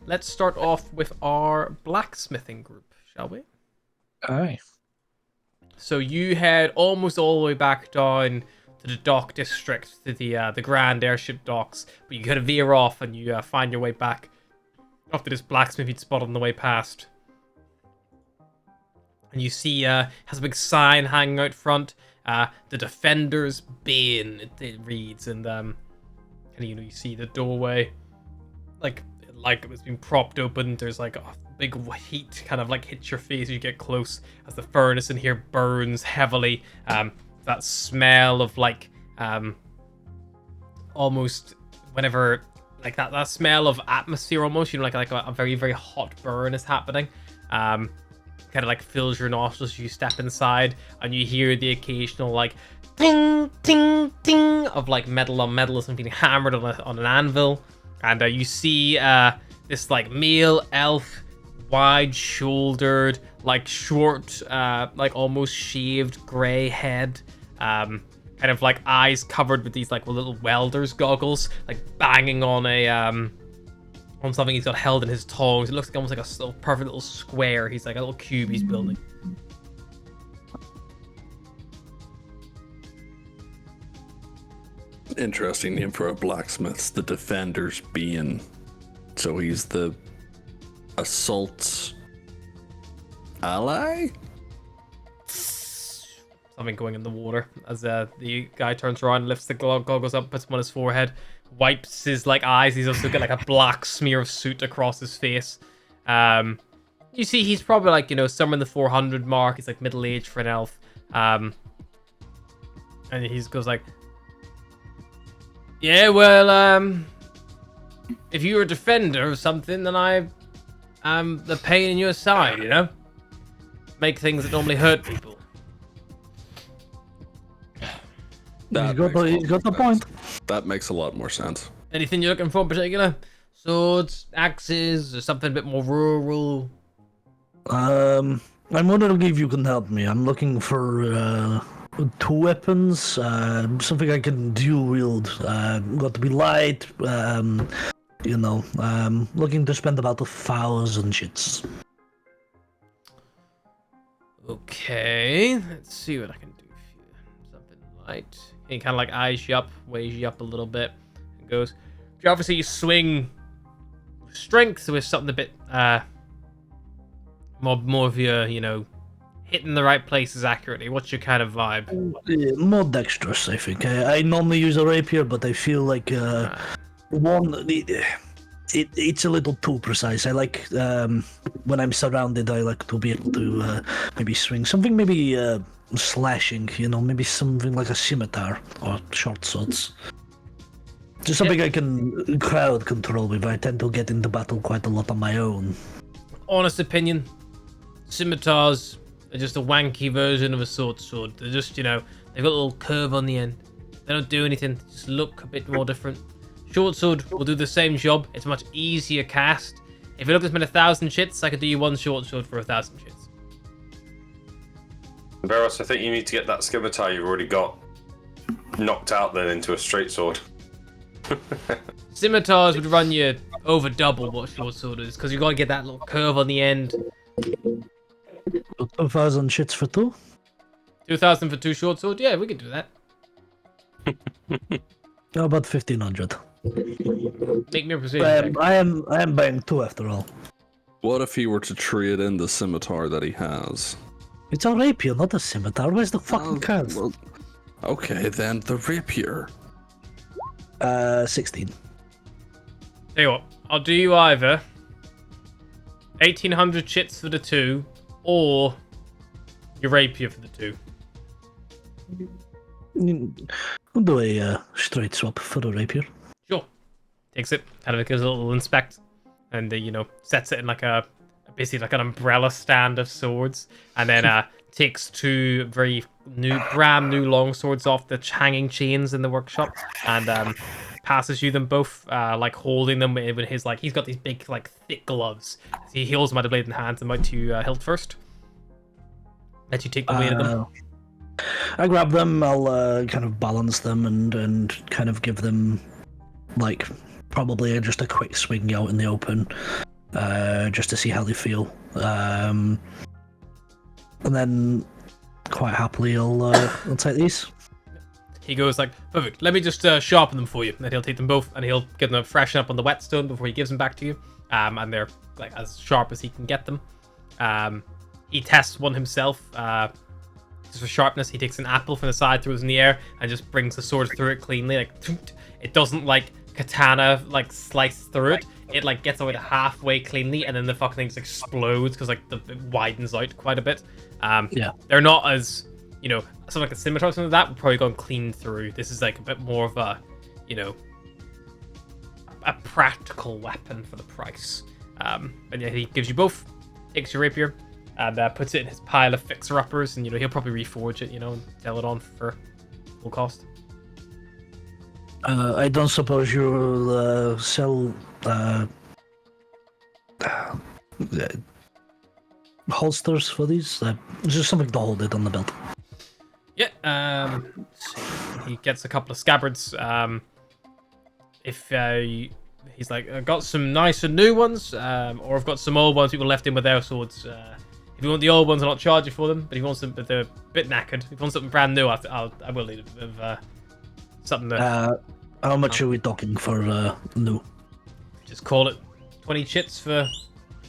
Let's start off with our blacksmithing group, shall we? Aye. So you head almost all the way back down to the dock district, to the grand airship docks, but you kind of veer off and you find your way back up to this blacksmith you'd spot on the way past. And you see has a big sign hanging out front, the Defender's Bane, it reads, and you see the doorway like it's been propped open. There's like a big heat kind of like hits your face as you get close, as the furnace in here burns heavily. That smell of like almost whenever like that smell of atmosphere almost, like a very, very hot burn is happening. Kind of like fills your nostrils as you step inside, and you hear the occasional like ting ting ting of like metal on metal or something being hammered on an anvil. And you see this like male elf, wide-shouldered, like short, like almost shaved gray head, kind of like eyes covered with these like little welder's goggles, like banging on a on something he's got held in his tongs. It looks like almost like a little perfect little square. He's like a little cube he's building. Interesting name for a blacksmith, the Defender's Bane. So he's the assault ally? Something going in the water as the guy turns around, lifts the goggles up, puts them on his forehead, wipes his like eyes. He's also got like a black smear of soot across his face. You see he's probably like, somewhere in the 400 mark. He's like middle-aged for an elf. And he goes like, yeah, well, if you're a defender or something, then I'm the pain in your side, Make things that normally hurt people. He's got the point. That makes a lot more sense. Anything you're looking for in particular? Swords, axes, or something a bit more rural? I'm wondering if you can help me. I'm looking for 2 weapons, something I can dual wield. Got to be light, looking to spend about 1,000 shits. Okay, let's see what I can do for you. Something light. He kind of like eyes you up, weighs you up a little bit, and goes, you obviously swing strength with something a bit more of your, hitting the right places accurately. What's your kind of vibe? More dexterous, I think. I normally use a rapier, but I feel like it's a little too precise. I like when I'm surrounded, I like to be able to maybe swing something, maybe slashing, maybe something like a scimitar or short swords. Just something I can crowd control with. I tend to get into battle quite a lot on my own. Honest opinion, scimitars are just a wanky version of a sword. They're just, they've got a little curve on the end. They don't do anything, they just look a bit more different. Short sword will do the same job. It's a much easier cast. If you look to spend 1,000 shits, I could do you one short sword for 1,000 shits. Veros, I think you need to get that scimitar you've already got knocked out then into a straight sword. Scimitars would run you over double what short sword is, because you've got to get that little curve on the end. 2,000 shits for 2? 2,000 for 2 short sword? Yeah, we could do that. How about 1,500? Make me a precision check. I am buying 2 after all. What if he were to trade in the scimitar that he has? It's a rapier, not a scimitar. Where's the fucking curve? Well, okay, then the rapier. 16. Tell you what, I'll do you either 1,800 shits for the 2, or your rapier for the 2. We'll do a straight swap for the rapier. Sure. Takes it, kind of gives a little inspect, and sets it in like basically like an umbrella stand of swords, and then takes 2 brand new long swords off the hanging chains in the workshop, and passes you them both, like holding them with his he's got these big thick gloves. So he holds them out of blade and hands them out to you, hilt first. Let you take the weight of them. I grab them. I'll kind of balance them and kind of give them probably just a quick swing out in the open, just to see how they feel. And then quite happily I'll take these. He goes like, perfect, let me just sharpen them for you. And then he'll take them both and he'll get them freshen up on the whetstone before he gives them back to you. And they're like as sharp as he can get them. He tests one himself. Just for sharpness, he takes an apple from the side, throws it in the air, and just brings the sword through it cleanly. Like, it doesn't like katana like slice through it. It like gets away to halfway cleanly, and then the fucking thing just explodes because like it widens out quite a bit. Yeah. They're not as, you know, something like a scimitar or something like that would probably go clean through. This is like a bit more of a, you know, a practical weapon for the price. And yeah, he gives you both, takes your rapier, and puts it in his pile of fixer-uppers, and, you know, he'll probably reforge it, you know, and sell it on for full cost. I don't suppose you'll sell holsters for these? Just something to hold it on the belt. Yeah, let's see. He gets a couple of scabbards. If he's like, I've got some nicer new ones, or I've got some old ones people left in with their swords. If you want the old ones, I'll not charge you for them. But if you want them, but they're a bit knackered. If you want something brand new, I will need a bit of something. How much are we talking for new? Just call it 20 chits for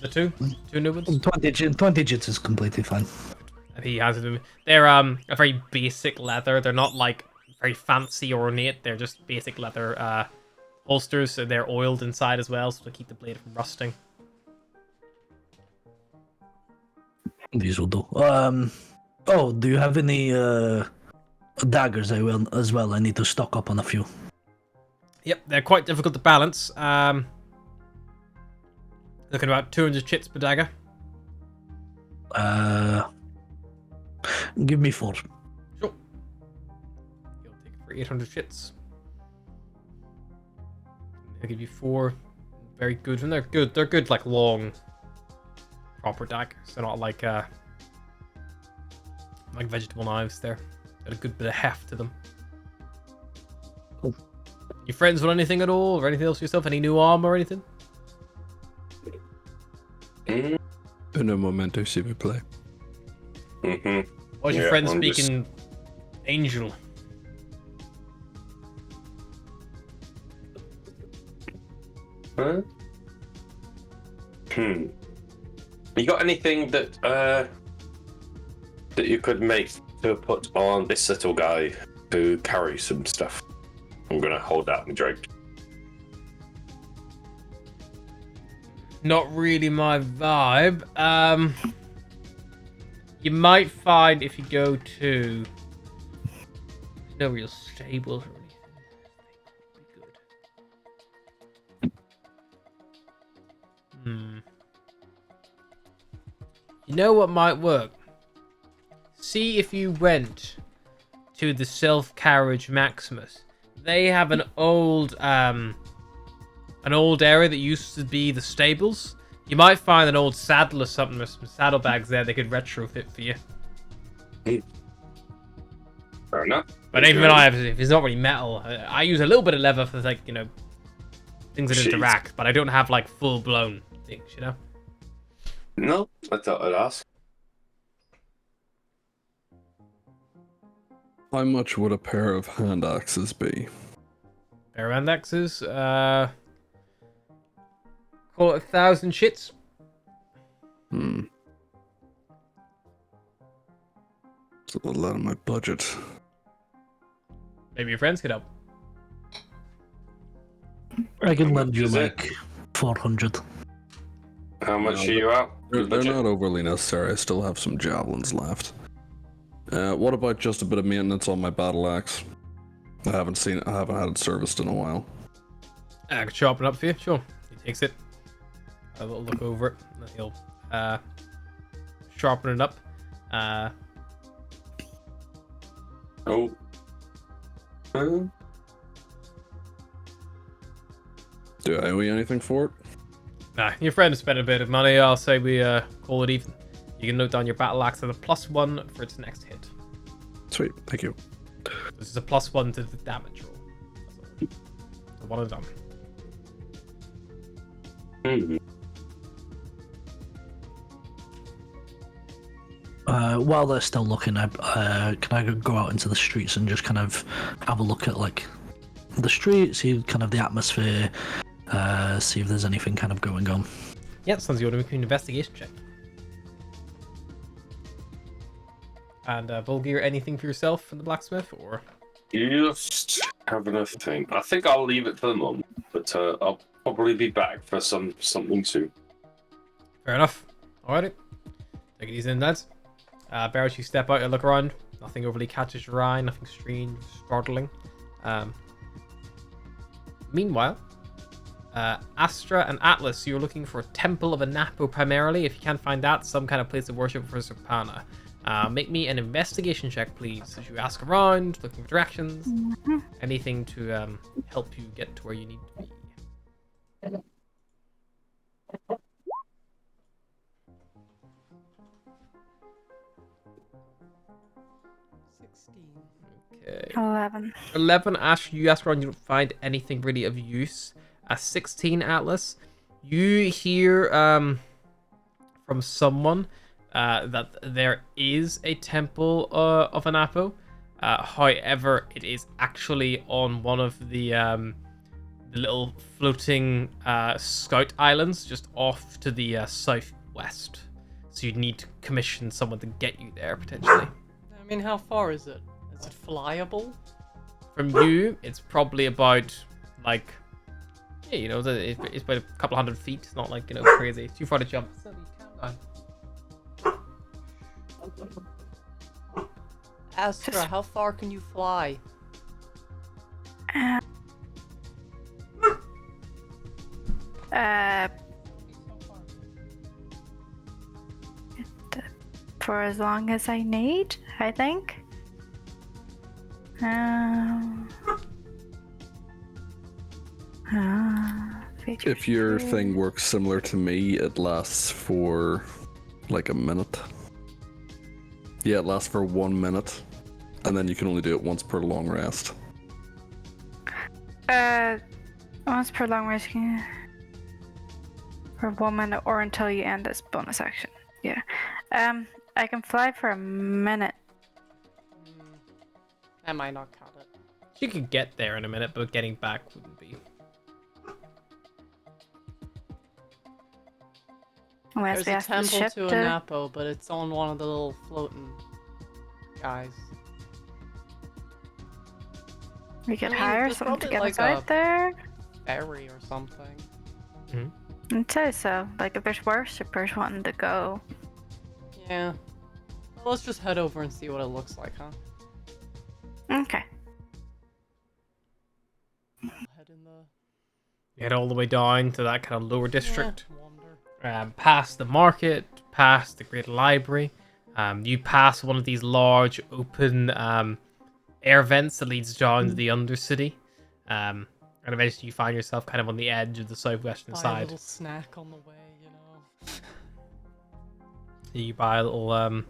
the two new ones. 20 jits is completely fine. And he has them. They're a very basic leather. They're not like very fancy or ornate. They're just basic leather holsters. And they're oiled inside as well, so to keep the blade from rusting. These will do. Do you have any daggers as well? I need to stock up on a few. Yep, they're quite difficult to balance. Looking about 200 chits per dagger. Give me 4. Sure. You'll take it for 800 chits. I'll give you 4. Very good. And they're good. They're good, like long, proper daggers. They're not like vegetable knives. They're got a good bit of heft to them. Cool. You friends with anything at all, or anything else yourself? Any new armor or anything? Un momento, s'il vous plaît. Why's your friend speaking angel? Huh? You got anything that that you could make to put on this little guy to carry some stuff? I'm gonna hold out my drink. Not really my vibe. You might find if you go to no real stables or anything. Be good. You know what might work? See if you went to the Self-Carriage Maximus. They have an old area that used to be the stables. You might find an old saddle or something with some saddlebags there they could retrofit for you. Fair enough. But even when if it's not really metal, I use a little bit of leather for like, you know, things that Jeez. interact, but I don't have like full blown things, you know? No, I thought I'd ask. How much would a pair of hand axes be? Pair of hand axes, call it 1,000 chits. It's a little out of my budget. Maybe your friends could help. I can lend you is it? like 400. How much are you out? They're not overly necessary. I still have some javelins left. What about just a bit of maintenance on my battle axe? I haven't had it serviced in a while. I could sharpen it up for you, sure. He takes it, a little look over it, and then he'll sharpen it up. Oh. Do I owe you anything for it? Nah, your friend spent a bit of money. I'll say we call it even. You can note down your battle axe as a +1 for its next hit. Sweet, thank you. This is a +1 to the damage roll. So one and done. Hmm. While they're still looking, can I go out into the streets and just kind of have a look at like the streets, see kind of the atmosphere, see if there's anything kind of going on. Yeah, sounds you want to make an investigation check. And Volgir, anything for yourself in the blacksmith, or? Just having a think. I think I'll leave it for the moment, but I'll probably be back for something soon. Fair enough. Alrighty. Take it easy then, lads. Barrett, you step out and look around. Nothing overly catches your eye, nothing strange, startling. Meanwhile, Astra and Atlas, you're looking for a Temple of Anapo primarily. If you can't find that, some kind of place of worship for Serpana. Make me an investigation check, please, as you ask around, looking for directions, anything to help you get to where you need to be. Okay. 11. 11, Ash, you ask around, you don't find anything really of use. 16, Atlas, you hear from someone that there is a temple of Anapo. However, it is actually on one of the little floating scout islands just off to the southwest. So you'd need to commission someone to get you there, potentially. I mean, how far is it? Is it flyable? From you, it's probably about, like, yeah, you know, it's about a couple hundred feet. It's not like, you know, crazy. Too far to jump. Astra, how far can you fly? For as long as I need, I think. If your thing works similar to me, it lasts for like a minute. Yeah, it lasts for 1 minute, and then you can only do it once per long rest. Once per long rest, for 1 minute or until you end this bonus action. Yeah. I can fly for a minute. I might not cut it. You could get there in a minute, but getting back wouldn't be. Unless There's we a have to temple ship to Anapo, but it's on one of the little floating guys. We could I mean, hire there's someone to probably get us like out there. Ferry or something. I'd say so. Like, if there's worshippers wanting to go. Yeah. Well, let's just head over and see what it looks like, huh? Okay. Head in the... You head all the way down to that kind of lower district. Yeah, wander. Past the market, past the great library. You pass one of these large open air vents that leads down to the Undercity. And eventually you find yourself kind of on the edge of the southwestern Buy a side. little snack on the way, you know. You buy a little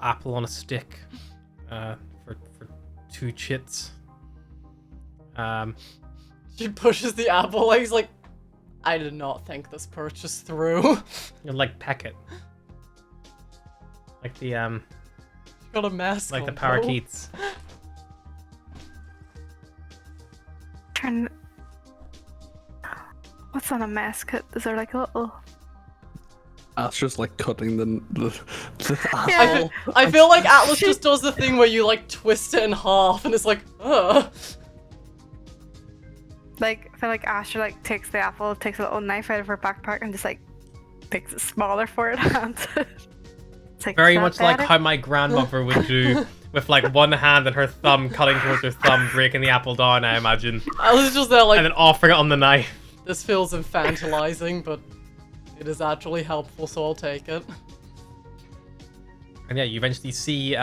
apple on a stick for 2 chits. She pushes the apple, like, he's like, I did not think this purchase through. You like peck it. Like the Got a mask like on, the though. parakeets. Turn. What's on a mascot? Is there like a little? That's just like cutting the Yeah. apple. I feel like Atlas just does the thing where you like twist it in half and it's like, ugh. Like, I feel like Asher like takes the apple, takes a little knife out of her backpack, and just like makes it smaller for it. It's like, Very "Is that much like better?" how my grandmother would do with like one hand and her thumb cutting towards her thumb, breaking the apple down, I imagine. Atlas is just there like, And then offering it on the knife. this feels infantilizing, but it is actually helpful, so I'll take it. And yeah, you eventually see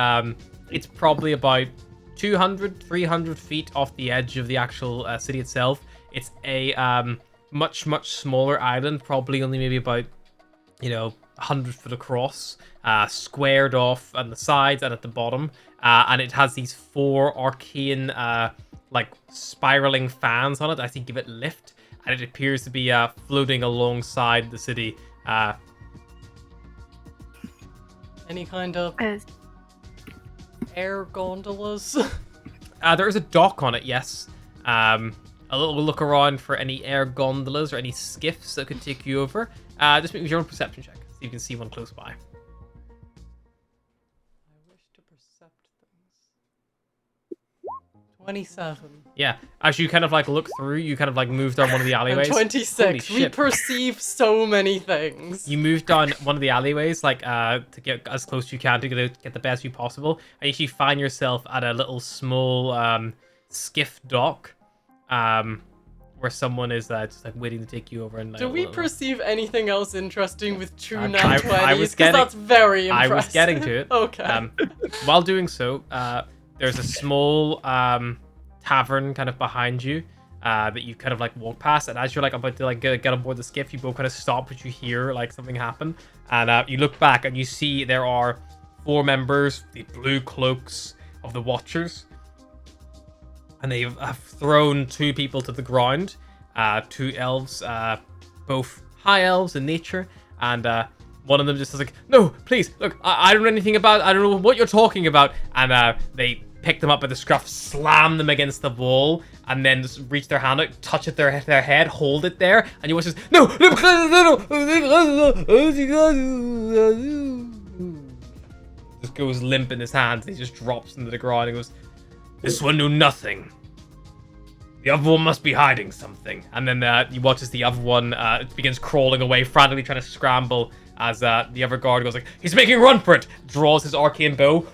it's probably about 200, 300 feet off the edge of the actual city itself. It's a much smaller island, probably only maybe about, 100 foot across, squared off on the sides and at the bottom. And it has these 4 arcane, like spiraling fans on it that actually give it lift. and it appears to be floating alongside the city. Any kind of air gondolas? There is a dock on it, yes. A little look around for any air gondolas or any skiffs that could take you over. Just make me your own perception check, so you can see one close by. I wish to percept things. 27. Yeah, as you kind of like look through, you kind of like move down one of the And alleyways. 26. Holy We shit. perceive so many things. You move down one of the alleyways, like to get as close as you can to get the best view possible, and you actually find yourself at a little small skiff dock, where someone is just like waiting to take you over. And like, Do we perceive anything else interesting with two I- nat 20s? I was 'Cause getting- that's very I impressive. was getting to it. Okay. While doing so, there's a small tavern kind of behind you that you kind of like walk past, and as you're like about to like get on board the skiff, you both kind of stop, but you hear like something happen, and you look back and you see there are 4 members, the blue cloaks of the Watchers, and they have thrown 2 people to the ground, 2 elves, both high elves in nature, and one of them just says like, "No, please, look, I don't know anything about, I don't know what you're talking about," and they pick them up by the scruff, slam them against the wall, and then just reach their hand out, touch it their head, hold it there, and you watch this, "No, just goes limp in his hands, and he just drops into the ground and goes, "This one knew nothing. The other one must be hiding something." And then you watch as the other one begins crawling away, frantically trying to scramble, as the other guard goes like, "He's making a run for it!" Draws his arcane bow,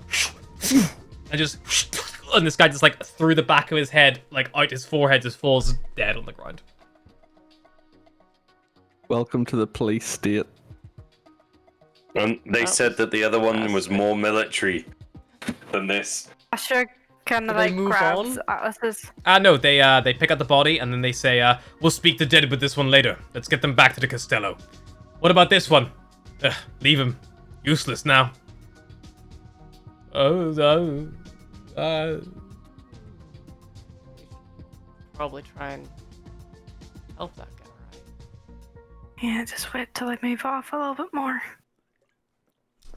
and just, and this guy just like through the back of his head, like out his forehead, just falls dead on the ground. Welcome to the police state. And they said that the other one was more military than this. Asher kind Do of they like move grabs on? Atlas's. No, they pick up the body and then they say, "We'll speak the dead with this one later. Let's get them back to the Castello. What about this one? Leave him. Useless now." Probably try and help that guy, right? Yeah, just wait till I move off a little bit more.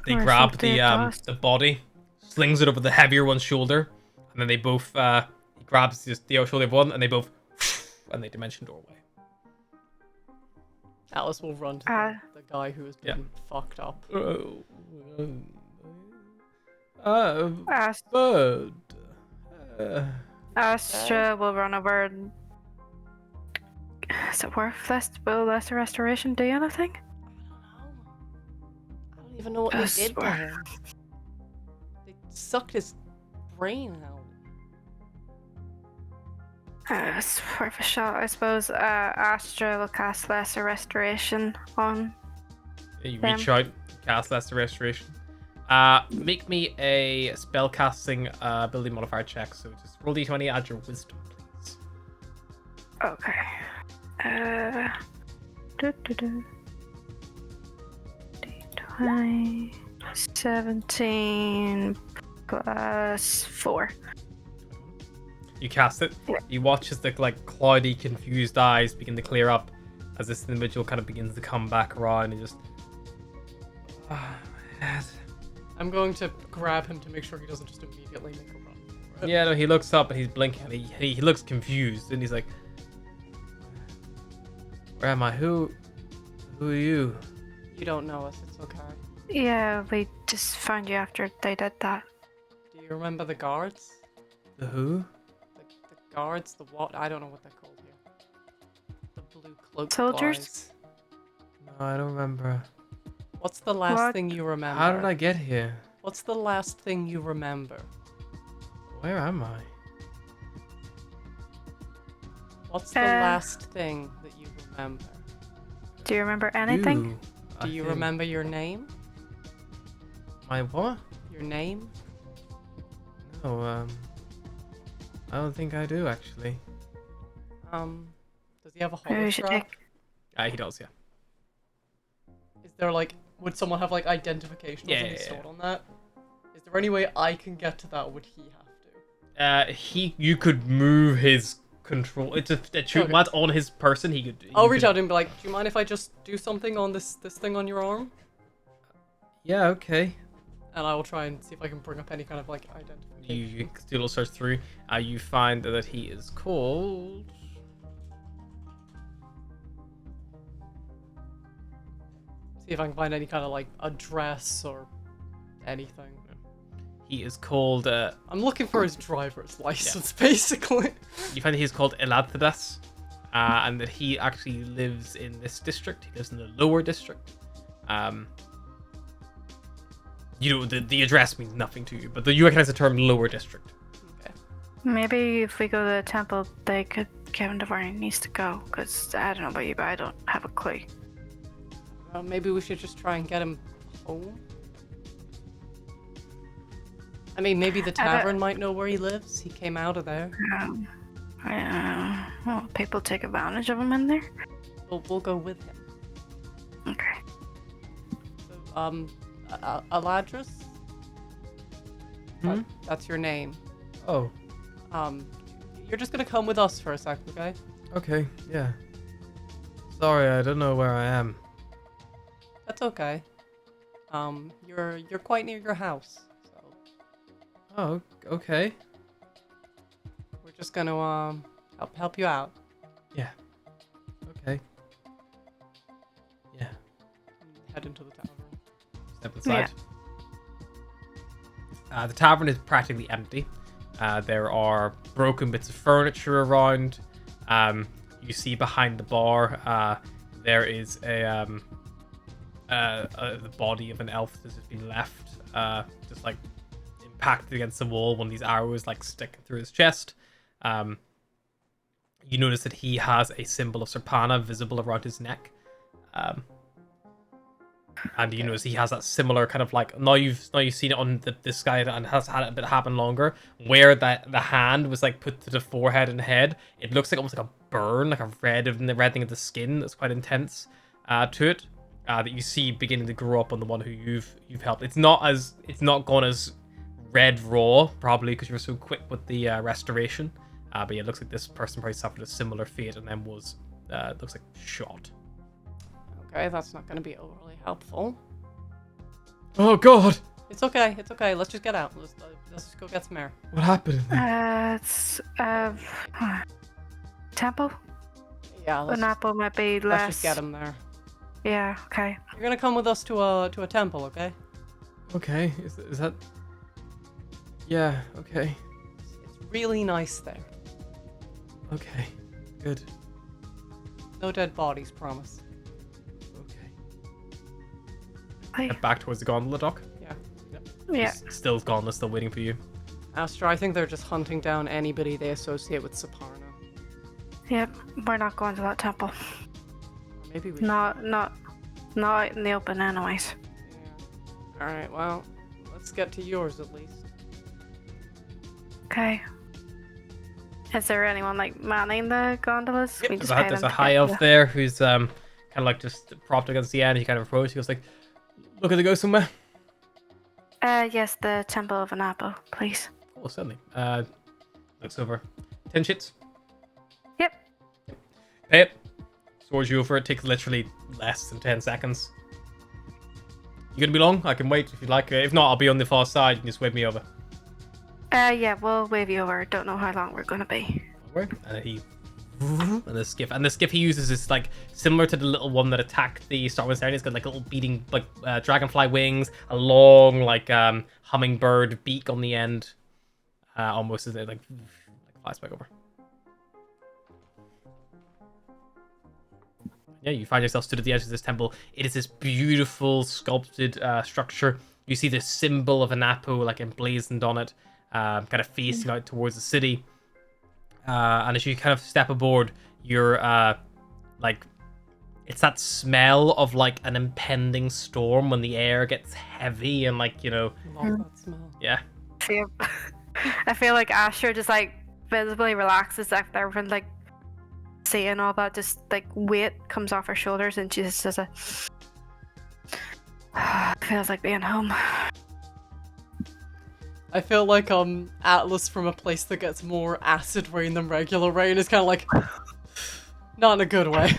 They Or grab something across. the body, slings it over the heavier one's shoulder, and then they both he grabs the shoulder of one, and they both and they dimension doorway. Alice will run to the guy who has been fucked up. Bird. Astra will run over and... Is it worth less? Will lesser restoration do anything? I don't even know what they I did to swear. him. They sucked his brain out. It's worth a shot, I suppose. Astra will cast lesser restoration on... You reach out, cast lesser restoration. Make me a spellcasting ability modifier check. So just roll d20, add your wisdom, please. Okay. D20, 17 plus 4. You cast it. Yeah. You watch as the like cloudy, confused eyes begin to clear up as this individual kind of begins to come back around and just. I'm going to grab him to make sure he doesn't just immediately make a run for it. Yeah, no, he looks up and he's blinking and he looks confused and he's like, "Where am I? Who are you?" You don't know us, it's okay. Yeah, we just found you after they did that. Do you remember the guards? The who? The guards, the what? I don't know what they're called here. The blue cloak Soldiers? guys. No, I don't remember. What's the last What? thing you remember? How did I get here? What's the last thing you remember? Where am I? What's the last thing that you remember? Do you remember anything? You, Do I you think. remember your name? My what? Your name? No, I don't think I do actually. Does he have a Maybe we should holostrap? take... He does, yeah. Is there like, would someone have like identification or Yeah, something yeah, stored on that? Is there any way I can get to that, or would he have to? You could move his control. It's a what's on his person. I'll reach out and be like, "Do you mind if I just do something on this thing on your arm?" Yeah. Okay. And I will try and see if I can bring up any kind of like identification. You do a little search through. You find that he is called. See if I can find any kind of like address or anything. He is called. I'm looking for his driver's license, basically. You find that he's called Eladthadas, and that he actually lives in this district. He lives in the lower district. You know, the address means nothing to you, but you recognize the term lower district. Okay. Maybe if we go to the temple, they could give him to where he needs to go. Because I don't know about you, but I don't have a clue. Maybe we should just try and get him home. I mean, maybe the tavern might know where he lives. He came out of there. Well, people take advantage of him in there. We'll go with him. Okay. So, Aladris? That's your name. Oh. You're just gonna come with us for a sec, okay? Okay. Yeah. Sorry, I don't know where I am. That's okay. You're quite near your house, so Oh. Okay. we're just gonna help you out. Yeah. Okay. Yeah. Head into the tavern. Step inside. The tavern is practically empty. There are broken bits of furniture around. You see behind the bar, there is the body of an elf that has been left, just like impacted against the wall. One of these arrows like sticking through his chest. You notice that he has a symbol of Serpana visible around his neck. And you notice he has that similar kind of like now you've seen it on this guy and has had it a bit happen longer, where that the hand was like put to the forehead and head. It looks like almost like a burn, like a red thing of the skin that's quite intense to it. That you see beginning to grow up on the one who you've helped. It's not gone as red raw, probably because you were so quick with the restoration. But yeah, it looks like this person probably suffered a similar fate and then was looks like shot. Okay, that's not gonna be overly helpful. Oh God! It's okay. Let's just get out. Let's just go get some air. What happened? It's temple. Yeah, An apple might be let's less. just get him there. Yeah. Okay. You're gonna come with us to a temple, okay? Okay, is that? Yeah. Okay. It's really nice there. Okay. Good. No dead bodies, promise. Hey. Head back towards the gondola dock. Yeah. Yeah. Still gondola, still waiting for you. Astra, I think they're just hunting down anybody they associate with Saparna. Yep. We're not going to that temple. Maybe we. Not out in the open, anyways. Yeah. All right. Well, let's get to yours at least. Okay. Is there anyone like manning the gondolas? Yep, We just there's pay them a to high get elf the- there who's kind of like just propped against the end. He kind of approaches. He goes like, "Looking to go somewhere?" Yes, the temple of an apple, please. Oh, certainly. Looks over. 10 shits. Yep. Pay it. Swords you over. It takes literally less than 10 seconds. You gonna be long? I can wait if you'd like. If not, I'll be on the far side. You can just wave me over. Yeah, we'll wave you over. Don't know how long we're gonna be. And then he and the skiff he uses is like similar to the little one that attacked the Star Wars area. It's got like little beating like dragonfly wings, a long like hummingbird beak on the end, almost as it like flies back over. Yeah, you find yourself stood at the edge of this temple. It is this beautiful sculpted structure. You see the symbol of an apple like emblazoned on it, kind of facing out towards the city. And as you kind of step aboard, you're like, it's that smell of like an impending storm when the air gets heavy and like, you know, Love that smell. yeah. I feel like Asher just like visibly relaxes after everyone like seeing all that, just like weight comes off her shoulders and she just says feels like being home. I feel like Atlas from a place that gets more acid rain than regular rain is kind of like not in a good way.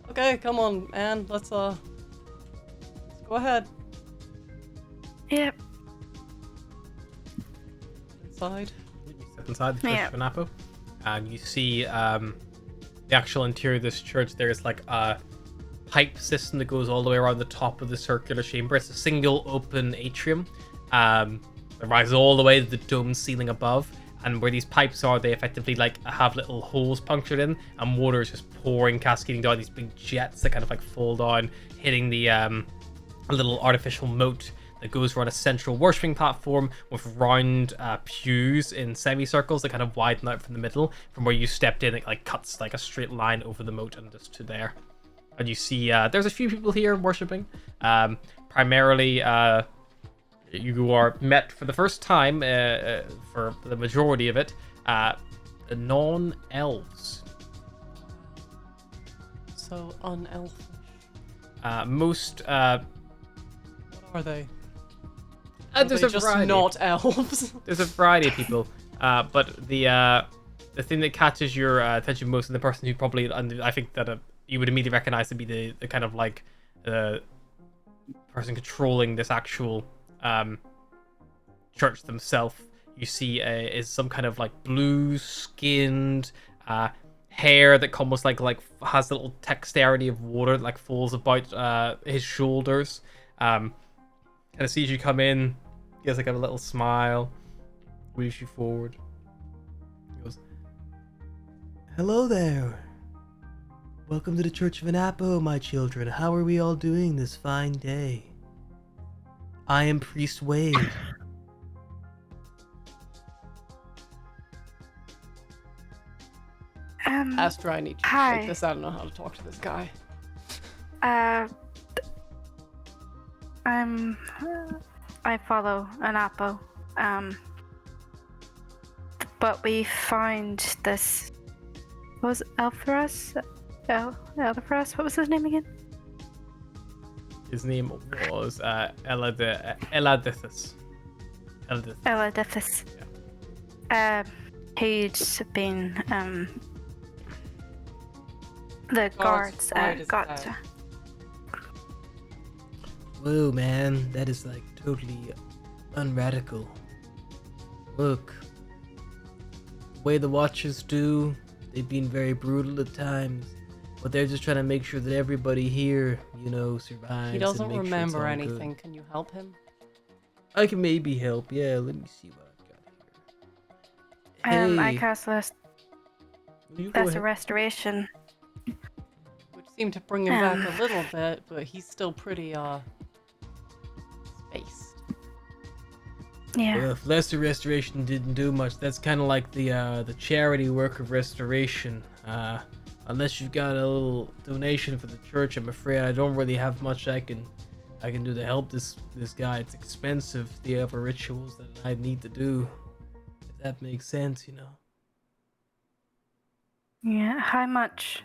Okay, come on, Anne. Let's go ahead. Yep. Inside. You step inside the Church Yeah. of Anapo, and you see the actual interior of this church. There's like a pipe system that goes all the way around the top of the circular chamber. It's a single open atrium that rises all the way to the dome ceiling above. And where these pipes are, they effectively like have little holes punctured in, and water is just pouring, cascading down these big jets that kind of like fall down, hitting the a little artificial moat that goes around a central worshipping platform with round pews in semicircles that kind of widen out from the middle. From where you stepped in, it like cuts like a straight line over the moat and just to there. And you see there's a few people here worshipping. Primarily, you are met for the first time, for the majority of it, non-elves. So unelfish. Most What are they? there's Are a they just variety. not elves? There's a variety of people, but the thing that catches your attention most, and the person who probably, and I think that you would immediately recognize to be the kind of like person controlling this actual church themselves, you see is some kind of like blue skinned hair that almost like has a little dexterity of water that like falls about his shoulders. Kind of sees you come in, gives like a little smile, moves you forward. He goes, "Hello there. Welcome to the Church of Anapo, my children. How are we all doing this fine day? I am Priest Wade." Astra, I need you to Hi. take this. I don't know how to talk to this guy. I follow Anapo. But we find this. What was it, Elpharos? Elpharos? What was his name again? His name was Eladithus. Eladithus. He'd been the guards right as got. that. Whoa, man, that is like totally unradical. Look, the way the Watchers do, they've been very brutal at times, but they're just trying to make sure that everybody here, you know, survives. He and doesn't make sure it's remember all anything. good. Can you help him? I can maybe help. Yeah, let me see what I've got here. I Hey, cast you go Lesser ahead. Restoration. Which seemed to bring him back a little bit, but he's still pretty spaced. Yeah. Well, if Lesser Restoration didn't do much, that's kind of like the charity work of restoration. Unless you've got a little donation for the church, I'm afraid I don't really have much I can do to help this guy. It's expensive, the other rituals that I need to do. If that makes sense, you know. Yeah. How much?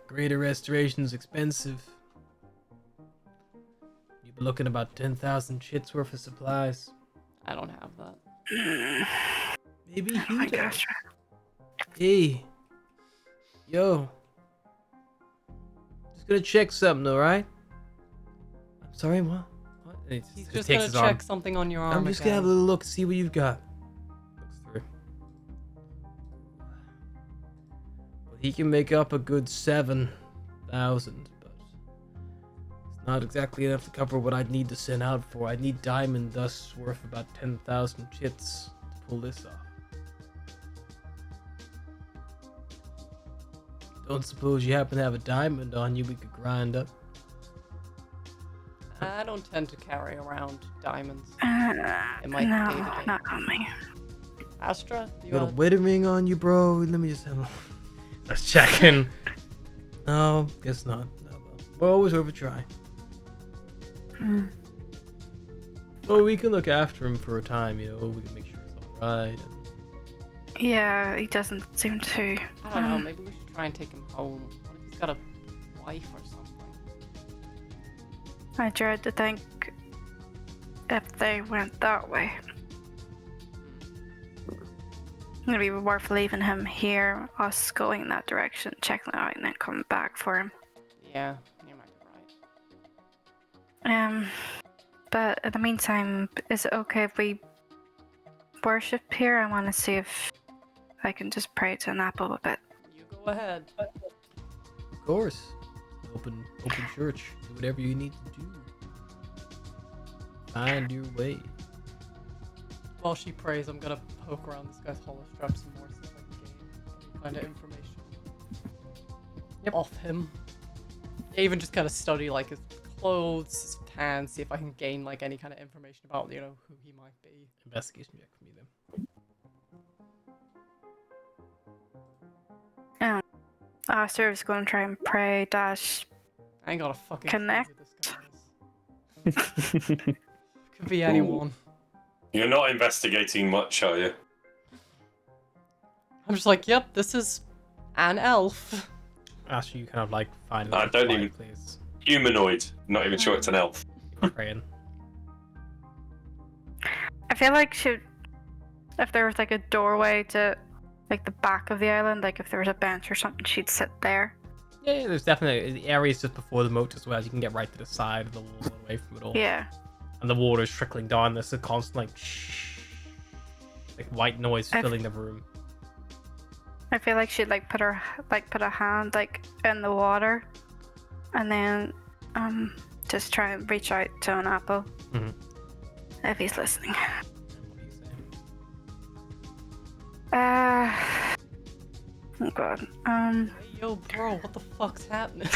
Greater Restoration's expensive. You'd be looking about 10,000 chits worth of supplies. I don't have that. Maybe Oh he my does. gosh. Hey. Yo. Just gonna check something, alright? I'm sorry, what? What? And he He's just just takes gonna his check arm. something on your arm. I'm just gonna have a again. little look, see what you've got. Looks through. Well, he can make up a good 7,000, but it's not exactly enough to cover what I'd need to send out for. I'd need diamond dust worth about 10,000 chits to pull this off. Don't suppose you happen to have a diamond on you we could grind up? I don't tend to carry around diamonds. No, might day-to-day. not on me. Astra, you Got a wedding ring on you, bro? Let me just have a... Let's check in. No, guess not. No, well, always worth a try. Mm. Well, we can look after him for a time, you know. We can make sure he's alright. Yeah, he doesn't seem to. I don't know. Maybe we should try and take him home. What if he's got a wife or something? I dread to think if they went that way. It'd be worth leaving him here, us going in that direction, checking it out, and then coming back for him. Yeah, you might be right. But in the meantime, is it okay if we worship here? I want to see if I can just pray to an apple a bit. You go ahead. Of course. Open church. Do whatever you need to do. Find your way. While she prays, I'm gonna poke around this guy's hollow strap some more, see if I can gain any kind of information off him. Yeah, even just kind of study like his clothes, his hands, see if I can gain like any kind of information about, you know, who he might be. Investigation check for me then. Aster is going to try and pray dash. I ain't got a fucking Connect. clue who this guy is. Could be anyone. You're not investigating much, are you? I'm just like, yep, this is an elf. Aster, you kind of like find I a don't quiet even- place. Humanoid. Not even sure it's an elf. Praying. I feel like if there was like a doorway to like the back of the island, like if there was a bench or something, she'd sit there. Yeah, there's definitely the areas just before the moat as well. You can get right to the side of the wall, away from it all. Yeah. And the water's trickling down. There's a constant like shh, like white noise filling the room. I feel like she'd like put a hand like in the water, and then just try and reach out to an apple if he's listening. What do you say? Oh god. Hey, yo, bro, what the fuck's happening?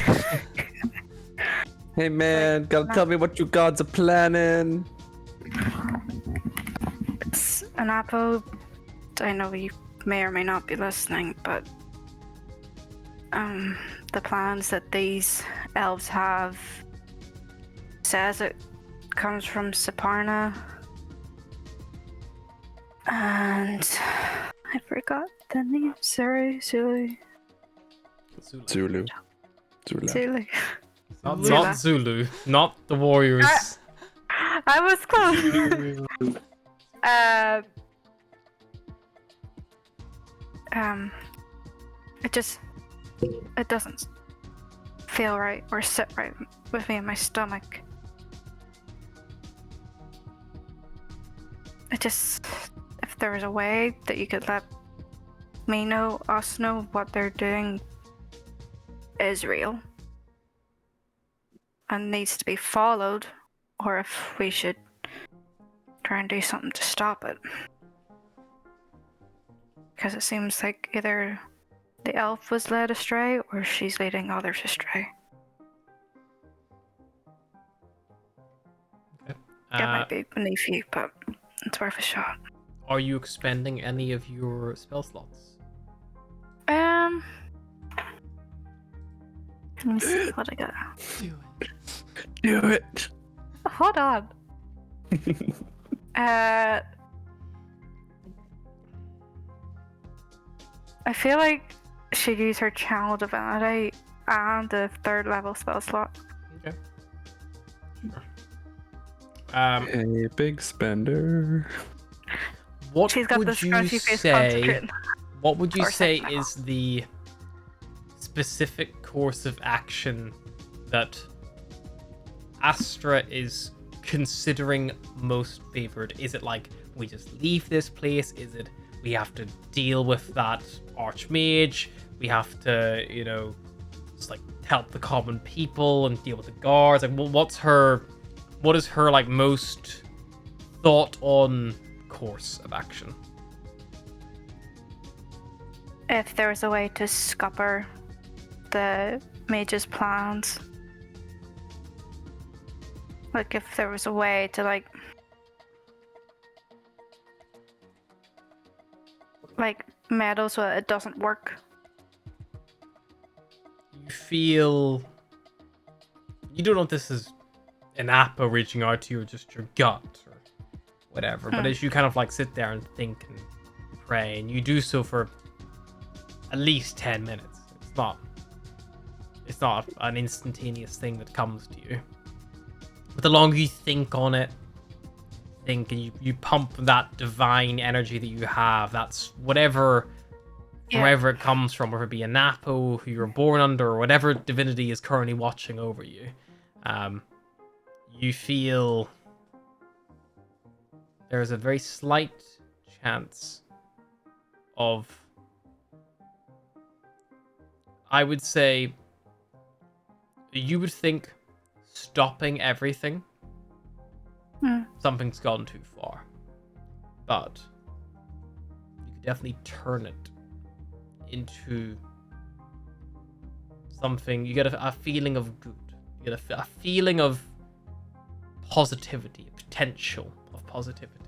Hey man, gotta tell me what you gods are planning. It's an apple. I know you may or may not be listening, but the plans that these elves have says it comes from Saparna, and I forgot the name. Sorry, Zulu. Zulu. Zulu. Not Zulu, not the warriors. I was close. It doesn't feel right or sit right with me in my stomach. If there was a way that you could let us know what they're doing is real and needs to be followed, or if we should try and do something to stop it. Because it seems like either the elf was led astray or she's leading others astray. Okay. It might be beneath you, but it's worth a shot. Are you expending any of your spell slots? Let me see what I got. Do it. Do it. Hold on. I feel like she'd use her channel divinity and the 3rd level spell slot. Okay. Sure. A big spender. What She's got would the you scrunchy face say? concentrating. What would you Or say second level. is the specific course of action that Astra is considering most favored? Is it like we just leave this place? Is it we have to deal with that archmage? We have to, just like help the common people and deal with the guards? Like, what is her like most thought on course of action? If there was a way to scupper the mage's plans. Like if there was a way to like meddle so that it doesn't work. You feel you don't know if this is an Appa reaching out to you or just your gut or whatever, but as you kind of like sit there and think and pray, and you do so for at least 10 minutes. It's not an instantaneous thing that comes to you. But the longer you think on it, and you pump that divine energy that you have, that's whatever, wherever it comes from, whether it be a Napo, who you were born under, or whatever divinity is currently watching over you, you feel there's a very slight chance of, I would say, you would think stopping everything, something's gone too far. But you could definitely turn it into something. You get a feeling of good. You get a feeling of positivity, a potential of positivity.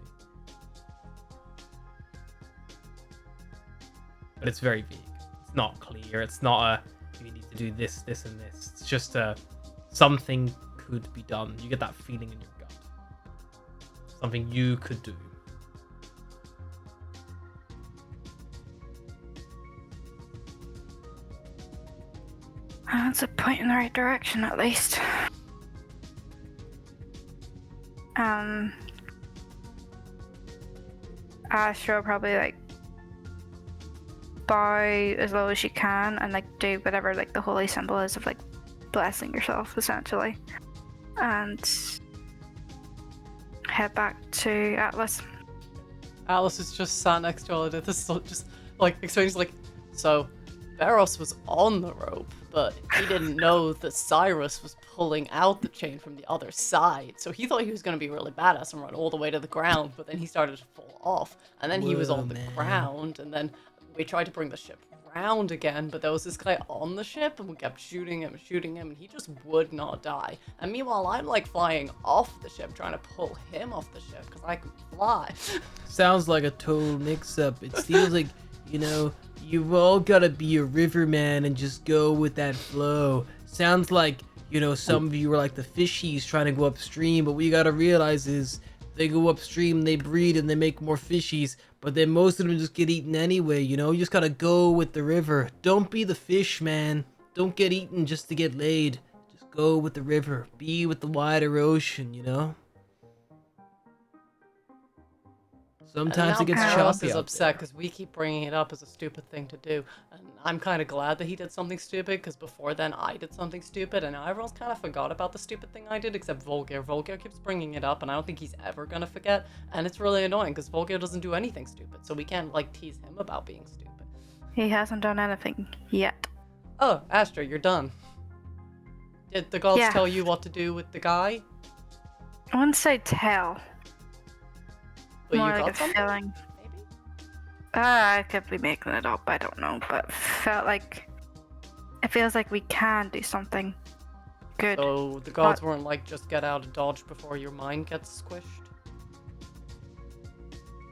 But it's very vague. It's not clear. It's not a, you need to do this, this, and this. It's just something could be done. You get that feeling in your gut. Something you could do. That's a point in the right direction, at least. Astra will probably like bow as low as she can and like do whatever like the holy symbol is of like blessing yourself essentially, and head back to Atlas. Alice is just sat next to Alida. This is just like explaining, like, so Barros was on the rope, but he didn't know that Cyrus was pulling out the chain from the other side. So he thought he was going to be really badass and run all the way to the ground, but then he started to fall off. And then he was on the ground, and then we tried to bring the ship round again, but there was this guy on the ship, and we kept shooting him, and he just would not die. And meanwhile, I'm like flying off the ship, trying to pull him off the ship, because I can fly. Sounds like a total mix-up. It feels like, you know, you've all gotta be a riverman and just go with that flow. Sounds like, you know, some of you are like the fishies trying to go upstream, but what you gotta realize is they go upstream, they breed, and they make more fishies, but then most of them just get eaten anyway, you know? You just gotta go with the river. Don't be the fish, man. Don't get eaten just to get laid. Just go with the river. Be with the wider ocean, you know? Sometimes it gets choppy is out upset because we keep bringing it up as a stupid thing to do, and I'm kind of glad that he did something stupid, because before then I did something stupid, and now everyone's kind of forgot about the stupid thing I did, except Volgair. Volgair keeps bringing it up, and I don't think he's ever gonna forget, and it's really annoying because Volgair doesn't do anything stupid, so we can't like tease him about being stupid. He hasn't done anything yet. Oh, Astra, you're done. Did the gods tell you what to do with the guy? I wouldn't say tell. But More you like got a something? feeling. Maybe? I could be making it up, I don't know, but felt like it feels like we can do something good. So the gods weren't like, just get out of dodge before your mind gets squished?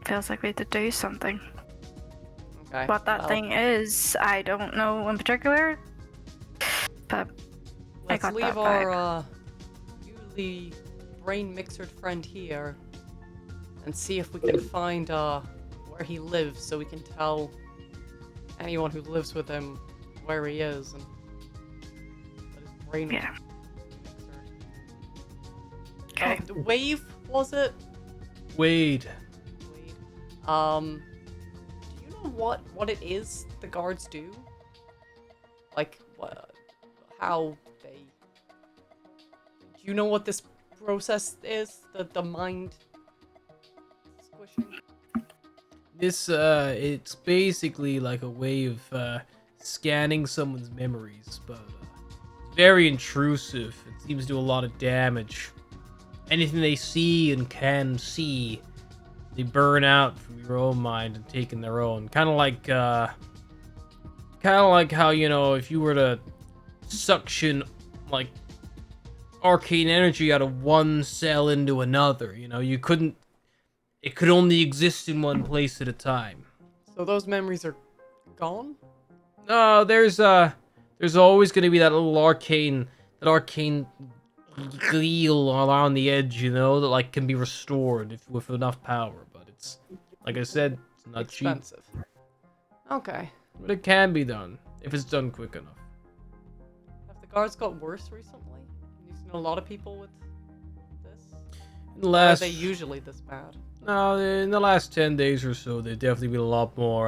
Feels like we have to do something. Okay. What that thing is, I don't know in particular, but I Let's got leave that our newly brain mixered friend here and see if we can find where he lives, so we can tell anyone who lives with him where he is and that his brain Yeah. mixered. Okay. Wave, was it? Wade. Wade. Do you know what it is the guards do? Like, how they... Do you know what this process is? The mind squishing? This, it's basically like a way of scanning someone's memories, but it's very intrusive. It seems to do a lot of damage. Anything they see and can see, they burn out from your own mind and take in their own. Kind of like how, you know, if you were to suction like arcane energy out of one cell into another, you know, you couldn't. It could only exist in one place at a time. So those memories are gone? No, there's always going to be that little arcane gleal around the edge, you know, that like can be restored with enough power. But it's, like I said, it's not Expensive. cheap. Okay. But it can be done if it's done quick enough. Have the guards got worse recently? You've seen a lot of people with In the Or are last, they usually this bad? no, in the last 10 days or so, they've definitely been a lot more,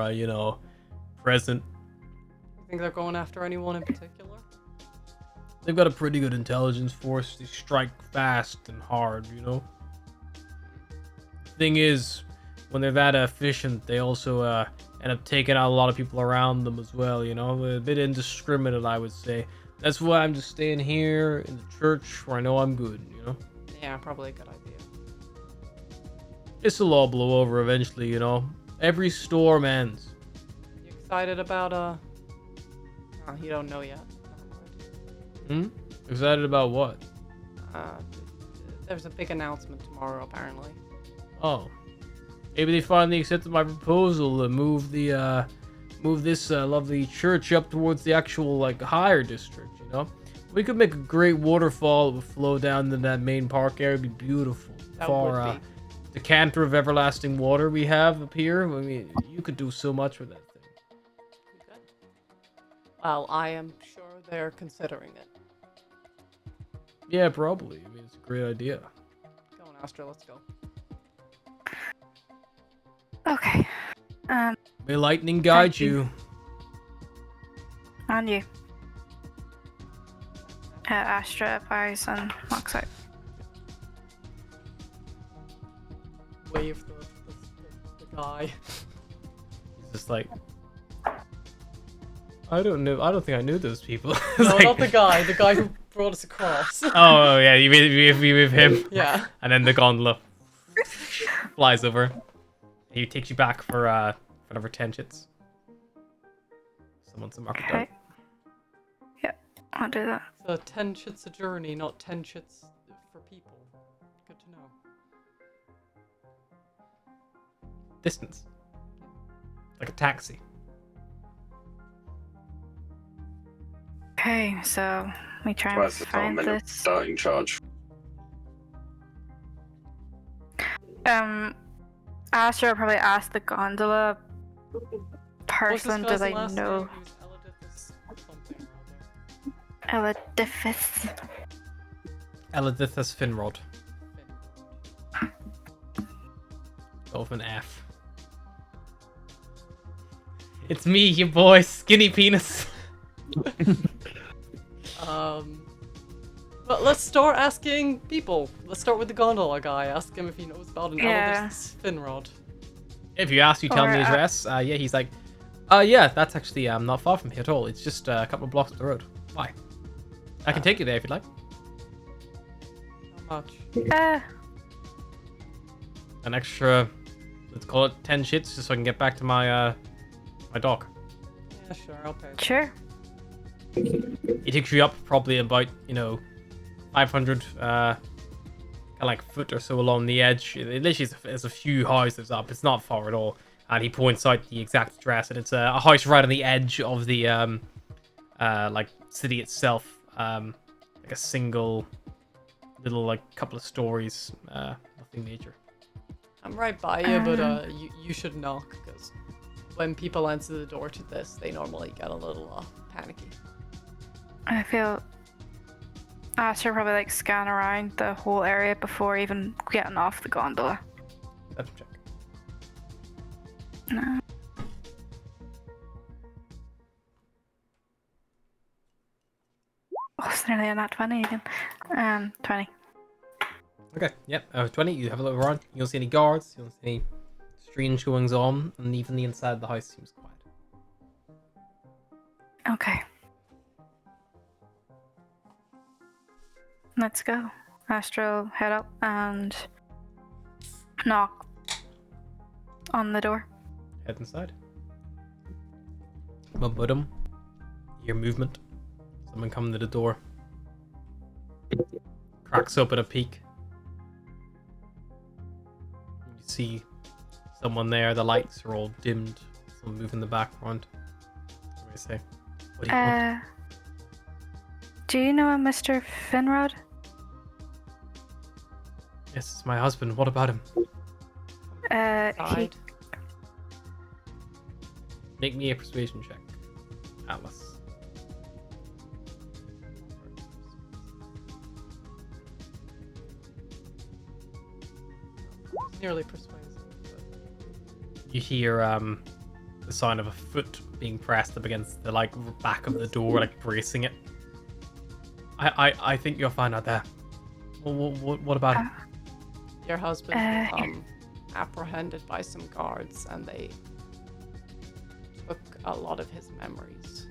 present. You think they're going after anyone in particular? They've got a pretty good intelligence force. They strike fast and hard, Thing is, when they're that efficient, they also end up taking out a lot of people around them as well, A bit indiscriminate, I would say. That's why I'm just staying here in the church where I know I'm good, Yeah, probably a good idea. This'll all blow over eventually, Every storm ends. You excited about Oh, you don't know yet. Never mind. Excited about what? There's a big announcement tomorrow, apparently. Oh. Maybe they finally accepted my proposal to move this lovely church up towards the actual, higher district, We could make a great waterfall that would flow down into that main park area. It'd be beautiful. That For would be. the canter of everlasting water we have up here, I mean, you could do so much with that thing. Good. Well, I am sure they're considering it. Yeah, probably. I mean, it's a great idea. Go on, Astra, let's go. Okay. May lightning guide you. On you. Astra, buys, and walks out. Wave the guy. He's just like, I don't know. I don't think I knew those people. It's No, like- not the guy who brought us across. Oh yeah, you with him. Yeah. And then the gondola flies over. He takes you back for another 10 chits. Someone's a market Okay. Yep, I'll do that. So 10 chits a journey, not 10 chits for people. Good to know. Distance. Like a taxi. Okay, so we try and Twice the find time and this. dying charge. Astra will probably ask the gondola What's this person, do guy's they last know name? He was Elidithus something or other. Elidifus? Elidithus Finrod. Go with an F. It's me, your boy, Skinny Penis. But let's start asking people. Let's start with the gondola guy. Ask him if he knows about an Yeah. Elidithus Finrod. If you ask, you tell Or, me the address. Yeah, he's like, yeah, that's actually not far from here at all. It's just a couple of blocks up the road. Why? I can take you there if you'd like. How much? An extra, let's call it 10 shits, just so I can get back to my my dock. Yeah, sure, I'll pay. Sure. It takes you up probably about 500 kind of like foot or so along the edge. It literally is a few houses up. It's not far at all. And he points out the exact address, and it's a house right on the edge of the like city itself. Like a single little couple of stories. Nothing major. I'm right by you, but you should knock, because when people answer the door to this, they normally get a little panicky. I feel Astra probably scan around the whole area before even getting off the gondola. That's a check. No. Oh, it's nearly a nat 20 again. 20. Okay, yep. 20. You have a look around. You don't see any guards. You don't see any strange goings on, and even the inside of the house seems quiet. Okay. Let's go. Astro, head up and knock on the door. Head inside. Bottom. Hear movement. Someone coming to the door. Cracks open a peek. You see someone there. The lights are all dimmed. Someone moving in the background. What do I say? What do you want? Do you know a Mr. Finrod? Yes, it's my husband. What about him? He Side. Make me a persuasion check. Atlas. nearly persuasive. But... You hear the sign of a foot being pressed up against the like back of the door, like bracing it. I think you'll find out there. What about it? Your husband was apprehended by some guards, and they took a lot of his memories.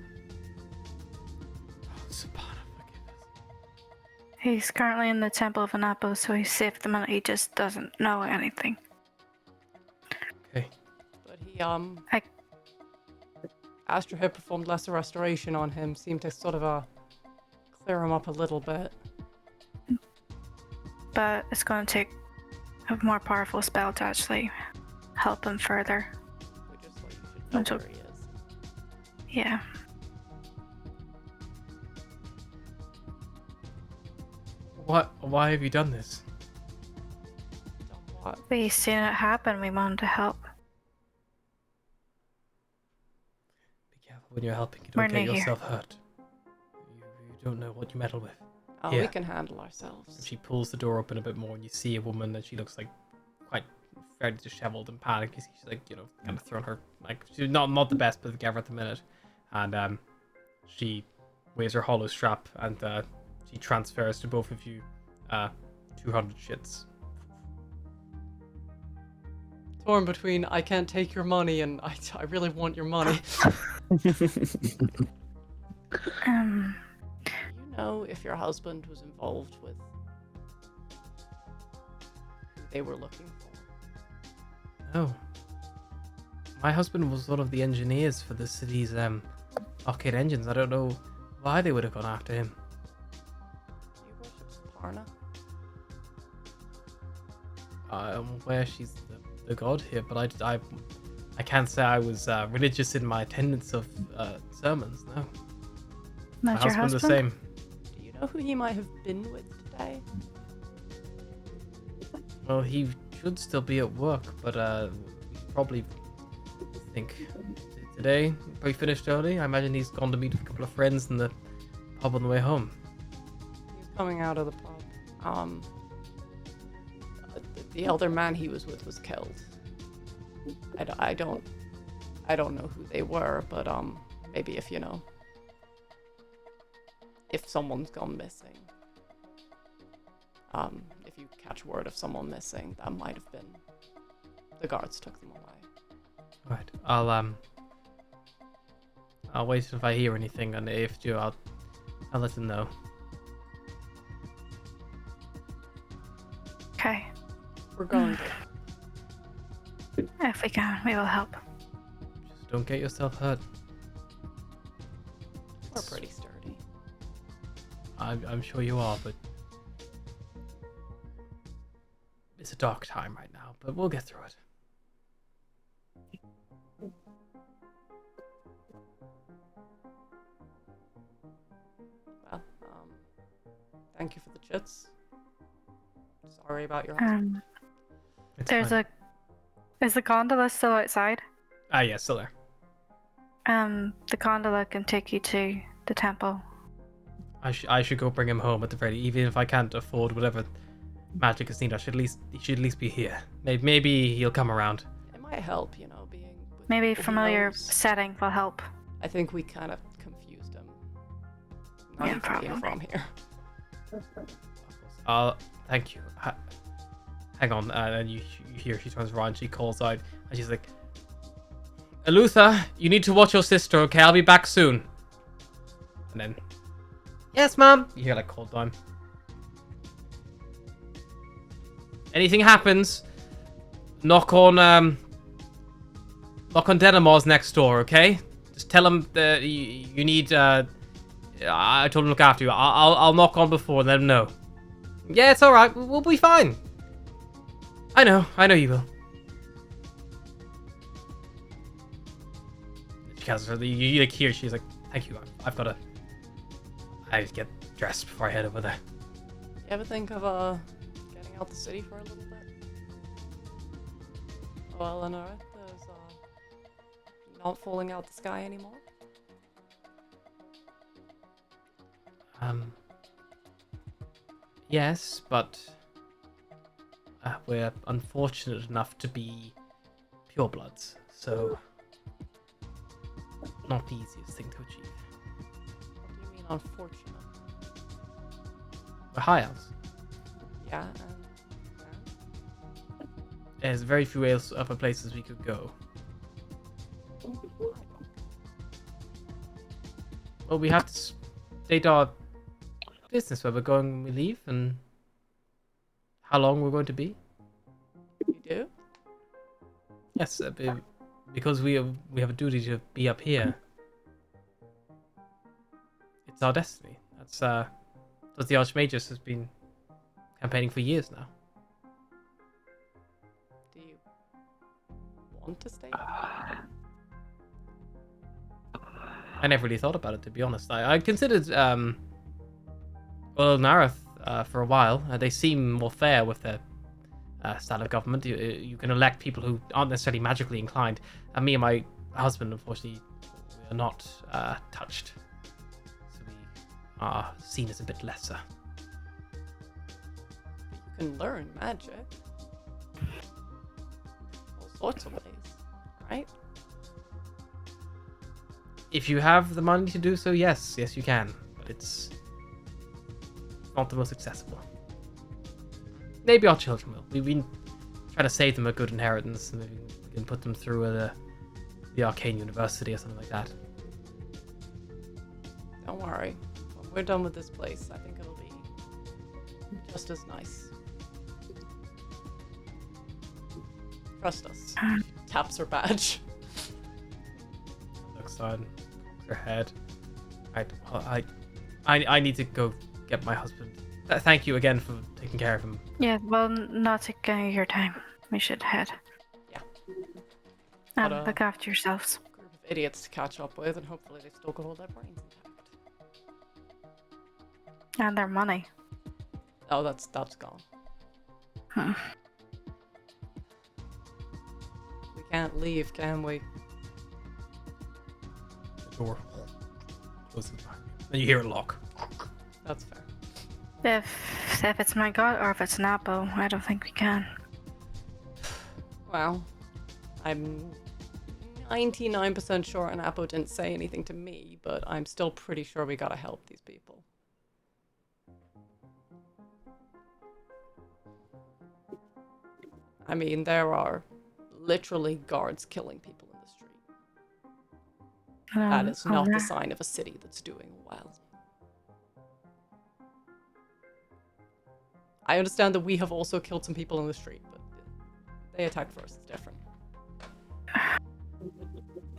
He's currently in the Temple of Anapo, so he's safe at the minute. He just doesn't know anything. Okay. But he Astra had performed lesser restoration on him, seemed to sort of clear him up a little bit. But it's going to take a more powerful spell to actually help him further. We just should know where he is. Yeah. Why have you done this? What? We seen it happen. We wanted to help. Be careful when you're helping. You We're don't get new here. yourself hurt. You don't know what you meddle with. Oh, Yeah. we can handle ourselves. She pulls the door open a bit more, and you see a woman that she looks like quite fairly disheveled and panicked. You see she's like, kind of throwing her, like, she's not the best but together at the minute. And she waves her hollow strap, and she transfers to both of you 200 shits. Torn between I can't take your money and I really want your money. Do you know if your husband was involved with who they were looking for? Oh. My husband was one of the engineers for the city's arcade engines. I don't know why they would have gone after him. Do you worship Parna? I'm aware she's the god here, but I can't say I was religious in my attendance of sermons, no. My Not your husband the husband? same. Do you know who he might have been with today? Well, he should still be at work, but we should probably think today. Probably finished early. I imagine he's gone to meet with a couple of friends in the pub on the way home. He was coming out of the pub. The elder man he was with was killed. I don't know who they were, but maybe if if someone's gone missing, if you catch word of someone missing, that might have been the guards took them away. Right. I'll wait if I hear anything, and if you, I'll let them know. Okay. We're going to. If we can, we will help. Just don't get yourself hurt. We're pretty sturdy. I'm sure you are, but it's a dark time right now. But we'll get through it. Well, thank you for the chits. Sorry about your husband. It's There's fine. Is the gondola still outside? Yeah, still there. The gondola can take you to the temple. I should go bring him home at the very. Even if I can't afford whatever magic is needed, he should at least be here. Maybe he'll come around. It might help, being with Maybe people he familiar knows. setting will help. I think we kind of confused him. Not Yeah, even being probably. from here. Thank you. Hang on, and you hear she turns around, she calls out, and she's like, Elutha, you need to watch your sister, okay? I'll be back soon. And then, yes, ma'am. You hear like cold down. Anything happens, knock on Denimor's next door, okay? Just tell him that you need. I told him to look after you. I'll knock on before and let him know. Yeah, it's all right. We'll be fine. I know you will. Because you like hear she's like, thank you. I've got to. I get dressed before I head over there. You ever think of getting out the city for a little bit? Oh, Eleanor, there's not falling out the sky anymore. Yes, but we're unfortunate enough to be purebloods, so not the easiest thing to achieve. What do you mean unfortunate? We're high elves. Yeah, There's very few other places we could go. Well, we have to state our business where we're going when we leave and how long we're going to be. you do? Yes, because we have a duty to be up here. It's our destiny. That's what the Archmagus has been campaigning for years now. Do you want to stay? I never really thought about it, to be honest. I considered Nareth for a while. They seem more fair with their style of government. You can elect people who aren't necessarily magically inclined. And me and my husband, unfortunately, we are not touched. So we are seen as a bit lesser. You can learn magic. All sorts of ways, right? If you have the money to do so, yes, you can. But it's not the most accessible. Maybe our children will. We've been trying to save them a good inheritance, and maybe we can put them through the Arcane University or something like that. Don't worry. When we're done with this place, I think it'll be just as nice. Trust us. Taps her badge. Looks on her head. I need to go get my husband. Thank you again for taking care of him. Yeah, well, not taking any of your time. We should head. Yeah. And But, look after yourselves. Group of idiots to catch up with, and hopefully they've still got all their brains intact. And their money. Oh, that's gone. Hmm. We can't leave, can we? The door closes behind you. Then you hear a lock. That's fair. If it's my god or if it's an apple, I don't think we can. Well, I'm 99% sure an Apo didn't say anything to me, but I'm still pretty sure we gotta help these people. I mean, there are literally guards killing people in the street. That is not the sign of a city that's doing well. I understand that we have also killed some people in the street, but they attacked first. It's different.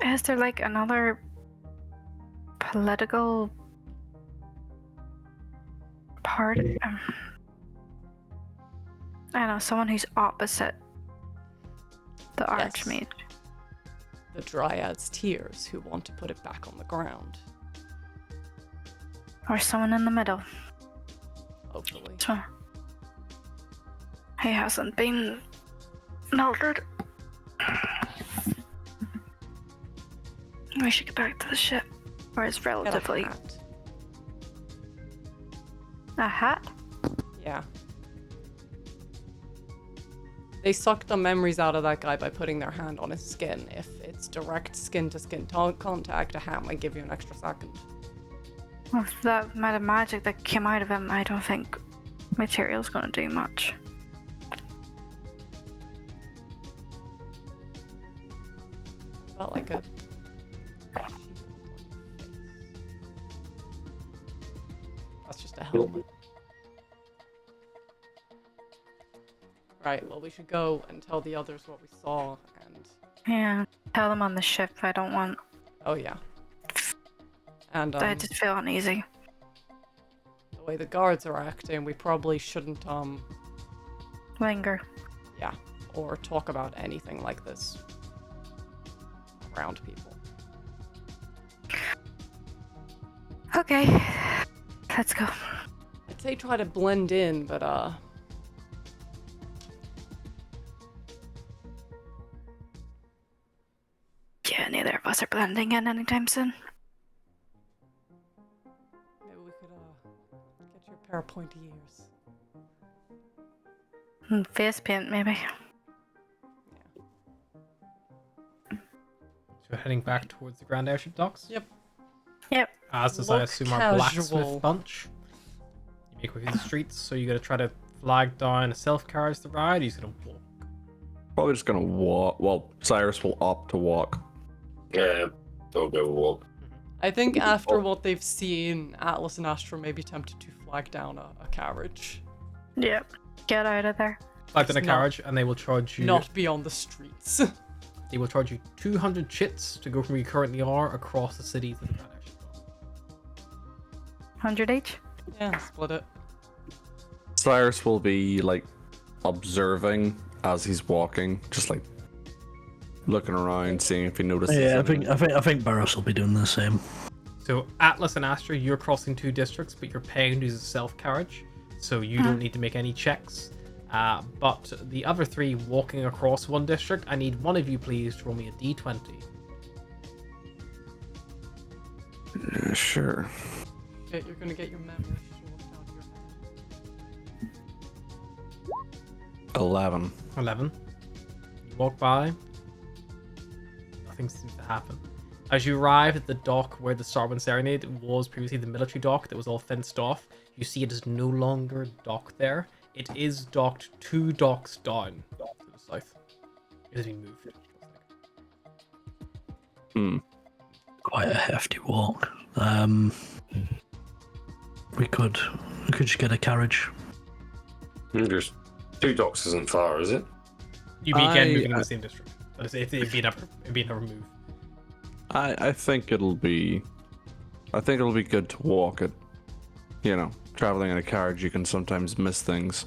Is there like another political party? I don't know, someone who's opposite the Yes. Archmage. The Dryad's tears who want to put it back on the ground. Or someone in the middle. Hopefully. So he hasn't been murdered. We should get back to the ship. Or it's Get a relatively... hat. A hat? Yeah. They sucked the memories out of that guy by putting their hand on his skin. If it's direct skin-to-skin contact, a hat might give you an extra second. With that amount of magic that came out of him, I don't think material's gonna do much. Felt like a... That's just a helmet. Right, well we should go and tell the others what we saw and... Yeah, tell them on the ship I don't want. Oh yeah. And I just feel uneasy. the way the guards are acting, we probably shouldn't, Linger. yeah, or talk about anything like this around people. Okay, let's go. I'd say try to blend in, but Yeah, neither of us are blending in anytime soon. maybe we could get your pair of pointy ears. Face paint, maybe. So we're heading back towards the Grand Airship docks. Yep. Yep. As does I Look assume our casual. blacksmith bunch. You make way through the streets, so you gotta try to flag down a self-carriage to ride. He's gonna walk. Probably just gonna walk. Well, Cyrus will opt to walk. Yeah, don't go walk. I think after what they've seen, Atlas and Astra may be tempted to flag down a carriage. Yep. Get out of there. Flag down a It's carriage, and they will charge you. Not be on the streets. They will charge you 200 chits to go from where you currently are across the city to the Grand Airship docks. 100 each. Yeah, split it. Cyrus will be like observing as he's walking, just like looking around, seeing if he notices. Yeah, anything. I think Barros will be doing the same. So Atlas and Astra, you're crossing 2 districts, but you're paying to use a self-carriage, so you don't need to make any checks. But the other 3 walking across 1 district, I need one of you please to roll me a d20. Sure. Shit, you're gonna get your memory shoved out of your head. 11. 11. You walk by. Nothing seems to happen. As you arrive at the dock where the Starwind Serenade was previously the military dock that was all fenced off, you see it is no longer docked there. It is docked 2 docks down to the south. It has been moved. Quite a hefty walk. We could just get a carriage. There's 2 docks isn't far, is it? You'd be again moving in the same district. But it'd be another move. I think it'll be good to walk it. You know, traveling in a carriage, you can sometimes miss things.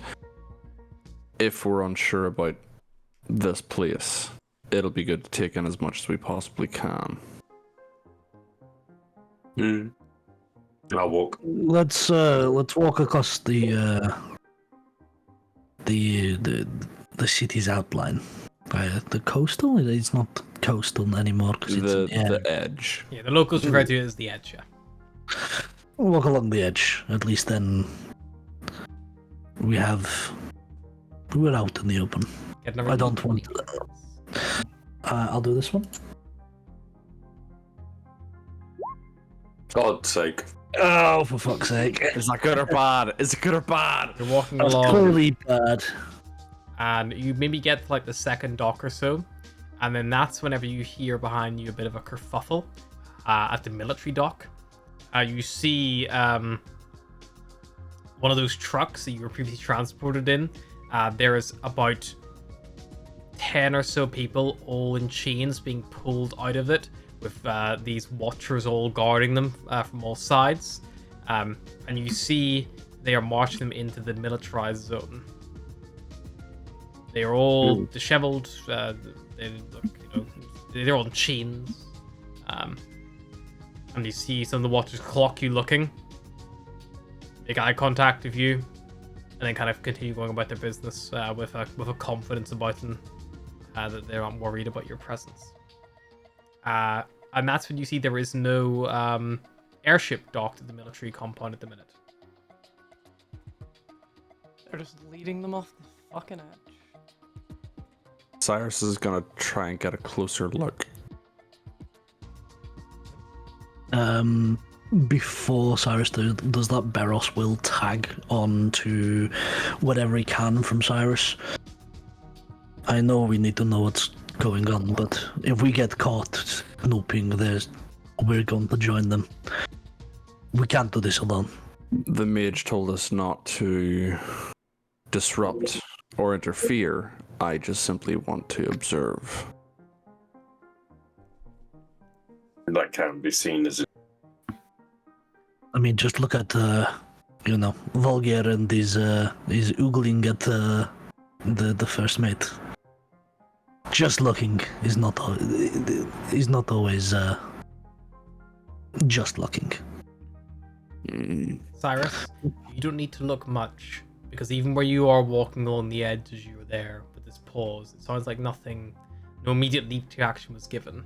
If we're unsure about this place, it'll be good to take in as much as we possibly can. I'll walk. Let's walk across the city's outline. The coastal? It's not coastal anymore because it's The edge. Yeah, the locals refer to it as the edge, yeah. We'll walk along the edge. At least then we're out in the open. Get another I don't d20. want. I'll do this one. God's sake. Oh, for fuck's sake! Is that good or bad? Is it good or bad? You're walking That's along, clearly bad. and you maybe get to like the second dock or so, and then that's whenever you hear behind you a bit of a kerfuffle at the military dock. You see one of those trucks that you were previously transported in. There is about 10 or so people, all in chains, being pulled out of it, with these watchers all guarding them from all sides. And you see they are marching them into the militarized zone. They are all disheveled. They look, they're on chains. And you see some of the watchers clock you looking, make eye contact with you, and then kind of continue going about their business with a confidence about them that they're not worried about your presence. And that's when you see there is no airship docked at the military compound at the minute. They're just leading them off the fucking edge. Cyrus is gonna try and get a closer look. Before Cyrus does that, Barros will tag on to whatever he can from Cyrus. I know we need to know what's going on, but if we get caught snooping, we're going to join them. We can't do this alone. The mage told us not to disrupt or interfere. I just simply want to observe. That can be seen as I mean, just look at Volger and he's oogling at the first mate. Just looking is not always just looking. Cyrus, you don't need to look much, because even where you are walking along the edge as you were there with this pause, it sounds like no immediate leap to action was given.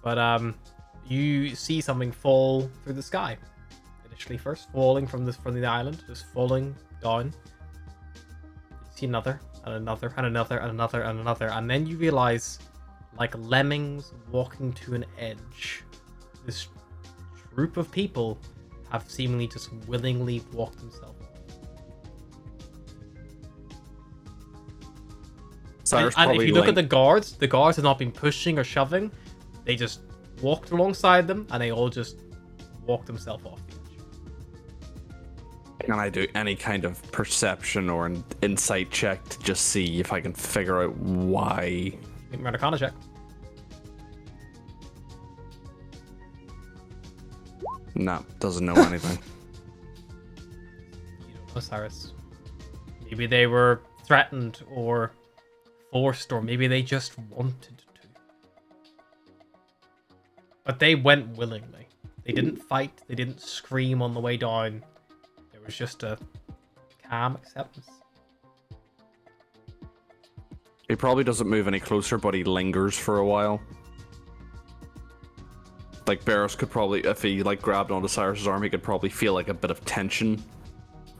But you see something fall through the sky. Initially first falling from the island, just falling down. You see another, and another, and another, and another, and another, and then you realize, like lemmings walking to an edge, this group of people have seemingly just willingly walked themselves off. And if you look at the guards have not been pushing or shoving, they just walked alongside them, and they all just walked themselves off the edge. Can I do any kind of perception or an insight check to just see if I can figure out why? You can run a Arcana check. Nah, doesn't know anything. You don't know, Cyrus. Maybe they were threatened or forced, or maybe they just wanted to. But they went willingly. They didn't fight, they didn't scream on the way down. There was just a calm acceptance. He probably doesn't move any closer, but he lingers for a while. Like, Barros could probably, if he like grabbed onto Cyrus's arm, he could probably feel like a bit of tension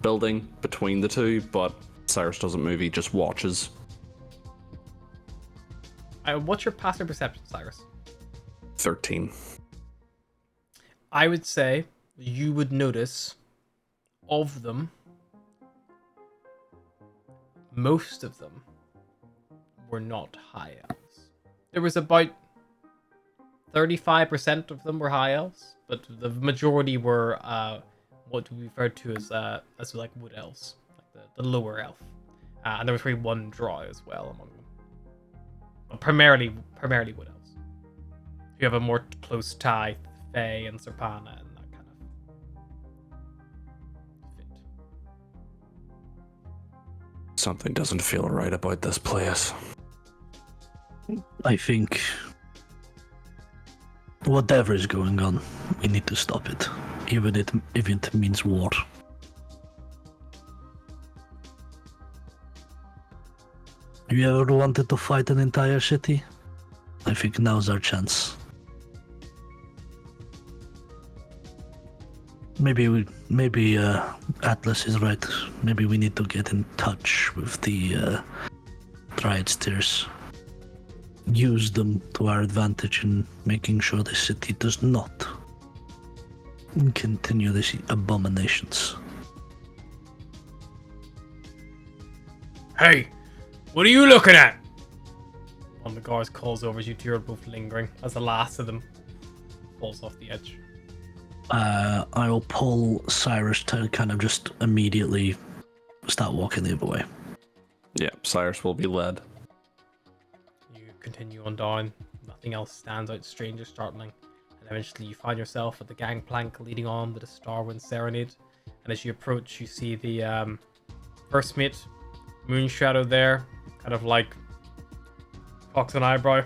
building between the two, but Cyrus doesn't move, he just watches. What's your passive perception, Cyrus? 13. I would say you would notice of them, most of them were not high elves. There was about 35% of them were high elves, but the majority were what we refer to as like wood elves, like the lower elf. And there was probably one drow as well among them. But primarily wood elves. You have a more close tie to Fae and Serpana and that kind of fit. Something doesn't feel right about this place. I think whatever is going on, we need to stop it, even if it means war. You ever wanted to fight an entire city? I think now's our chance. Maybe Atlas is right. Maybe we need to get in touch with the Triadsters. Use them to our advantage in making sure the city does not continue these abominations. Hey, what are you looking at? One of the guards calls over as you two are both lingering as the last of them falls off the edge. I will pull Cyrus to kind of just immediately start walking the other way. Yeah, Cyrus will be led. You continue on down. Nothing else stands out strange or startling. And eventually you find yourself at the gangplank leading on to the Starwind Serenade. And as you approach, you see the first mate, Moonshadow there, kind of like cocks an eyebrow.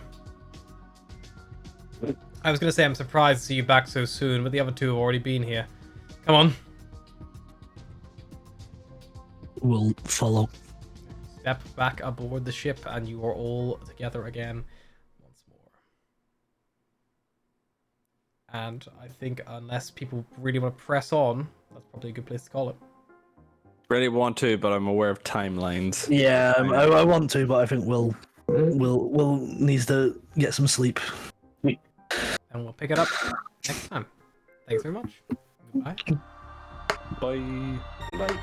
I was going to say I'm surprised to see you back so soon, but the other two have already been here. Come on. We'll follow. Step back aboard the ship and you are all together again once more. And I think unless people really want to press on, that's probably a good place to call it. Really want to, but I'm aware of timelines. Yeah, I want to, but I think we'll needs to get some sleep. And we'll pick it up next time. Thanks very much. Goodbye. Bye. Bye.